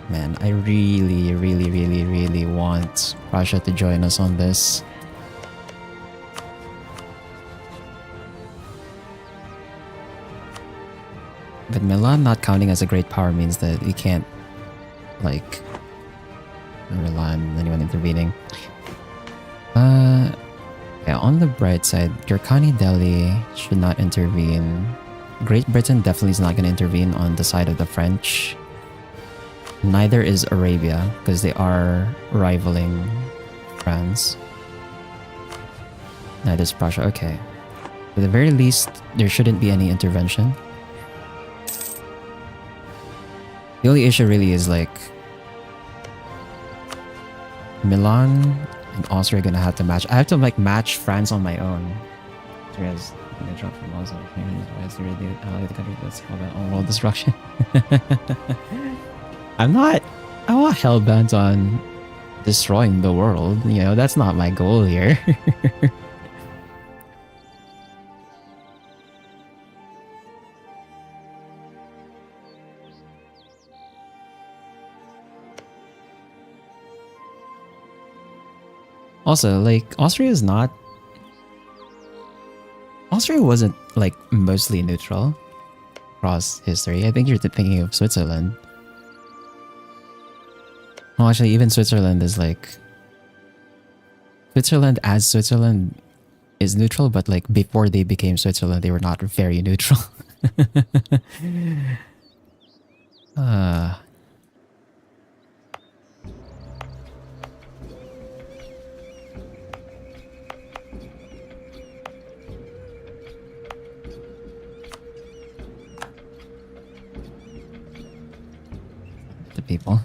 Man, I really want Russia to join us on this. But Milan not counting as a great power means that we can't, like, rely on anyone intervening. Yeah, on the bright side, Gurkhani Delhi should not intervene. Great Britain definitely is not going to intervene on the side of the French. Neither is Arabia, because they are rivaling France. Neither is Prussia. Okay. At the very least, there shouldn't be any intervention. The only issue really is like Milan and Austria are gonna have to match. I have to like match France on my own. Whereas the country that's called on world destruction. I'm not hell bent on destroying the world. You know, that's not my goal here. Also, like, Austria wasn't, like, mostly neutral across history. I think you're thinking of Switzerland. Well, actually, even Switzerland is, like... Switzerland is neutral, but, like, before they became Switzerland, they were not very neutral. uh... The people.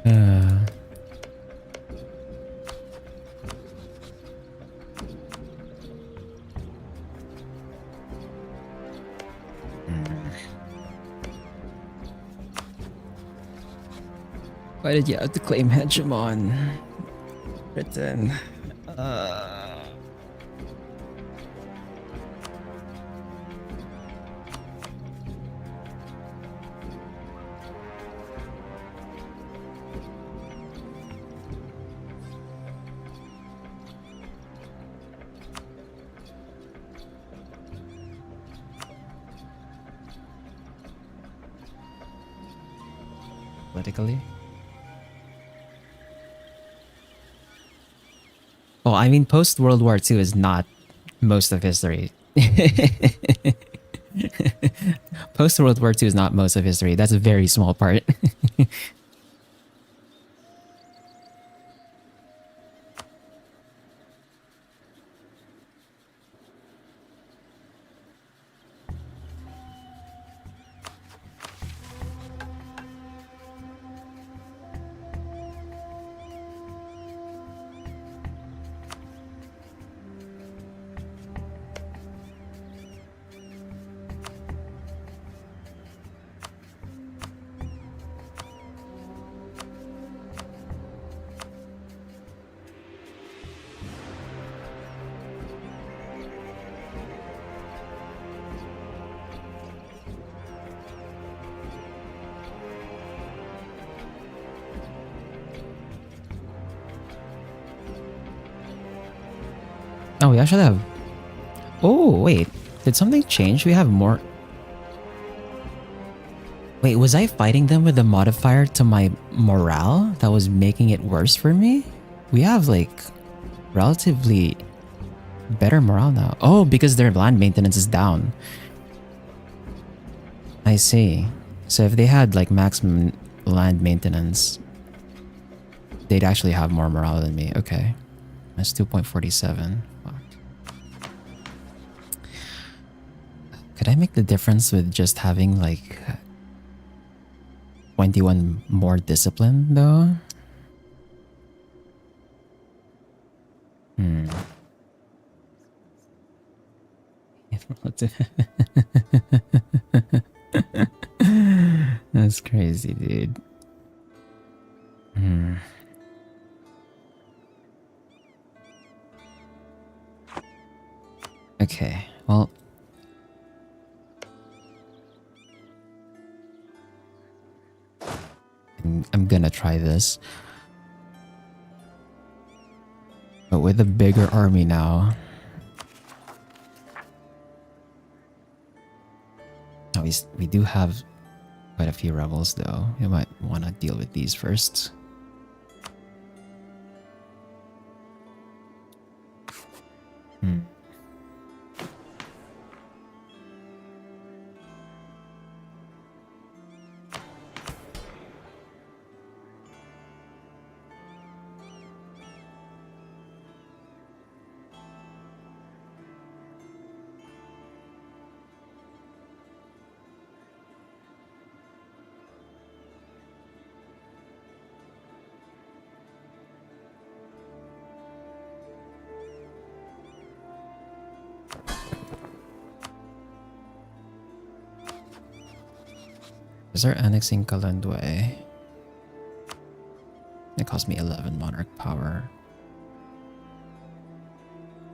uh... Why did you have to claim hegemon? Britain. Politically? Oh, I mean, post World War II is not most of history. Post World War II is not most of history. That's a very small part. Oh, we actually have... Oh, wait. Did something change? We have more... Wait, was I fighting them with a modifier to my morale that was making it worse for me? We have, like, relatively better morale now. Oh, because their land maintenance is down. I see. So if they had, like, maximum land maintenance, they'd actually have more morale than me. Okay. That's 2.47. Fuck. Could I make the difference with just having, like, 21 more discipline, though? That's crazy, dude. Okay, well... I'm gonna try this. But with a bigger army now. Oh, we do have quite a few rebels, though. We might want to deal with these first. Is there annexing Kalandwe? It cost me 11 monarch power.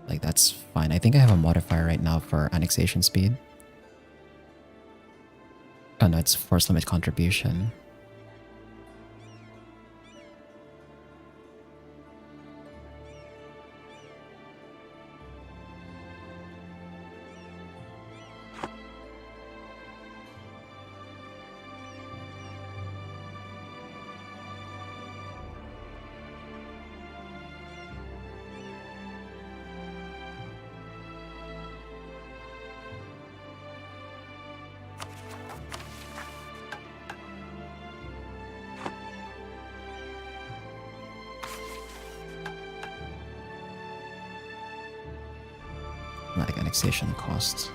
Like, that's fine. I think I have a modifier right now for annexation speed. Oh no, it's force limit contribution. Automatic annexation cost.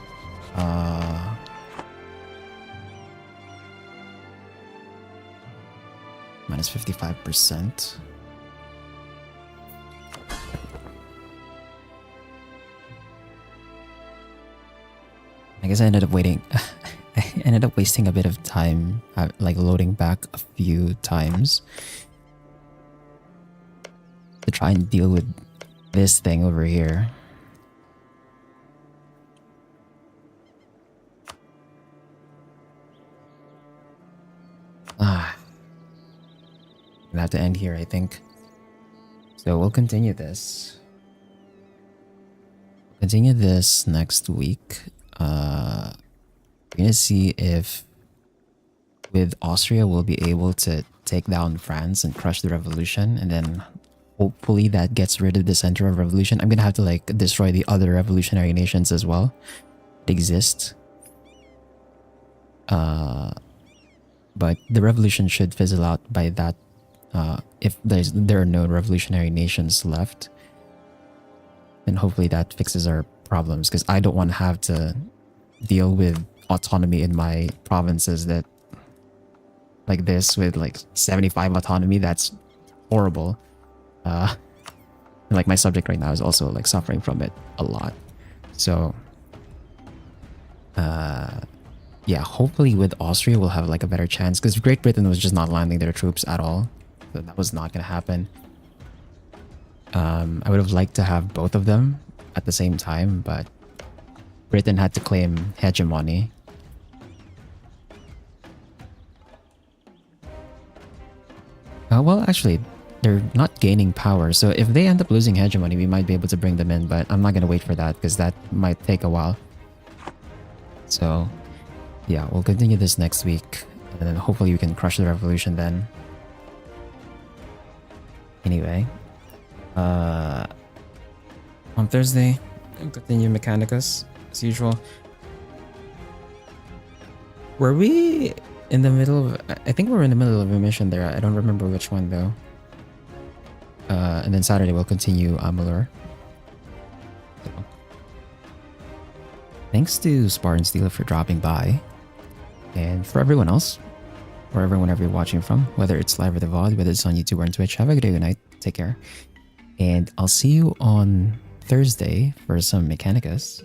Minus 55%. I guess I ended up waiting. I ended up wasting a bit of time, like loading back a few times to try and deal with this thing over here. Gonna have to end here, I think. So we'll continue this. Continue this next week. We're gonna see if with Austria we'll be able to take down France and crush the revolution, and then hopefully that gets rid of the center of revolution. I'm gonna have to like destroy the other revolutionary nations as well that exist. But the revolution should fizzle out by that. If there are no revolutionary nations left, then hopefully that fixes our problems, because I don't want to have to deal with autonomy in my provinces that like this with like 75 autonomy. That's horrible. And like my subject right now is also like suffering from it a lot. So yeah, hopefully with Austria we'll have like a better chance, because Great Britain was just not landing their troops at all. So that was not gonna happen. I would have liked to have both of them at the same time, but Britain had to claim hegemony. Well, actually, they're not gaining power, so if they end up losing hegemony, we might be able to bring them in, but I'm not gonna wait for that, because that might take a while. So yeah, we'll continue this next week, and then hopefully we can crush the revolution then. Anyway, on Thursday, we'll continue Mechanicus as usual. Were we in the middle of... I think we were in the middle of a mission there. I don't remember which one though. And then Saturday we'll continue Amalur. So, thanks to Spartan Steel for dropping by. And for everyone else, wherever you're watching from, whether it's live or the VOD, whether it's on YouTube or on Twitch, have a good night. Take care. And I'll see you on Thursday for some Mechanicus.